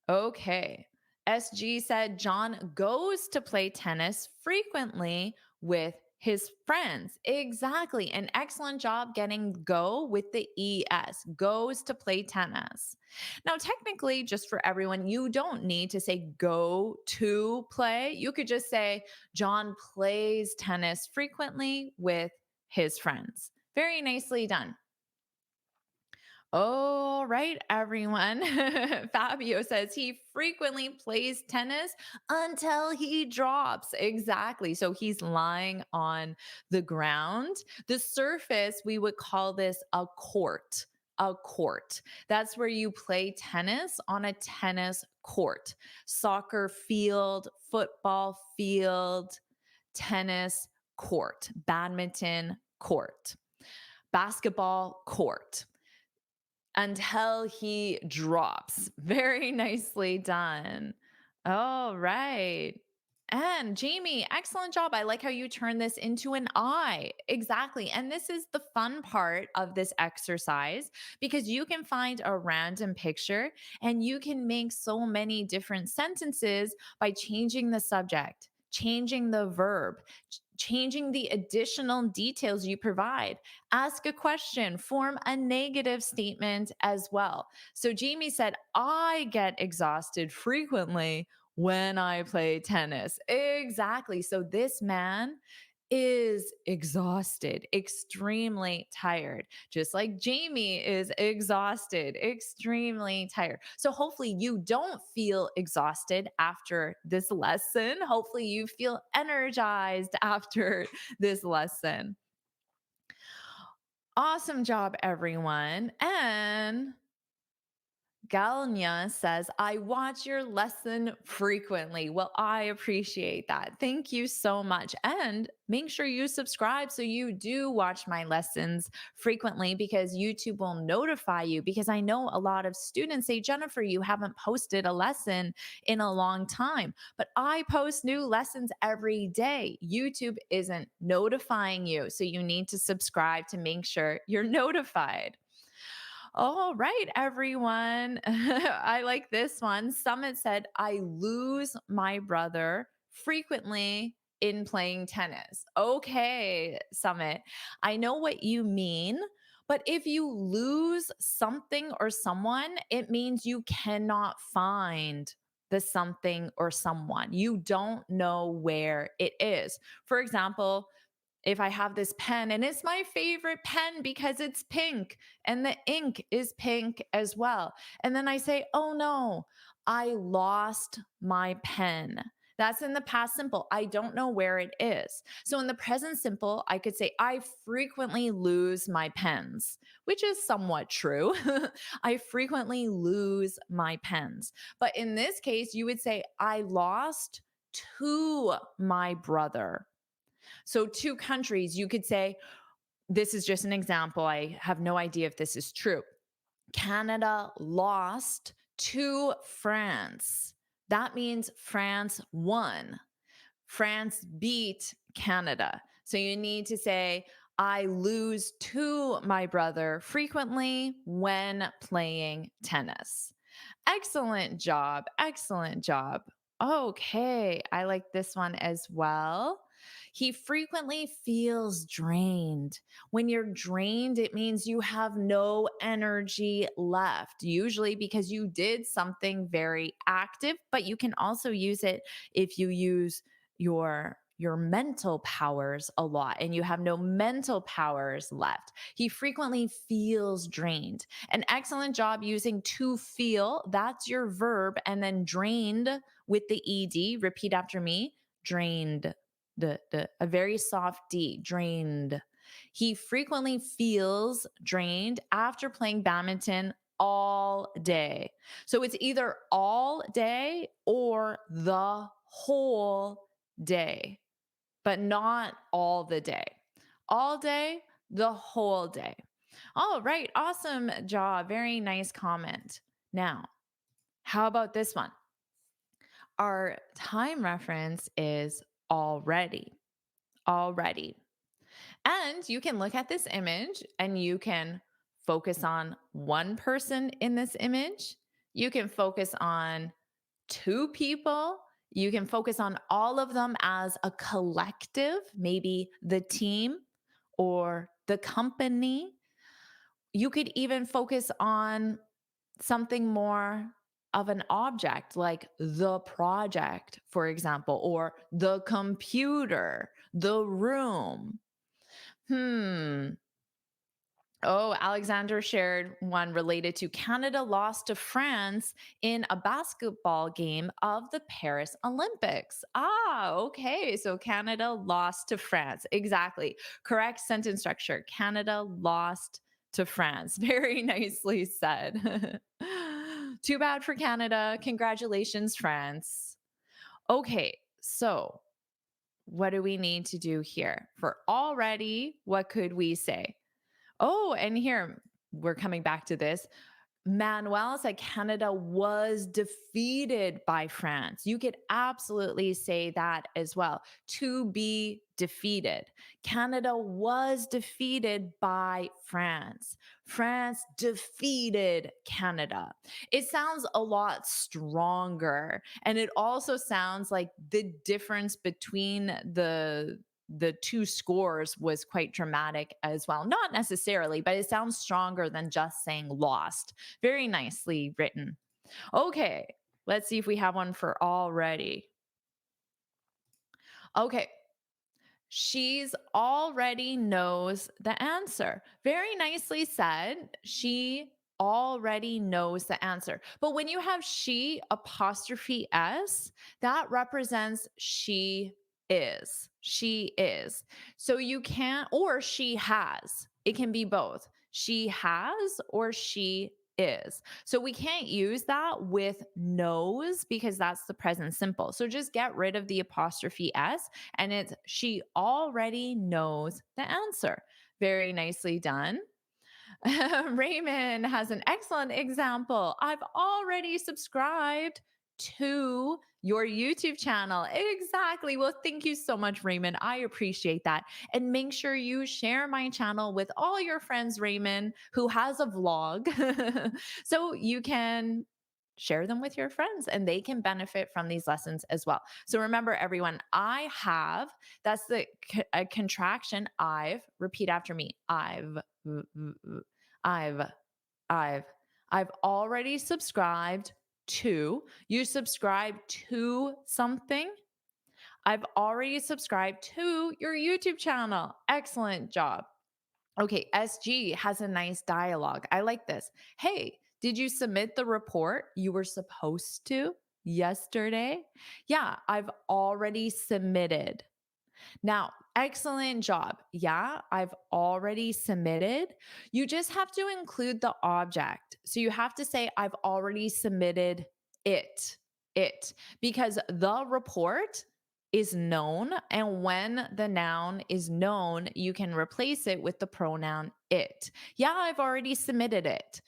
Speaker 2: Okay. SG said John goes to play tennis frequently with his friends. Exactly. An excellent job getting go with the ES. Goes to play tennis. Now, technically, just for everyone, you don't need to say go to play. You could just say John plays tennis frequently with his friends. Very nicely done. All right, everyone. Fabio says he frequently plays tennis until he drops. Exactly. So he's lying on the ground. The surface, we would call this a court. A court. That's where you play tennis on a tennis court. Soccer field, football field, tennis court, badminton court, basketball court until he drops. Very nicely done. All right. And Jamie, excellent job. I like how you turn this into an I. Exactly. And this is the fun part of this exercise because you can find a random picture and you can make so many different sentences by changing the subject, changing the verb, changing the additional details you provide. Ask a question, form a negative statement as well. So Jamie said, I get exhausted frequently when I play tennis. Exactly. So this man is exhausted, extremely tired, just like Jamie is exhausted, extremely tired. So hopefully you don't feel exhausted after this lesson. Hopefully you feel energized after this lesson. Awesome job, everyone. And Galnia says, I watch your lesson frequently. Well, I appreciate that. Thank you so much. And make sure you subscribe so you do watch my lessons frequently because YouTube will notify you. Because I know a lot of students say, Jennifer, you haven't posted a lesson in a long time, but I post new lessons every day. YouTube isn't notifying you. So you need to subscribe to make sure you're notified. All right, everyone. I like this one. Summit said, I lose my brother frequently in playing tennis. Okay, Summit. I know what you mean, but if you lose something or someone, it means you cannot find the something or someone. You don't know where it is. For example, if I have this pen and it's my favorite pen because it's pink and the ink is pink as well. And then I say, oh no, I lost my pen. That's in the past simple. I don't know where it is. So in the present simple, I could say, I frequently lose my pens, which is somewhat true. I frequently lose my pens. But in this case, you would say, I lost to my brother. So, two countries, you could say, this is just an example. I have no idea if this is true. Canada lost to France. That means France won. France beat Canada. So you need to say, I lose to my brother frequently when playing tennis. Excellent job. Excellent job. Okay. I like this one as well. He frequently feels drained. When you're drained, it means you have no energy left, usually because you did something very active, but you can also use it if you use your mental powers a lot and you have no mental powers left. He frequently feels drained. An excellent job using to feel. That's your verb. And then drained with the ed. Repeat after me. Drained. A very soft D. Drained. He frequently feels drained after playing badminton all day. So it's either all day or the whole day, but not all the day. All day, the whole day. All right, awesome job. Very nice comment. Now, how about this one? Our time reference is already. Already. And you can look at this image and you can focus on one person in this image. You can focus on two people. You can focus on all of them as a collective, maybe the team or the company. You could even focus on something more of an object like the project, for example, or the computer, the room. Hmm. Oh, Alexander shared one related to Canada lost to France in a basketball game of the Paris Olympics. Ah, okay. So Canada lost to France. Exactly. Correct sentence structure. Canada lost to France. Very nicely said. Too bad for Canada. Congratulations, France. Okay. So, what do we need to do here? For already, what could we say? Oh, and here we're coming back to this. Manuel said Canada was defeated by France. You could absolutely say that as well. To be defeated. Canada was defeated by France. France defeated Canada. It sounds a lot stronger. And it also sounds like the difference between the two scores was quite dramatic as well. Not necessarily, but it sounds stronger than just saying lost. Very nicely written. Okay, let's see if we have one for already. Okay, she's already knows the answer. Very nicely said. She already knows the answer. But when you have she apostrophe s, that represents she is. She is. So you can't, or she has. It can be both. She has or she is. So we can't use that with knows because that's the present simple. So just get rid of the apostrophe s and it's she already knows the answer. Very nicely done. Raymond has an excellent example. I've already subscribed to your YouTube channel. Exactly. Well, thank you so much, Raymond. I appreciate that. And make sure you share my channel with all your friends, Raymond, who has a vlog. So you can share them with your friends and they can benefit from these lessons as well. So remember, everyone, I have, that's the a contraction. Repeat after me. I've, I've, I've already subscribed to, you subscribe to something. I've already subscribed to your YouTube channel. Excellent job. Okay, SG has a nice dialogue. I like this. Hey, did you submit the report you were supposed to yesterday? Yeah, I've already submitted. Now, excellent job. Yeah, I've already submitted. You just have to include the object. So you have to say, I've already submitted it, it, because the report is known. And when the noun is known, you can replace it with the pronoun it. Yeah, I've already submitted it.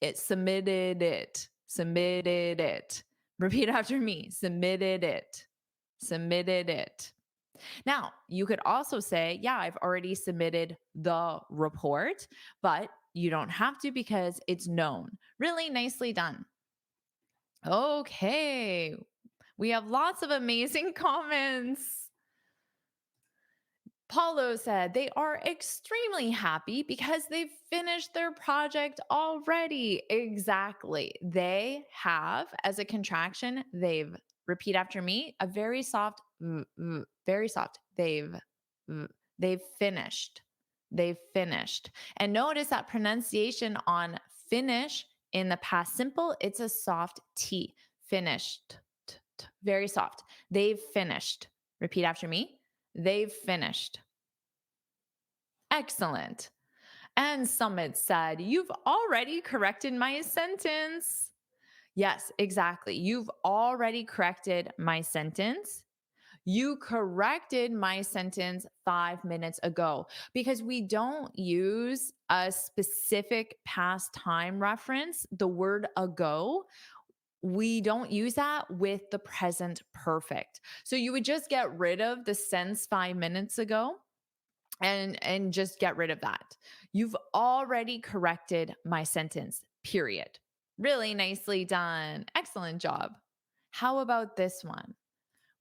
Speaker 2: It submitted it, submitted it. Repeat after me, submitted it, submitted it. Now, you could also say, yeah, I've already submitted the report, but you don't have to because it's known. Really nicely done. Okay. We have lots of amazing comments. Paulo said they are extremely happy because they've finished their project already. Exactly. They have, as a contraction, they've, repeat after me, a very soft, very soft. They've finished. They've finished. And notice that pronunciation on finish in the past simple, it's a soft T. Finished. Very soft. They've finished. Repeat after me. They've finished. Excellent. And Summit said, you've already corrected my sentence. Yes, exactly. You've already corrected my sentence. You corrected my sentence 5 minutes ago because we don't use a specific past time reference, the word ago. We don't use that with the present perfect. So you would just get rid of the sense 5 minutes ago and just get rid of that. You've already corrected my sentence. Period. Really nicely done. Excellent job. How about this one?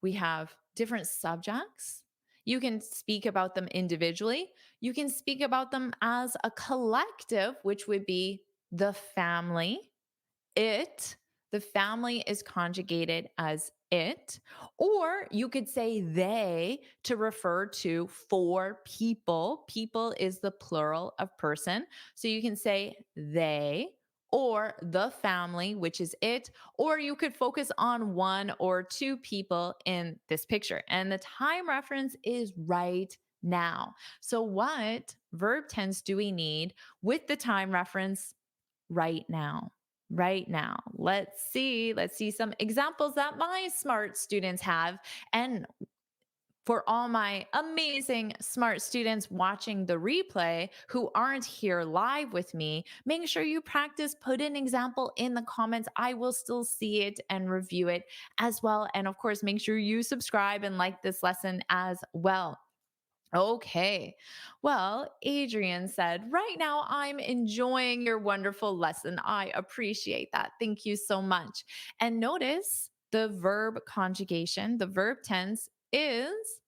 Speaker 2: We have different subjects. You can speak about them individually. You can speak about them as a collective, which would be the family. It, the family is conjugated as it, or you could say they to refer to four people. People is the plural of person. So you can say they or the family, which is it, or you could focus on one or two people in this picture. And the time reference is right now. So, what verb tense do we need with the time reference right now? Right now. Let's see. Let's see some examples that my smart students have. And for all my amazing smart students watching the replay who aren't here live with me, make sure you practice, put an example in the comments. I will still see it and review it as well. And of course, make sure you subscribe and like this lesson as well. Okay. Well, Adrian said, right now I'm enjoying your wonderful lesson. I appreciate that. Thank you so much. And notice the verb conjugation, the verb tense is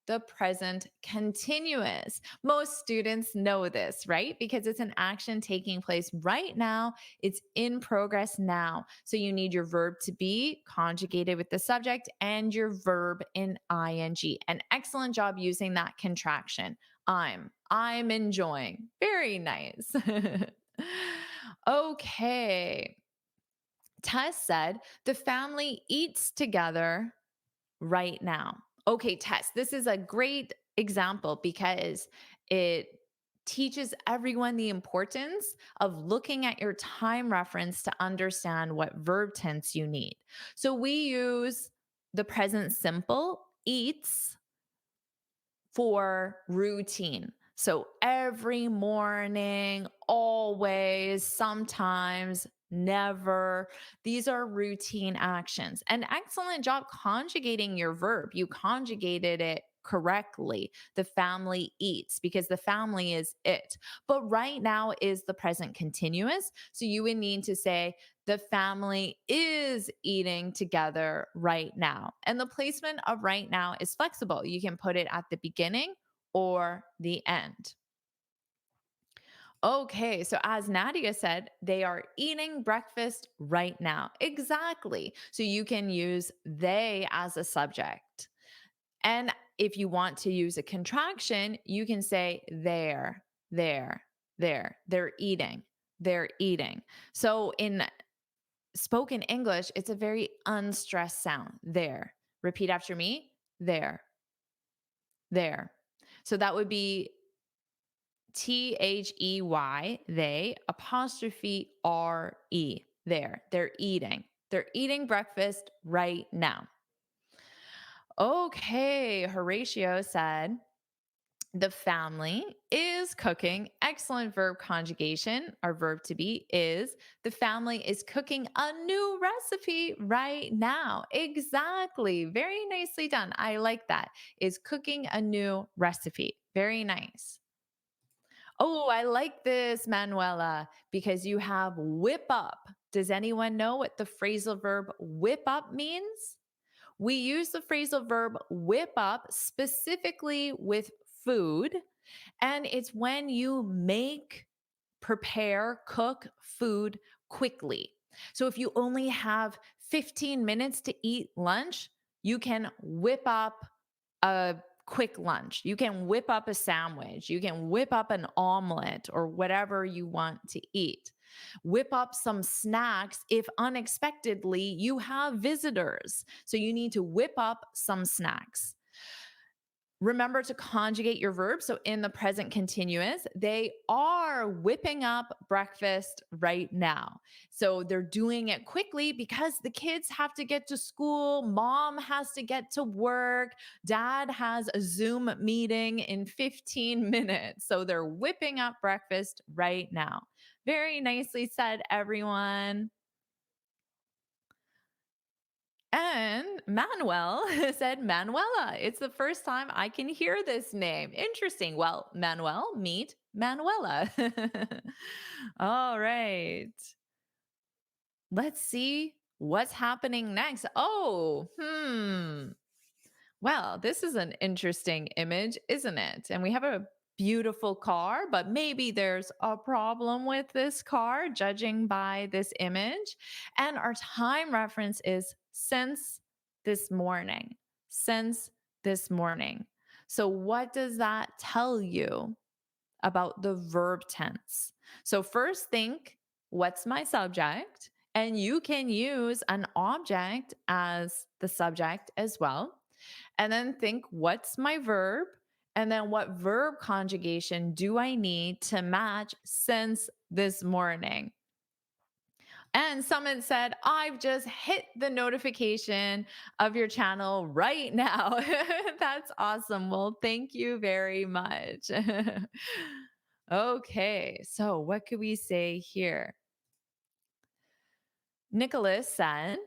Speaker 2: the present continuous. Most students know this, right? Because it's an action taking place right now. It's in progress now. So you need your verb to be conjugated with the subject and your verb in ing. An excellent job using that contraction. I'm enjoying. Very nice. Okay. Tess said, the family eats together right now. Okay, Tess, this is a great example because it teaches everyone the importance of looking at your time reference to understand what verb tense you need. So we use the present simple, eats, for routine. So every morning, always, sometimes, never. These are routine actions. An excellent job conjugating your verb. You conjugated it correctly. The family eats because the family is it. But right now is the present continuous. So you would need to say, the family is eating together right now. And the placement of right now is flexible. You can put it at the beginning or the end. Okay, so as Nadia said, they are eating breakfast right now. Exactly. So you can use they as a subject. And if you want to use a contraction, you can say there, there. They're eating. They're eating. So in spoken English, it's a very unstressed sound. There. Repeat after me. There, there. So that would be they, apostrophe RE. There. They're eating. They're eating breakfast right now. Okay, Horatio said, the family is cooking. Excellent verb conjugation. Our verb to be is. The family is cooking a new recipe right now. Exactly. Very nicely done. I like that. Is cooking a new recipe. Very nice. Oh, I like this, Manuela, because you have whip up. Does anyone know what the phrasal verb whip up means? We use the phrasal verb whip up specifically with food, and it's when you make, prepare, cook food quickly. So if you only have 15 minutes to eat lunch, you can whip up a quick lunch. You can whip up a sandwich. You can whip up an omelet or whatever you want to eat. Whip up some snacks if unexpectedly you have visitors. So you need to whip up some snacks. Remember to conjugate your verbs. So in the present continuous, they are whipping up breakfast right now. So they're doing it quickly because the kids have to get to school, mom has to get to work, dad has a Zoom meeting in 15 minutes. So they're whipping up breakfast right now. Very nicely said, everyone. And Manuel said Manuela. It's the first time I can hear this name. Interesting. Well, Manuel, meet Manuela. All right. Let's see what's happening next. Well, this is an interesting image, isn't it? And we have a beautiful car, but maybe there's a problem with this car, judging by this image. And our time reference is since this morning. Since this morning. So, what does that tell you about the verb tense? So, first think, what's my subject? And you can use an object as the subject as well. And then think, what's my verb? And then what verb conjugation do I need to match since this morning? And someone said, I've just hit the notification of your channel right now. That's awesome. Well, thank you very much. Okay, so what could we say here? Nicholas said,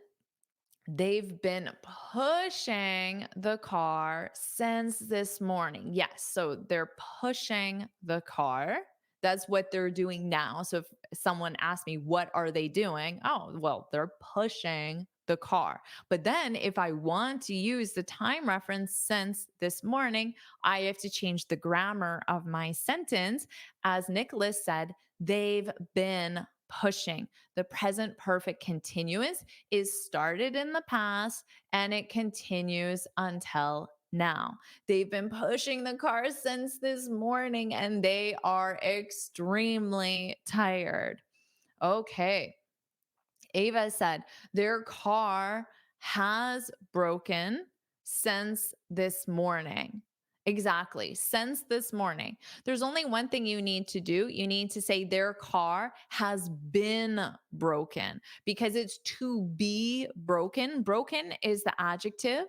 Speaker 2: they've been pushing the car since this morning. Yes. So they're pushing the car. That's what they're doing now. So if someone asks me, what are they doing? Oh, well, they're pushing the car. But then if I want to use the time reference since this morning, I have to change the grammar of my sentence. As Nicholas said, they've been pushing. The present perfect continuous is started in the past and it continues until now. They've been pushing the car since this morning and they are extremely tired. Okay. Ava said their car has broken since this morning. Exactly. Since this morning. There's only one thing you need to do. You need to say their car has been broken because it's to be broken. Broken is the adjective,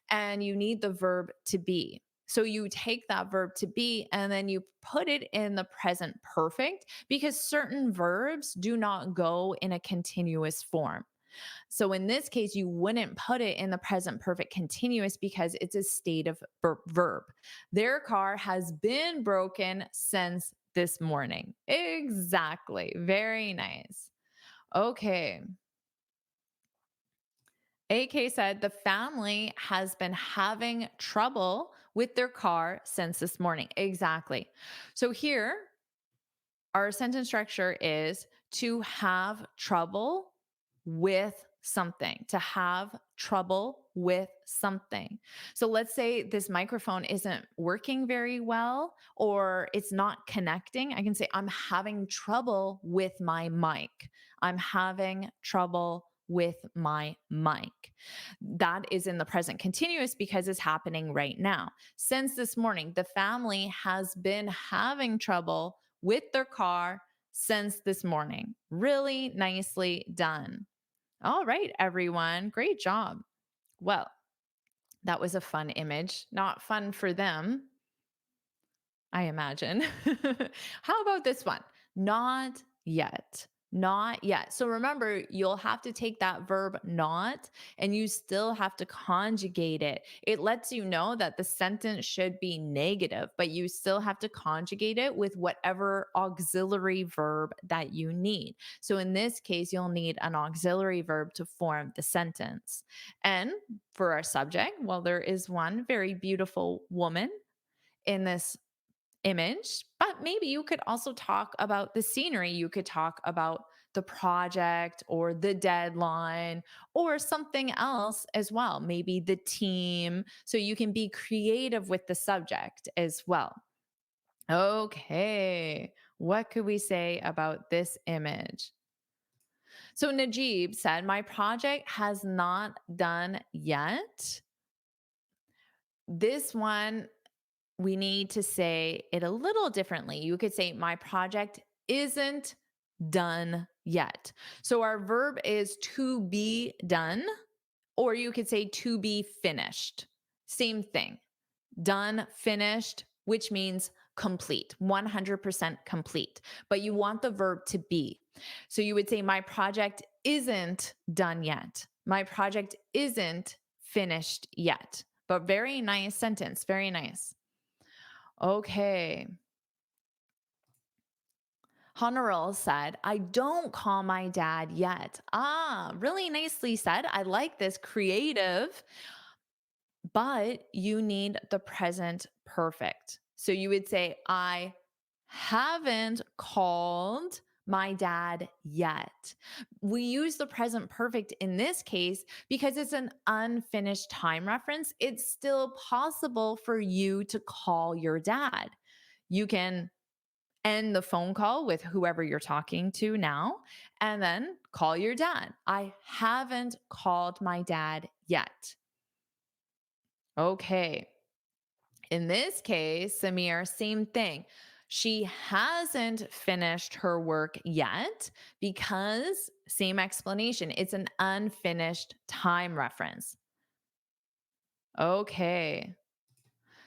Speaker 2: and you need the verb to be. So you take that verb to be and then you put it in the present perfect because certain verbs do not go in a continuous form. So in this case, you wouldn't put it in the present perfect continuous because it's a state of verb. Their car has been broken since this morning. Exactly. Very nice. Okay. AK said the family has been having trouble with their car since this morning. Exactly. So here, our sentence structure is to have trouble with something, to have trouble with something. So let's say this microphone isn't working very well or it's not connecting. I can say, I'm having trouble with my mic. I'm having trouble with my mic. That is in the present continuous because it's happening right now. Since this morning, the family has been having trouble with their car since this morning. Really nicely done. All right, everyone. Great job. Well, that was a fun image. Not fun for them, I imagine. How about this one? Not yet. Not yet. So remember, you'll have to take that verb not and you still have to conjugate it. It lets you know that the sentence should be negative, but you still have to conjugate it with whatever auxiliary verb that you need. So in this case, you'll need an auxiliary verb to form the sentence. And for our subject, well, there is one very beautiful woman in this image, but maybe you could also talk about the scenery. You could talk about the project or the deadline or something else as well, maybe the team. So you can be creative with the subject as well. Okay, what could we say about this image? So Najib said, my project has not done yet. This one we need to say it a little differently. You could say, my project isn't done yet. So our verb is to be done, or you could say to be finished. Same thing. Done, finished, which means complete, 100% complete. But you want the verb to be. So you would say, my project isn't done yet. My project isn't finished yet. But very nice sentence. Very nice. Okay. Honorable said, I don't call my dad yet. Ah, really nicely said. I like this creative, but you need the present perfect. So you would say, I haven't called my dad yet. We use the present perfect in this case because it's an unfinished time reference. It's still possible for you to call your dad. You can end the phone call with whoever you're talking to now, and then call your dad. I haven't called my dad yet. Okay. In this case, Samir, same thing. She hasn't finished her work yet because, same explanation, it's an unfinished time reference. Okay.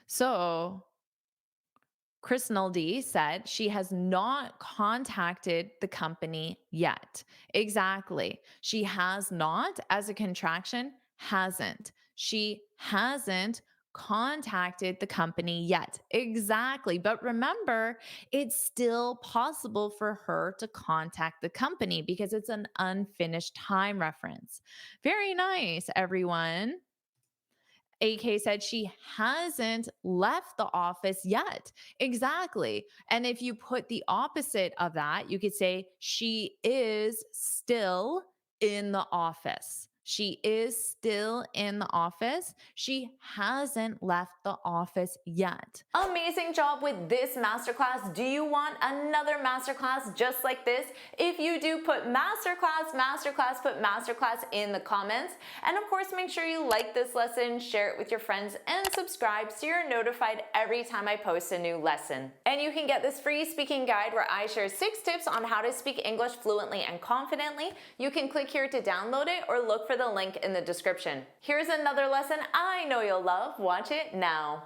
Speaker 2: So Krishna D said she has not contacted the company yet. Exactly. She has not as a contraction, hasn't. She hasn't contacted the company yet. Exactly. But remember, it's still possible for her to contact the company because it's an unfinished time reference. Very nice, everyone. AK said she hasn't left the office yet. Exactly. And if you put the opposite of that, you could say she is still in the office. She is still in the office. She hasn't left the office yet.
Speaker 1: Amazing job with this masterclass. Do you want another masterclass just like this? If you do, put masterclass, masterclass, put masterclass in the comments. And of course, make sure you like this lesson, share it with your friends, and subscribe so you're notified every time I post a new lesson. And you can get this free speaking guide where I share 6 tips on how to speak English fluently and confidently. You can click here to download it or look for the link in the description. Here's another lesson I know you'll love. Watch it now.